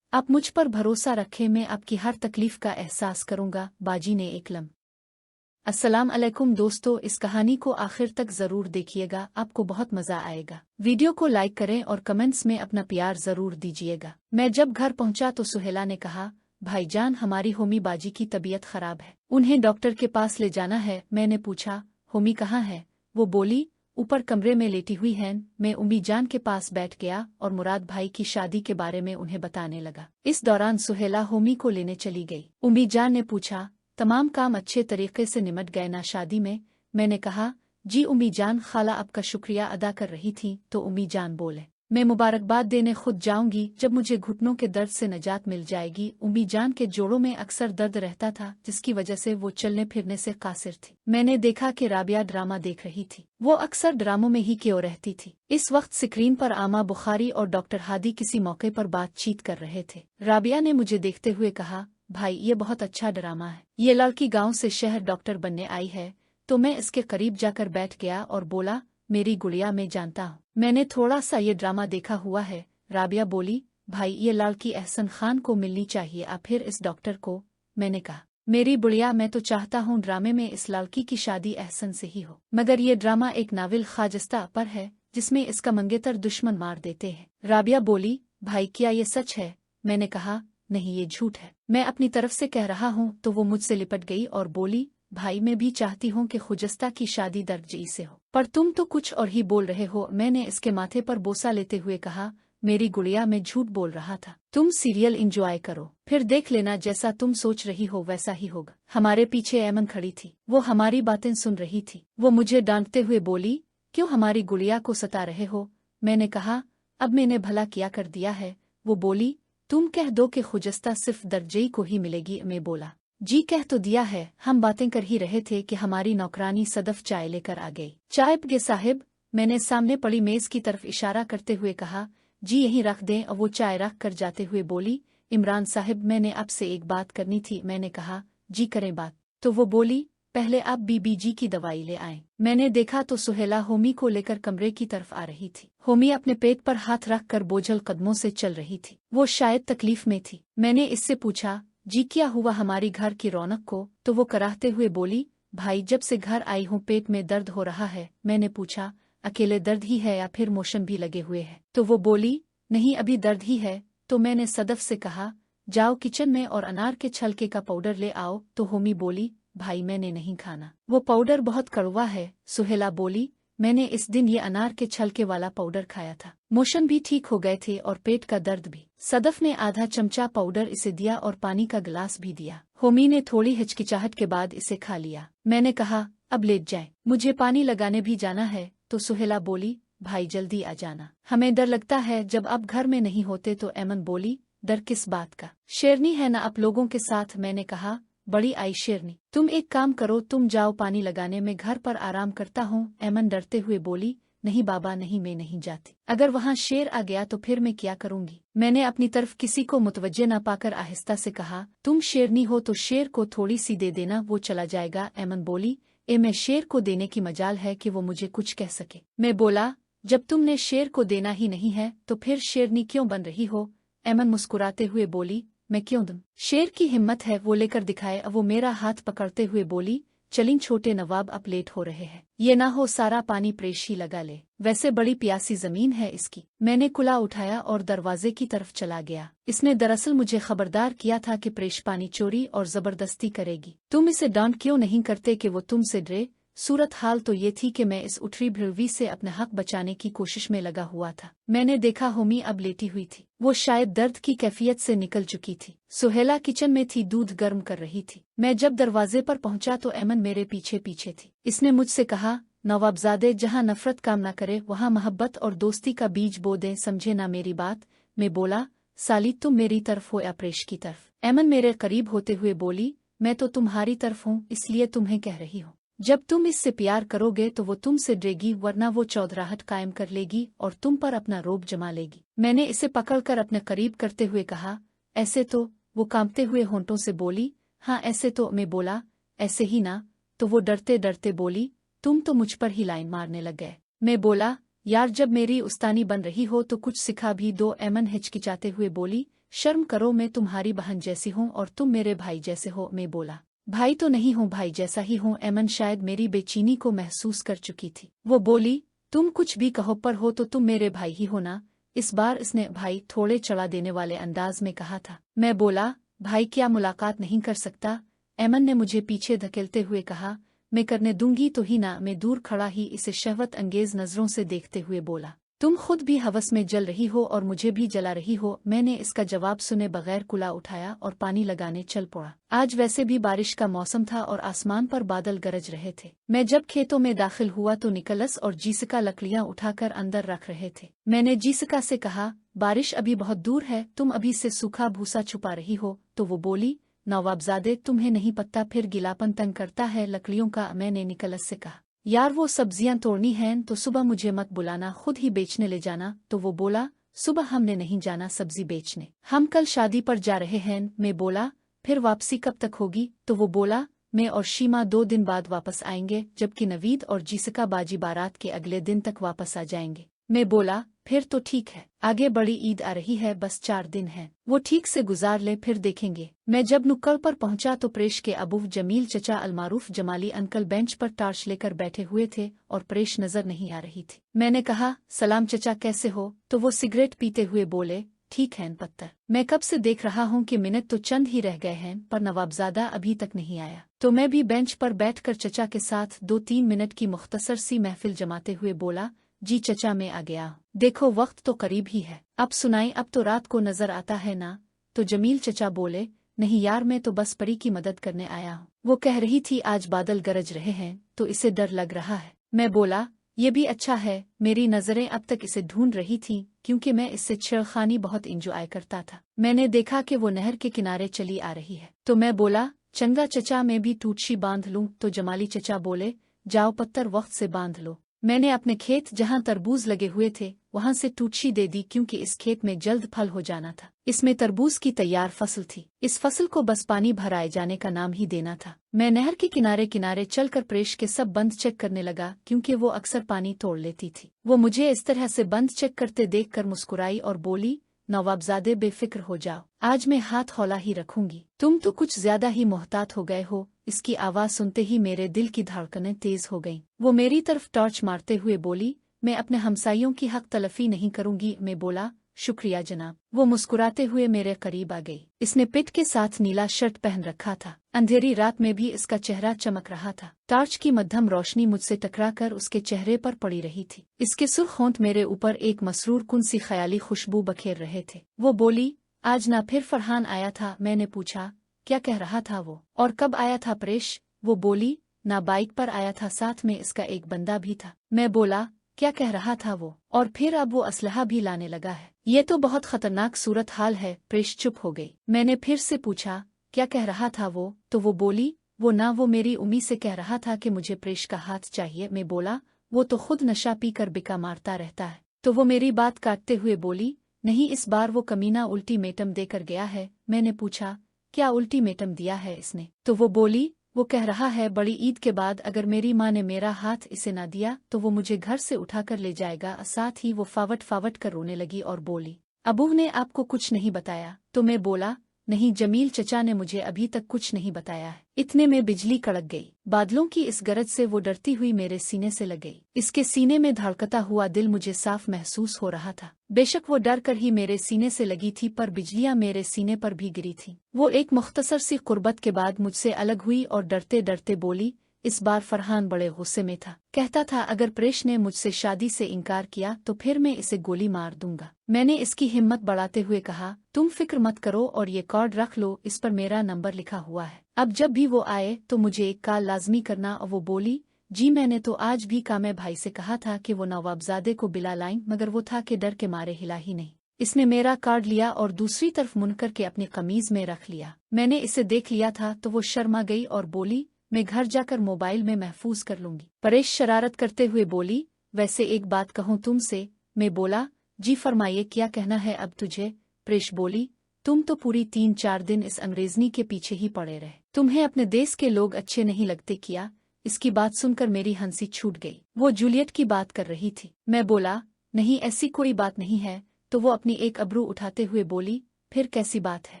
आप मुझ पर भरोसा रखें, मैं आपकी हर तकलीफ का एहसास करूंगा। बाजी ने एक लम्हा अस्सलाम अलैकुम दोस्तों, इस कहानी को आखिर तक जरूर देखिएगा, आपको बहुत मजा आएगा। वीडियो को लाइक करें और कमेंट्स में अपना प्यार जरूर दीजिएगा। मैं जब घर पहुंचा तो सुहेला ने कहा, भाईजान हमारी होमी बाजी की तबीयत खराब है, उन्हें डॉक्टर के पास ले जाना है। मैंने पूछा, होमी कहाँ है? वो बोली, ऊपर कमरे में लेटी हुई हैं। मैं उम्मी जान के पास बैठ गया और मुराद भाई की शादी के बारे में उन्हें बताने लगा। इस दौरान सुहेला होमी को लेने चली गई। उम्मी जान ने पूछा, तमाम काम अच्छे तरीके से निमट गए ना शादी में? मैंने कहा, जी उम्मी जान, खाला आपका शुक्रिया अदा कर रही थी। तो उम्मी जान बोले, मैं मुबारकबाद देने खुद जाऊंगी जब मुझे घुटनों के दर्द से निजात मिल जाएगी। उम्मी जान के जोड़ों में अक्सर दर्द रहता था, जिसकी वजह से वो चलने फिरने से कासिर थी। मैंने देखा कि राबिया ड्रामा देख रही थी। वो अक्सर ड्रामों में ही क्यों रहती थी। इस वक्त स्क्रीन पर आमा बुखारी और डॉक्टर हादी किसी मौके पर बातचीत कर रहे थे। राबिया ने मुझे देखते हुए कहा, भाई ये बहुत अच्छा ड्रामा है। ये लड़की गाँव से शहर डॉक्टर बनने आई है। तो मैं इसके करीब जाकर बैठ गया और बोला, मेरी गुड़िया मैं जानता हूँ, मैंने थोड़ा सा ये ड्रामा देखा हुआ है। राबिया बोली, भाई ये लड़की एहसन खान को मिलनी चाहिए, आप फिर इस डॉक्टर को। मैंने कहा, मेरी बुढ़िया मैं तो चाहता हूँ ड्रामे में इस लड़की की शादी एहसन से ही हो, मगर ये ड्रामा एक नाविल खाजस्ता पर है जिसमें इसका मंगेतर दुश्मन मार देते हैं। राबिया बोली, भाई क्या ये सच है? मैंने कहा, नहीं ये झूठ है, मैं अपनी तरफ से कह रहा हूँ। तो वो मुझसे लिपट गई और बोली, भाई मैं भी चाहती हूँ कि खुजस्ता की शादी दर्जी से हो, पर तुम तो कुछ और ही बोल रहे हो। मैंने इसके माथे पर बोसा लेते हुए कहा, मेरी गुड़िया मैं झूठ बोल रहा था। तुम सीरियल एंजॉय करो, फिर देख लेना जैसा तुम सोच रही हो वैसा ही होगा। हमारे पीछे ऐमन खड़ी थी, वो हमारी बातें सुन रही थी। वो मुझे डांटते हुए बोली, क्यों हमारी गुड़िया को सता रहे हो? मैंने कहा, अब मैंने भला क्या कर दिया है? वो बोली, तुम कह दो कि खुजस्ता सिर्फ दर्जे को ही मिलेगी। मैं बोला, जी कह तो दिया है, हम बातें कर ही रहे थे कि हमारी नौकरानी सदफ चाय लेकर आ गई। चाय पगे साहिब, मैंने सामने पड़ी मेज की तरफ इशारा करते हुए कहा, जी यहीं रख दें। और वो चाय रख कर जाते हुए बोली, इमरान साहिब मैंने आपसे एक बात करनी थी। मैंने कहा, जी करें बात। तो वो बोली, पहले आप बीबी जी की दवाई ले आएं। मैंने देखा तो सुहेला होमी को लेकर कमरे की तरफ आ रही थी। होमी अपने पेट पर हाथ रख कर बोझल कदमों से चल रही थी। वो शायद तकलीफ में थी। मैंने इससे पूछा, जी क्या हुआ हमारी घर की रौनक को? तो वो कराहते हुए बोली, भाई जब से घर आई हूँ पेट में दर्द हो रहा है। मैंने पूछा, अकेले दर्द ही है या फिर मोशन भी लगे हुए हैं? तो वो बोली, नहीं अभी दर्द ही है। तो मैंने सदफ से कहा, जाओ किचन में और अनार के छलके का पाउडर ले आओ। तो होमी बोली, भाई मैंने नहीं खाना, वो पाउडर बहुत कड़वा है। सुहेला बोली, मैंने इस दिन ये अनार के छलके वाला पाउडर खाया था, मोशन भी ठीक हो गए थे और पेट का दर्द भी। सदफ ने आधा चमचा पाउडर इसे दिया और पानी का गिलास भी दिया। होमी ने थोड़ी हिचकिचाहट के बाद इसे खा लिया। मैंने कहा, अब लेट जाएं, मुझे पानी लगाने भी जाना है। तो सुहेला बोली, भाई जल्दी आ जाना, हमें डर लगता है जब आप घर में नहीं होते। तो ऐमन बोली, डर किस बात का? शेरनी है ना आप लोगों के साथ। मैंने कहा, बड़ी आई शेरनी, तुम एक काम करो, तुम जाओ पानी लगाने में घर पर आराम करता हूँ। ऐमन डरते हुए बोली, नहीं बाबा नहीं, मैं नहीं जाती, अगर वहाँ शेर आ गया तो फिर मैं क्या करूँगी? मैंने अपनी तरफ किसी को मुतवज्जे न पाकर आहिस्ता से कहा, तुम शेरनी हो तो शेर को थोड़ी सी दे देना, वो चला जाएगा। ऐमन बोली, मैं शेर को देने की मजाल है कि वो मुझे कुछ कह सके? मैं बोला, जब तुमने शेर को देना ही नहीं है तो फिर शेरनी क्यों बन रही हो? ऐमन मुस्कुराते हुए बोली, मैं क्यों दूं? शेर की हिम्मत है वो लेकर दिखाए। अब वो मेरा हाथ पकड़ते हुए बोली, चलिन छोटे नवाब अब लेट हो रहे हैं, ये ना हो सारा पानी प्रेश ही लगा ले, वैसे बड़ी प्यासी जमीन है इसकी। मैंने कुला उठाया और दरवाजे की तरफ चला गया। इसने दरअसल मुझे खबरदार किया था कि प्रेश पानी चोरी और जबरदस्ती करेगी। तुम इसे डांट क्यों नहीं करते कि वो तुमसे डरे? सूरत हाल तो ये थी कि मैं इस उठरी भिड़वी से अपना हक बचाने की कोशिश में लगा हुआ था। मैंने देखा होमी अब लेटी हुई थी, वो शायद दर्द की कैफियत से निकल चुकी थी। सुहेला किचन में थी, दूध गर्म कर रही थी। मैं जब दरवाजे पर पहुंचा तो ऐमन मेरे पीछे पीछे थी। इसने मुझसे कहा, नवाबजादे जहाँ नफरत काम न करे वहाँ मोहब्बत और दोस्ती का बीज बो दे, समझे ना मेरी बात? मैं बोला, साली तुम मेरी तरफ हो या प्रेश की तरफ? ऐमन मेरे करीब होते हुए बोली, मैं तो तुम्हारी तरफ हूँ, इसलिए तुम्हें कह रही हूँ। जब तुम इससे प्यार करोगे तो वो तुमसे डरेगी, वरना वो चौधराहट कायम कर लेगी और तुम पर अपना रोब जमा लेगी। मैंने इसे पकड़कर अपने करीब करते हुए कहा, ऐसे तो? वो कांपते हुए होंठों से बोली, हाँ ऐसे तो। मैं बोला, ऐसे ही ना? तो वो डरते डरते बोली, तुम तो मुझ पर ही लाइन मारने लग गए। मैं बोला, यार जब मेरी उस्तानी बन रही हो तो कुछ सिखा भी दो। ऐमन हिचकिचाते हुए बोली, शर्म करो, मैं तुम्हारी बहन जैसी हूँ और तुम मेरे भाई जैसे हो। मैं बोला, भाई तो नहीं हूँ, भाई जैसा ही हूँ। एमन शायद मेरी बेचैनी को महसूस कर चुकी थी। वो बोली, तुम कुछ भी कहो पर हो तो तुम मेरे भाई ही हो ना। इस बार इसने भाई थोड़े चढ़ा देने वाले अंदाज में कहा था। मैं बोला, भाई क्या मुलाकात नहीं कर सकता? एमन ने मुझे पीछे धकेलते हुए कहा। मैं करने दूंगी तो ही ना। मैं दूर खड़ा ही इसे शहवत अंगेज नजरों से देखते हुए बोला, तुम खुद भी हवस में जल रही हो और मुझे भी जला रही हो। मैंने इसका जवाब सुने बगैर कुला उठाया और पानी लगाने चल पड़ा। आज वैसे भी बारिश का मौसम था और आसमान पर बादल गरज रहे थे। मैं जब खेतों में दाखिल हुआ तो निकलस और जीसिका लकड़ियां उठाकर अंदर रख रहे थे। मैंने जीसिका से कहा, बारिश अभी बहुत दूर है, तुम अभी से सूखा भूसा छुपा रही हो। तो वो बोली, नवाबजादे तुम्हें नहीं पता फिर गिलापन तंग करता है लकड़ियों का। मैंने निकलस से कहा, यार वो सब्जियां तोड़नी हैं तो सुबह मुझे मत बुलाना, खुद ही बेचने ले जाना। तो वो बोला, सुबह हमने नहीं जाना सब्जी बेचने, हम कल शादी पर जा रहे हैं। मैं बोला, फिर वापसी कब तक होगी? तो वो बोला, मैं और शीमा 2 दिन बाद वापस आएंगे, जबकि नवीद और जीसिका बाजी बारात के अगले दिन तक वापस आ जाएंगे। मैं बोला, फिर तो ठीक है, आगे बड़ी ईद आ रही है, बस 4 दिन हैं, वो ठीक से गुजार ले फिर देखेंगे। मैं जब नुक्कड़ पर पहुंचा तो प्रेश के अबू जमील चचा अलमारूफ जमाली अंकल बेंच पर टार्च लेकर बैठे हुए थे और प्रेश नजर नहीं आ रही थी। मैंने कहा, सलाम चचा कैसे हो? तो वो सिगरेट पीते हुए बोले, ठीक है पत्थर, मैं कब से देख रहा हूँ कि मिनट तो चंद ही रह गए हैं पर नवाबजादा अभी तक नहीं आया। तो मैं भी बेंच पर बैठकर चचा के साथ 2-3 मिनट की मुख्तसर सी महफिल जमाते हुए बोला, जी चचा मैं आ गया, देखो वक्त तो करीब ही है, अब सुनाई, अब तो रात को नजर आता है ना। तो जमील चचा बोले, नहीं यार मैं तो बस परी की मदद करने आया हूँ। वो कह रही थी आज बादल गरज रहे हैं तो इसे डर लग रहा है। मैं बोला, ये भी अच्छा है। मेरी नजरें अब तक इसे ढूंढ रही थीं क्योंकि मैं इससे छेड़खानी बहुत इंजॉय करता था। मैंने देखा कि वो नहर के किनारे चली आ रही है तो मैं बोला, चंगा चचा मैं भी टूटशी बांध लूं। तो जमाली चचा बोले, जाओ पत्थर वक्त से बांध लो। मैंने अपने खेत जहां तरबूज लगे हुए थे वहां से टूटशी दे दी क्योंकि इस खेत में जल्द फल हो जाना था। इसमें तरबूज की तैयार फसल थी, इस फसल को बस पानी भराए जाने का नाम ही देना था। मैं नहर के किनारे किनारे चलकर प्रेश के सब बंद चेक करने लगा क्योंकि वो अक्सर पानी तोड़ लेती थी। वो मुझे इस तरह से बंद चेक करते देखकर मुस्कुराई और बोली, नवाबजादे बेफिक्र हो जाओ, आज मैं हाथ हौला ही रखूंगी, तुम तो कुछ ज्यादा ही मोहतात हो गए हो। इसकी आवाज सुनते ही मेरे दिल की धड़कनें तेज हो गईं। वो मेरी तरफ टॉर्च मारते हुए बोली, मैं अपने हमसाइयों की हक तलफी नहीं करूंगी। मैं बोला, शुक्रिया जनाब। वो मुस्कुराते हुए मेरे करीब आ गई। इसने पिट के साथ नीला शर्ट पहन रखा था। अंधेरी रात में भी इसका चेहरा चमक रहा था। टॉर्च की मध्यम रोशनी मुझसे टकराकर उसके चेहरे पर पड़ी रही थी। इसके सुर्ख होंठ मेरे ऊपर एक मसरूर कुन सी ख्याली खुशबू बखेर रहे थे। वो बोली, आज ना फिर फरहान आया था? मैंने पूछा, क्या कह रहा था वो, और कब आया था प्रेश? वो बोली, ना बाइक पर आया था, साथ में इसका एक बंदा भी था। मैं बोला, क्या कह रहा था वो? और फिर अब वो असलहा भी लाने लगा है, ये तो बहुत खतरनाक सूरत हाल है। प्रेश चुप हो गई। मैंने फिर से पूछा, क्या कह रहा था वो? तो वो बोली, वो मेरी उम्मी से कह रहा था कि मुझे प्रेश का हाथ चाहिए। मैं बोला, वो तो खुद नशा पी कर बिका मारता रहता है। तो वो मेरी बात काटते हुए बोली, नहीं इस बार वो कमीना अल्टीमेटम देकर गया है। मैंने पूछा, क्या अल्टीमेटम दिया है इसने? तो वो बोली, वो कह रहा है बड़ी ईद के बाद अगर मेरी माँ ने मेरा हाथ इसे ना दिया तो वो मुझे घर से उठाकर ले जाएगा। साथ ही वो फावट फावट कर रोने लगी और बोली, अबू ने आपको कुछ नहीं बताया? तो मैं बोला, नहीं जमील चचा ने मुझे अभी तक कुछ नहीं बताया है। इतने में बिजली कड़क गई। बादलों की इस गरज से वो डरती हुई मेरे सीने से लग गई। इसके सीने में धड़कता हुआ दिल मुझे साफ महसूस हो रहा था। बेशक वो डर कर ही मेरे सीने से लगी थी पर बिजलियां मेरे सीने पर भी गिरी थीं। वो एक मुख्तसर सी कुर्बत के बाद मुझसे अलग हुई और डरते डरते बोली, इस बार फरहान बड़े गुस्से में था। कहता था अगर प्रेश ने मुझसे शादी से इनकार किया तो फिर मैं इसे गोली मार दूंगा। मैंने इसकी हिम्मत बढ़ाते हुए कहा, तुम फिक्र मत करो और ये कार्ड रख लो, इस पर मेरा नंबर लिखा हुआ है। अब जब भी वो आए तो मुझे एक कॉल लाजमी करना। और वो बोली, जी मैंने तो आज भी कामे भाई से कहा था कि वो नवाबजादे को बिला लाएं मगर वो था कि डर के मारे हिला ही नहीं। इसने मेरा कार्ड लिया और दूसरी तरफ मुनकर के अपनी कमीज में रख लिया। मैंने इसे देख लिया था तो वो शर्मा गई और बोली, मैं घर जाकर मोबाइल में महफूज कर लूंगी। परेश शरारत करते हुए बोली, वैसे एक बात कहूँ तुमसे? मैं बोला, जी फरमाइए, क्या कहना है अब तुझे? प्रेश बोली, तुम तो पूरी 3-4 दिन इस अंग्रेजनी के पीछे ही पड़े रहे, तुम्हें अपने देश के लोग अच्छे नहीं लगते क्या? इसकी बात सुनकर मेरी हंसी छूट गई। वो जूलियट की बात कर रही थी। मैं बोला, नहीं ऐसी कोई बात नहीं है। तो वो अपनी एक अब्रू उठाते हुए बोली, फिर कैसी बात है?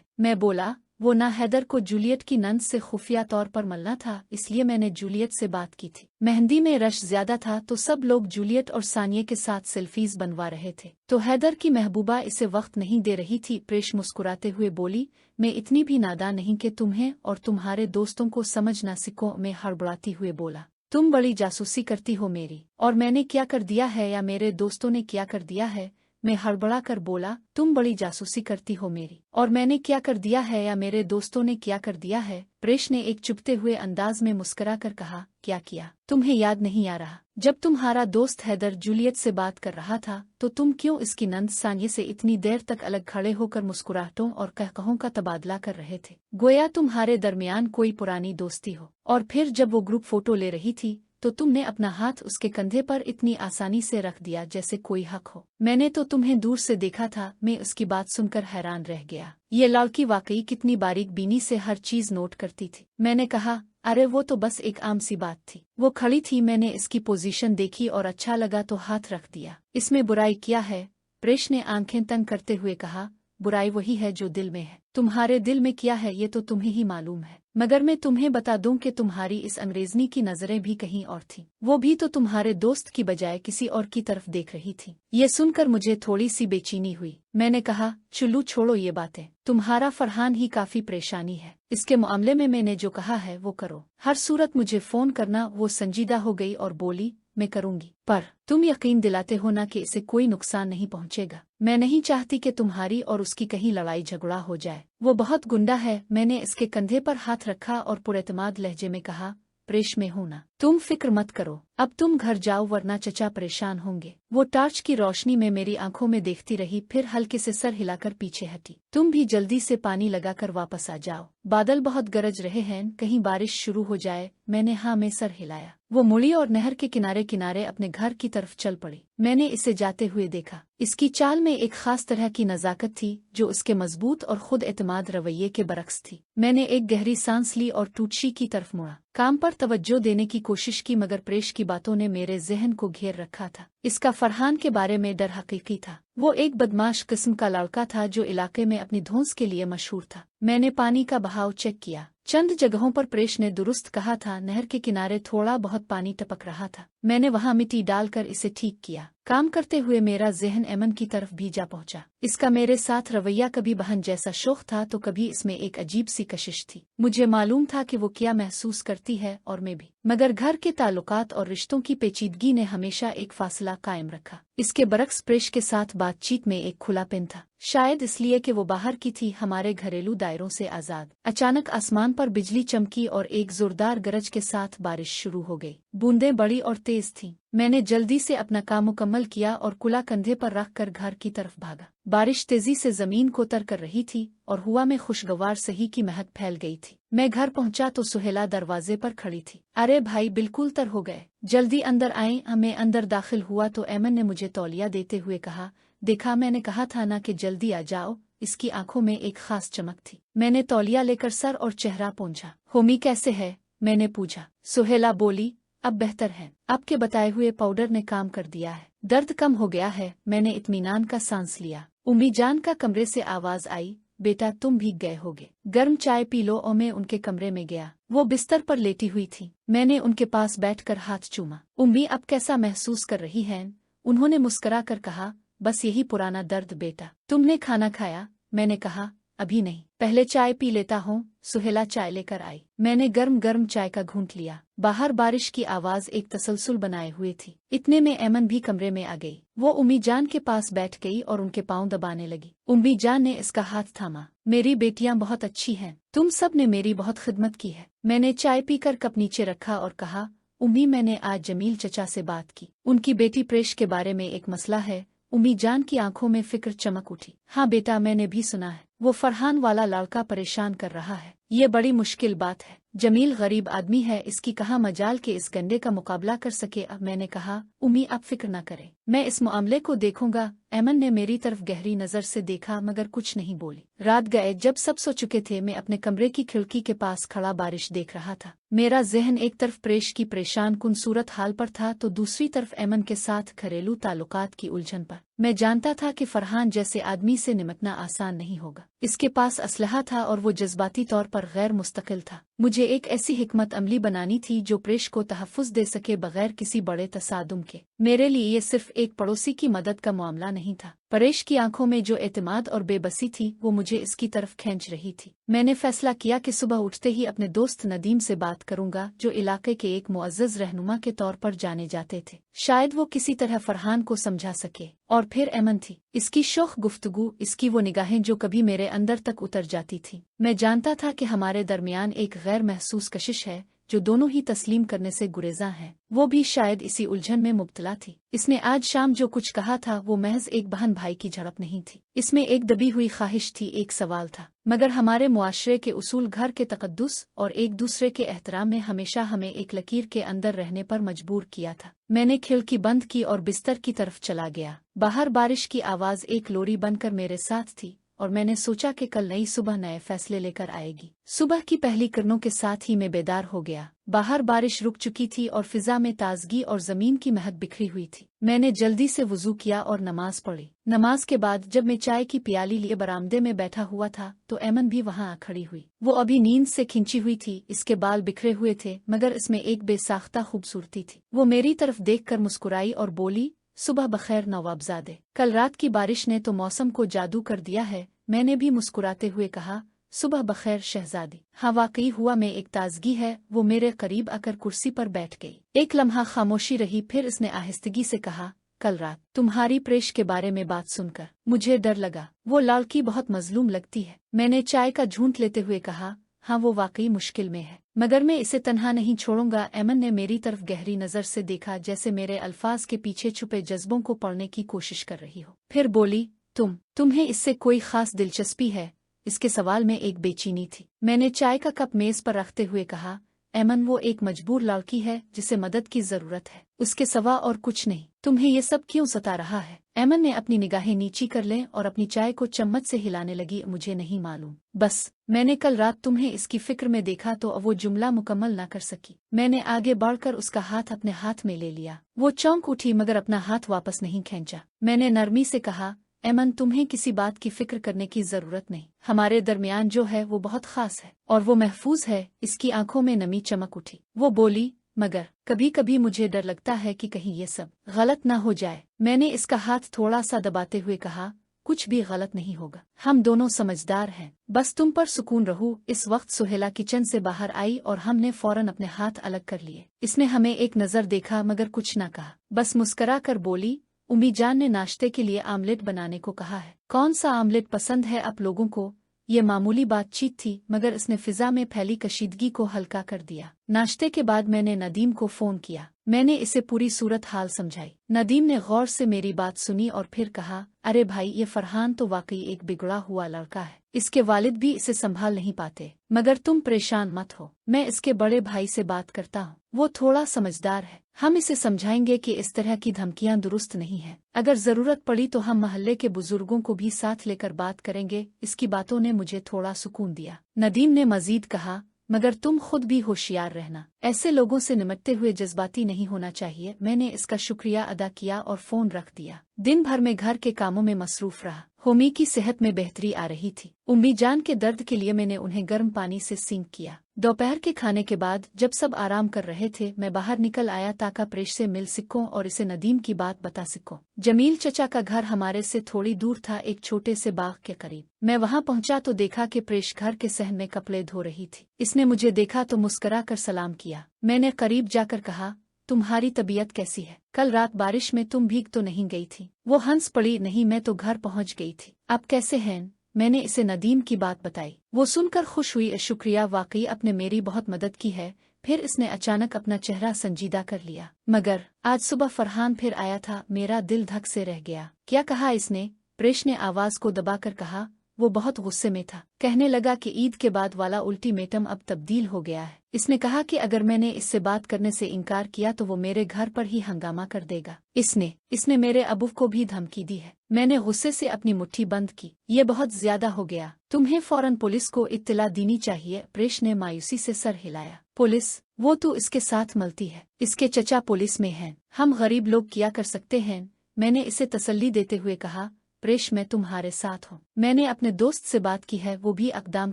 मैं बोला, वो ना हैदर को जूलियट की नंद से खुफिया तौर पर मिलना था, इसलिए मैंने जूलियट से बात की थी। मेहंदी में रश ज्यादा था तो सब लोग जूलियट और सानिया के साथ सेल्फीज बनवा रहे थे, तो हैदर की महबूबा इसे वक्त नहीं दे रही थी। प्रेश मुस्कुराते हुए बोली, मैं इतनी भी नादान नहीं कि तुम्हें और तुम्हारे दोस्तों को समझ ना सको। मैं हड़बड़ाती हुए बोला, तुम बड़ी जासूसी करती हो मेरी, और मैंने क्या कर दिया है या मेरे दोस्तों ने क्या कर दिया है? मैं हड़बड़ा कर बोला, तुम बड़ी जासूसी करती हो मेरी, और मैंने क्या कर दिया है या मेरे दोस्तों ने क्या कर दिया है? प्रेश ने एक चुपते हुए अंदाज में मुस्कुरा कर कहा, क्या किया? तुम्हें याद नहीं आ रहा? जब तुम्हारा दोस्त हैदर जूलियट से बात कर रहा था तो तुम क्यों इसकी नंद सानिया से इतनी देर तक अलग खड़े होकर मुस्कुराहटों और कहकहों का तबादला कर रहे थे, गोया तुम्हारे दरमियान कोई पुरानी दोस्ती हो। और फिर जब वो ग्रुप फोटो ले रही थी तो तुमने अपना हाथ उसके कंधे पर इतनी आसानी से रख दिया जैसे कोई हक हो। मैंने तो तुम्हें दूर से देखा था। मैं उसकी बात सुनकर हैरान रह गया। ये लड़की वाकई कितनी बारीक बीनी से हर चीज नोट करती थी। मैंने कहा, अरे वो तो बस एक आम सी बात थी। वो खड़ी थी, मैंने इसकी पोजीशन देखी और अच्छा लगा तो हाथ रख दिया। इसमें बुराई क्या है? प्रेश ने आंखें तंग करते हुए कहा, बुराई वही है जो दिल में है। तुम्हारे दिल में क्या है ये तो तुम्हें ही मालूम है, मगर मैं तुम्हें बता दूं कि तुम्हारी इस अंग्रेजनी की नजरें भी कहीं और थीं। वो भी तो तुम्हारे दोस्त की बजाय किसी और की तरफ देख रही थी। ये सुनकर मुझे थोड़ी सी बेचैनी हुई। मैंने कहा, चुल्लू छोड़ो ये बातें, तुम्हारा फरहान ही काफी परेशानी है। इसके मामले में मैंने जो कहा है वो करो। हर सूरत मुझे फोन करना। वो संजीदा हो गई और बोली, मैं करूंगी, पर तुम यकीन दिलाते हो ना कि इसे कोई नुकसान नहीं पहुंचेगा? मैं नहीं चाहती कि तुम्हारी और उसकी कहीं लड़ाई झगड़ा हो जाए। वो बहुत गुंडा है। मैंने इसके कंधे पर हाथ रखा और पुरएतमाद लहजे में कहा, प्रेश में हूं ना, तुम फिक्र मत करो। अब तुम घर जाओ वरना चचा परेशान होंगे। वो टार्च की रोशनी में मेरी आंखों में देखती रही, फिर हल्के से सर हिलाकर पीछे हटी। तुम भी जल्दी से पानी लगाकर वापस आ जाओ, बादल बहुत गरज रहे हैं, कहीं बारिश शुरू हो जाए। मैंने हाँ में सर हिलाया। वो मुड़ी और नहर के किनारे किनारे अपने घर की तरफ चल पड़ी। मैंने इसे जाते हुए देखा। इसकी चाल में एक खास तरह की नजाकत थी जो उसके मजबूत और खुद एतमाद रवैये के बरक्स थी। मैंने एक गहरी सांस ली और टूटशी की तरफ मुड़ा। काम पर तवज्जो देने की कोशिश की, मगर प्रेश की बातों ने मेरे जहन को घेर रखा था। इसका फरहान के बारे में डर हकीकी था। वो एक बदमाश किस्म का लड़का था जो इलाके में अपनी धौंस के लिए मशहूर था। मैंने पानी का बहाव चेक किया। चंद जगहों पर प्रेश ने दुरुस्त कहा था, नहर के किनारे थोड़ा बहुत पानी टपक रहा था। मैंने वहां मिट्टी डालकर इसे ठीक किया। काम करते हुए मेरा जहन एमन की तरफ भी जा पहुंचा। इसका मेरे साथ रवैया कभी बहन जैसा शौक था तो कभी इसमें एक अजीब सी कशिश थी। मुझे मालूम था कि वो क्या महसूस करती है और मैं भी, मगर घर के ताल्लुकात और रिश्तों की पेचीदगी ने हमेशा एक फासला कायम रखा। इसके बरक्स प्रेश के साथ बातचीत में एक खुलापन था, शायद इसलिए कि वो बाहर की थी, हमारे घरेलू दायरों से आजाद। अचानक आसमान पर बिजली चमकी और एक जोरदार गरज के साथ बारिश शुरू हो गई। बूंदें बड़ी और तेज थीं। मैंने जल्दी से अपना काम मुकम्मल किया और कुला कंधे पर रखकर घर की तरफ भागा। बारिश तेजी से जमीन को तर कर रही थी और हुआ में खुशगवार सही की महक फैल गई थी। मैं घर पहुंचा तो सुहेला दरवाजे पर खड़ी थी। अरे भाई, बिल्कुल तर हो गए, जल्दी अंदर आए। मैं अंदर दाखिल हुआ तो ऐमन ने मुझे तौलिया देते हुए कहा, देखा, मैंने कहा था ना कि जल्दी आ जाओ। इसकी आंखों में एक खास चमक थी। मैंने तौलिया लेकर सर और चेहरा पोंछा। होमी कैसे है? मैंने पूछा। सुहेला बोली, अब बेहतर है। आपके बताए हुए पाउडर ने काम कर दिया है, दर्द कम हो गया है। मैंने इत्मीनान का सांस लिया। उम्मी जान का कमरे से आवाज आई, बेटा तुम भीग गए होगे, गर्म चाय पी लो। और मैं उनके कमरे में गया। वो बिस्तर पर लेटी हुई थी। मैंने उनके पास बैठकर हाथ चूमा। उम्मी अब कैसा महसूस कर रही हैं? उन्होंने मुस्करा कर कहा, बस यही पुराना दर्द बेटा। तुमने खाना खाया? मैंने कहा, अभी नहीं, पहले चाय पी लेता हूँ। सुहेला चाय लेकर आई। मैंने गर्म गर्म चाय का घूंट लिया। बाहर बारिश की आवाज एक तसलसल बनाए हुए थी। इतने में ऐमन भी कमरे में आ गई। वो उम्मी जान के पास बैठ गई और उनके पांव दबाने लगी। उम्मी जान ने इसका हाथ थामा। मेरी बेटियां बहुत अच्छी हैं, तुम सब ने मेरी बहुत खिदमत की है। मैंने चाय पीकर कप नीचे रखा और कहा, उम्मी मैंने आज जमील चचा से बात की। उनकी बेटी प्रेश के बारे में एक मसला है। उम्मी जान की आंखों में फिक्र चमक उठी। हाँ बेटा, मैंने भी सुना है, वो फरहान वाला लड़का परेशान कर रहा है। ये बड़ी मुश्किल बात है। जमील गरीब आदमी है, इसकी कहाँ मजाल के इस गंडे का मुकाबला कर सके। अब मैंने कहा, उम्मी आप फिक्र न करें, मैं इस मामले को देखूंगा। ऐमन ने मेरी तरफ गहरी नजर से देखा मगर कुछ नहीं बोली। रात गए जब सब सो चुके थे, मैं अपने कमरे की खिड़की के पास खड़ा बारिश देख रहा था। मेरा जहन एक तरफ प्रेश की परेशान कुन सूरत हाल पर था तो दूसरी तरफ ऐमन के साथ घरेलू ताल्लुकात की उलझन पर। मैं जानता था कि फरहान जैसे आदमी से निपटना आसान नहीं होगा। इसके पास असलहा था और वो जज्बाती तौर पर गैर मुस्तकिल था। मुझे एक ऐसी हिकमत अमली बनानी थी जो प्रेश को तहफ़्फ़ुज़ दे सके बगैर किसी बड़े तसादुम के। मेरे लिए ये सिर्फ एक पड़ोसी की मदद का मामला नहीं था। परेश की आंखों में जो एतमाद और बेबसी थी वो मुझे इसकी तरफ खींच रही थी। मैंने फैसला किया कि सुबह उठते ही अपने दोस्त नदीम से बात करूंगा, जो इलाके के एक मुअज़्ज़ज़ रहनुमा के तौर पर जाने जाते थे। शायद वो किसी तरह फरहान को समझा सके। और फिर एमन थी, इसकी शौख गुफ्तगू, इसकी वो निगाहें जो कभी मेरे अंदर तक उतर जाती थी। मैं जानता था कि हमारे दरमियान एक गैर महसूस कशिश है जो दोनों ही तस्लीम करने से गुरेज़ा हैं। वो भी शायद इसी उलझन में मुब्तला थी। इसने आज शाम जो कुछ कहा था वो महज एक बहन भाई की झड़प नहीं थी। इसमें एक दबी हुई ख्वाहिश थी, एक सवाल था। मगर हमारे मुआशरे के उसूल, घर के तकद्दुस और एक दूसरे के एहतराम में हमेशा हमें एक लकीर के अंदर रहने पर मजबूर किया था। मैंने खिड़की बंद की और बिस्तर की तरफ चला गया। बाहर बारिश की आवाज़ एक लोरी बनकर मेरे साथ थी और मैंने सोचा कि कल नई सुबह नए फैसले लेकर आएगी। सुबह की पहली किरणों के साथ ही मैं बेदार हो गया। बाहर बारिश रुक चुकी थी और फिजा में ताजगी और जमीन की महक बिखरी हुई थी। मैंने जल्दी से वुजू किया और नमाज पढ़ी। नमाज के बाद जब मैं चाय की प्याली लिए बरामदे में बैठा हुआ था तो एमन भी वहां आ खड़ी हुई। वो अभी नींद से खिंची हुई थी। इसके बाल बिखरे हुए थे मगर इसमें एक बेसाख्ता खूबसूरती थी। वो मेरी तरफ देखकर मुस्कुराई और बोली, सुबह बखैर नवाबजादे। कल रात की बारिश ने तो मौसम को जादू कर दिया है। मैंने भी मुस्कुराते हुए कहा, सुबह बखैर शहजादी। हाँ, वाकई हुआ में एक ताजगी है। वो मेरे करीब आकर कुर्सी पर बैठ गई। एक लम्हा खामोशी रही, फिर इसने आहिस्तगी से कहा, कल रात तुम्हारी प्रेश के बारे में बात सुनकर मुझे डर लगा। वो लड़की बहुत मजलूम लगती है। मैंने चाय का झूंट लेते हुए कहा, हाँ वो वाकई मुश्किल में है, मगर मैं इसे तन्हा नहीं छोड़ूंगा। एमन ने मेरी तरफ गहरी नजर से देखा, जैसे मेरे अल्फाज के पीछे छुपे जज्बों को पढ़ने की कोशिश कर रही हो। फिर बोली, तुम्हें इससे कोई खास दिलचस्पी है? इसके सवाल में एक बेचैनी थी। मैंने चाय का कप मेज पर रखते हुए कहा, एमन वो एक मजबूर लड़की है जिसे मदद की जरूरत है, उसके सिवा और कुछ नहीं। तुम्हें ये सब क्यों सता रहा है? एमन ने अपनी निगाहें नीची कर लें और अपनी चाय को चम्मच से हिलाने लगी। मुझे नहीं मालूम, बस मैंने कल रात तुम्हें इसकी फिक्र में देखा तो वो जुमला मुकम्मल न कर सकी। मैंने आगे बढ़कर उसका हाथ अपने हाथ में ले लिया। वो चौंक उठी मगर अपना हाथ वापस नहीं खींचा। मैंने नरमी से कहा, एमन तुम्हें किसी बात की फिक्र करने की जरूरत नहीं। हमारे दरमियान जो है वो बहुत खास है और वो महफूज है। इसकी आंखों में नमी चमक उठी। वो बोली, मगर कभी कभी मुझे डर लगता है कि कहीं ये सब गलत ना हो जाए। मैंने इसका हाथ थोड़ा सा दबाते हुए कहा, कुछ भी गलत नहीं होगा, हम दोनों समझदार हैं, बस तुम पर सुकून रहू। इस वक्त सुहेला किचन से बाहर आई और हमने फौरन अपने हाथ अलग कर लिए। इसने हमें एक नजर देखा मगर कुछ ना कहा, बस मुस्करा कर बोली, उम्मी जान ने नाश्ते के लिए आमलेट बनाने को कहा है। कौन सा आमलेट पसंद है आप लोगों को? ये मामूली बातचीत थी मगर इसने फिजा में फैली कशीदगी को हल्का कर दिया। नाश्ते के बाद मैंने नदीम को फोन किया। मैंने इसे पूरी सूरत हाल समझाई। नदीम ने गौर से मेरी बात सुनी और फिर कहा, अरे भाई, ये फरहान तो वाकई एक बिगड़ा हुआ लड़का है। इसके वालिद भी इसे संभाल नहीं पाते, मगर तुम परेशान मत हो, मैं इसके बड़े भाई से बात करता हूँ। वो थोड़ा समझदार है, हम इसे समझाएंगे कि इस तरह की धमकियां दुरुस्त नहीं है। अगर जरूरत पड़ी तो हम मोहल्ले के बुजुर्गों को भी साथ लेकर बात करेंगे। इसकी बातों ने मुझे थोड़ा सुकून दिया। नदीम ने मजीद कहा, मगर तुम खुद भी होशियार रहना, ऐसे लोगों से निपटते हुए जज्बाती नहीं होना चाहिए। मैंने इसका शुक्रिया अदा किया और फोन रख दिया। दिन भर में घर के कामों में मसरूफ रहा। होमी की सेहत में बेहतरी आ रही थी। उम्मी जान के दर्द के लिए मैंने उन्हें गर्म पानी से सिंक किया। दोपहर के खाने के बाद जब सब आराम कर रहे थे, मैं बाहर निकल आया ताकि प्रेश से मिल सकूं और इसे नदीम की बात बता सकूं। जमील चचा का घर हमारे से थोड़ी दूर था, एक छोटे से बाग के करीब। मैं वहां पहुंचा तो देखा कि प्रेश घर के सहन में कपड़े धो रही थी। इसने मुझे देखा तो मुस्कुरा कर सलाम किया। मैंने करीब जाकर कहा, तुम्हारी तबीयत कैसी है? कल रात बारिश में तुम भीग तो नहीं गई थी? वो हंस पड़ी, नहीं, मैं तो घर पहुंच गई थी। अब कैसे हैं? मैंने इसे नदीम की बात बताई। वो सुनकर खुश हुई, शुक्रिया, वाकई आपने मेरी बहुत मदद की है। फिर इसने अचानक अपना चेहरा संजीदा कर लिया। मगर आज सुबह फरहान फिर आया था, मेरा दिल धक से रह गया। क्या कहा इसने? प्रेश ने आवाज को दबाकर कहा। वो बहुत गुस्से में था। कहने लगा कि ईद के बाद वाला अल्टीमेटम अब तब्दील हो गया है। इसने कहा कि अगर मैंने इससे बात करने से इनकार किया तो वो मेरे घर पर ही हंगामा कर देगा। इसने मेरे अबू को भी धमकी दी है। मैंने गुस्से से अपनी मुट्ठी बंद की। ये बहुत ज्यादा हो गया, तुम्हें फौरन पुलिस को इत्तला देनी चाहिए। प्रेश ने मायूसी से सर हिलाया। पुलिस? वो तो इसके साथ मलती है। इसके चचा पुलिस में हैं, हम गरीब लोग क्या कर सकते हैं? मैंने इसे तसल्ली देते हुए कहा, प्रेश मैं तुम्हारे साथ हूँ। मैंने अपने दोस्त से बात की है, वो भी अक़दाम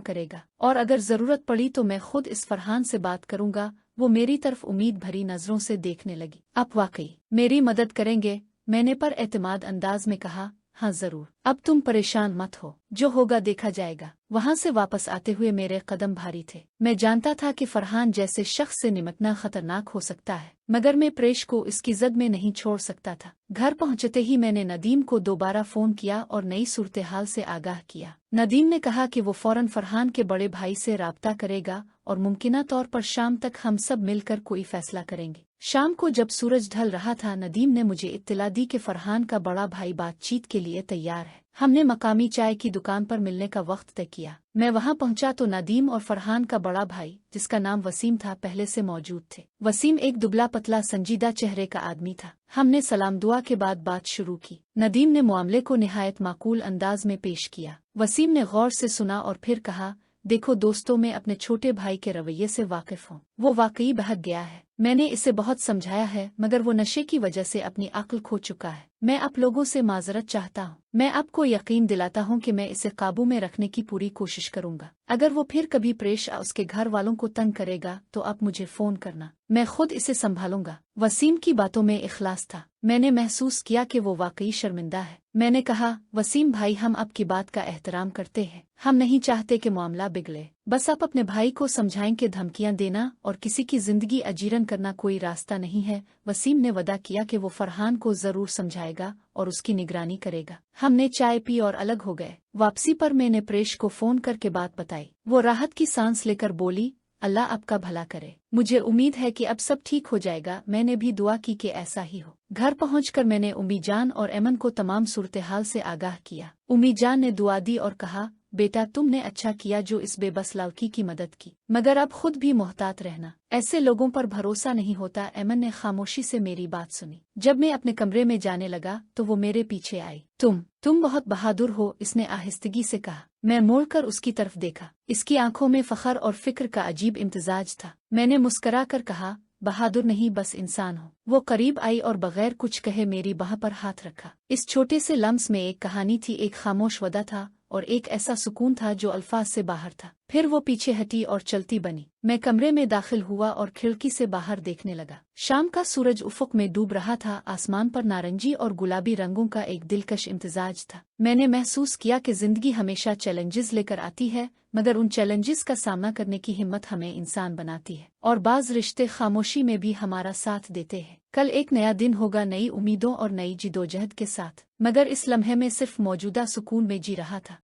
करेगा, और अगर ज़रूरत पड़ी तो मैं खुद इस फरहान से बात करूँगा। वो मेरी तरफ उम्मीद भरी नज़रों से देखने लगी। आप वाकई मेरी मदद करेंगे? मैंने पर एतमाद अंदाज में कहा, हाँ ज़रूर, अब तुम परेशान मत हो, जो होगा देखा जाएगा। वहाँ से वापस आते हुए मेरे कदम भारी थे। मैं जानता था कि फरहान जैसे शख्स से निमटना खतरनाक हो सकता है, मगर मैं प्रेश को इसकी जद में नहीं छोड़ सकता था। घर पहुँचते ही मैंने नदीम को दोबारा फ़ोन किया और नई सूरत हाल से आगाह किया। नदीम ने कहा कि वो फ़ौरन फरहान के बड़े भाई से राब्ता करेगा और मुमकिना तौर पर शाम तक हम सब मिलकर कोई फैसला करेंगे। शाम को जब सूरज ढल रहा था, नदीम ने मुझे इत्तला दी कि फरहान का बड़ा भाई बातचीत के लिए तैयार है। हमने मकामी चाय की दुकान पर मिलने का वक्त तय किया। मैं वहां पहुंचा तो नदीम और फरहान का बड़ा भाई, जिसका नाम वसीम था, पहले से मौजूद थे। वसीम एक दुबला पतला संजीदा चेहरे का आदमी था। हमने सलाम दुआ के बाद बात शुरू की। नदीम ने मामले को निहायत माकूल अंदाज में पेश किया। वसीम ने गौर से सुना और फिर कहा, देखो दोस्तों, मैं अपने छोटे भाई के रवैये से वाकिफ हूँ। वो वाकई बहक गया है। मैंने इसे बहुत समझाया है, मगर वो नशे की वजह से अपनी अक्ल खो चुका है। मैं आप लोगों से माजरत चाहता हूँ। मैं आपको यकीन दिलाता हूँ कि मैं इसे काबू में रखने की पूरी कोशिश करूँगा। अगर वो फिर कभी प्रेश उसके घर वालों को तंग करेगा तो आप मुझे फ़ोन करना, मैं खुद इसे संभालूंगा। वसीम की बातों में इखलास था। मैंने महसूस किया कि वो वाकई शर्मिंदा है। मैंने कहा, वसीम भाई, हम आपकी बात का एहतराम करते हैं। हम नहीं चाहते कि मामला बिगड़े। बस आप अपने भाई को समझाएं कि धमकियां देना और किसी की जिंदगी अजीरन करना कोई रास्ता नहीं है। वसीम ने वदा किया कि वो फरहान को जरूर समझाएगा और उसकी निगरानी करेगा। हमने चाय पी और अलग हो गए। वापसी पर मैंने प्रेश को फ़ोन करके बात बताई। वो राहत की सांस लेकर बोली, अल्लाह आपका भला करे। मुझे उम्मीद है कि अब सब ठीक हो जाएगा। मैंने भी दुआ की कि ऐसा ही हो। घर पहुंचकर मैंने उम्मी जान और एमन को तमाम सूरत हाल से आगाह किया। उम्मी जान ने दुआ दी और कहा, बेटा, तुमने अच्छा किया जो इस बेबस लड़की की मदद की, मगर अब खुद भी मोहतात रहना। ऐसे लोगों पर भरोसा नहीं होता। एमन ने खामोशी से मेरी बात सुनी। जब मैं अपने कमरे में जाने लगा तो वो मेरे पीछे आई। तुम बहुत बहादुर हो, इसने आहिस्तगी से कहा। मैं मुड़कर उसकी तरफ देखा। इसकी आंखों में फखर और फिक्र का अजीब इम्तिजाज था। मैंने मुस्करा कर कहा, बहादुर नहीं, बस इंसान हो। वो करीब आई और बगैर कुछ कहे मेरी बाह पर हाथ रखा। इस छोटे से लम्स में एक कहानी थी, एक खामोश वदा था और एक ऐसा सुकून था जो अल्फाज से बाहर था। फिर वो पीछे हटी और चलती बनी। मैं कमरे में दाखिल हुआ और खिड़की से बाहर देखने लगा। शाम का सूरज उफ़ुक़ में डूब रहा था। आसमान पर नारंगी और गुलाबी रंगों का एक दिलकश इम्तिजाज था। मैंने महसूस किया कि जिंदगी हमेशा चैलेंजेस लेकर आती है, मगर उन चैलेंजेस का सामना करने की हिम्मत हमें इंसान बनाती है, और बाज़ रिश्ते खामोशी में भी हमारा साथ देते हैं। कल एक नया दिन होगा, नई उम्मीदों और नई जिदोजहद के साथ। मगर इस लम्हे में सिर्फ मौजूदा सुकून में जी रहा था।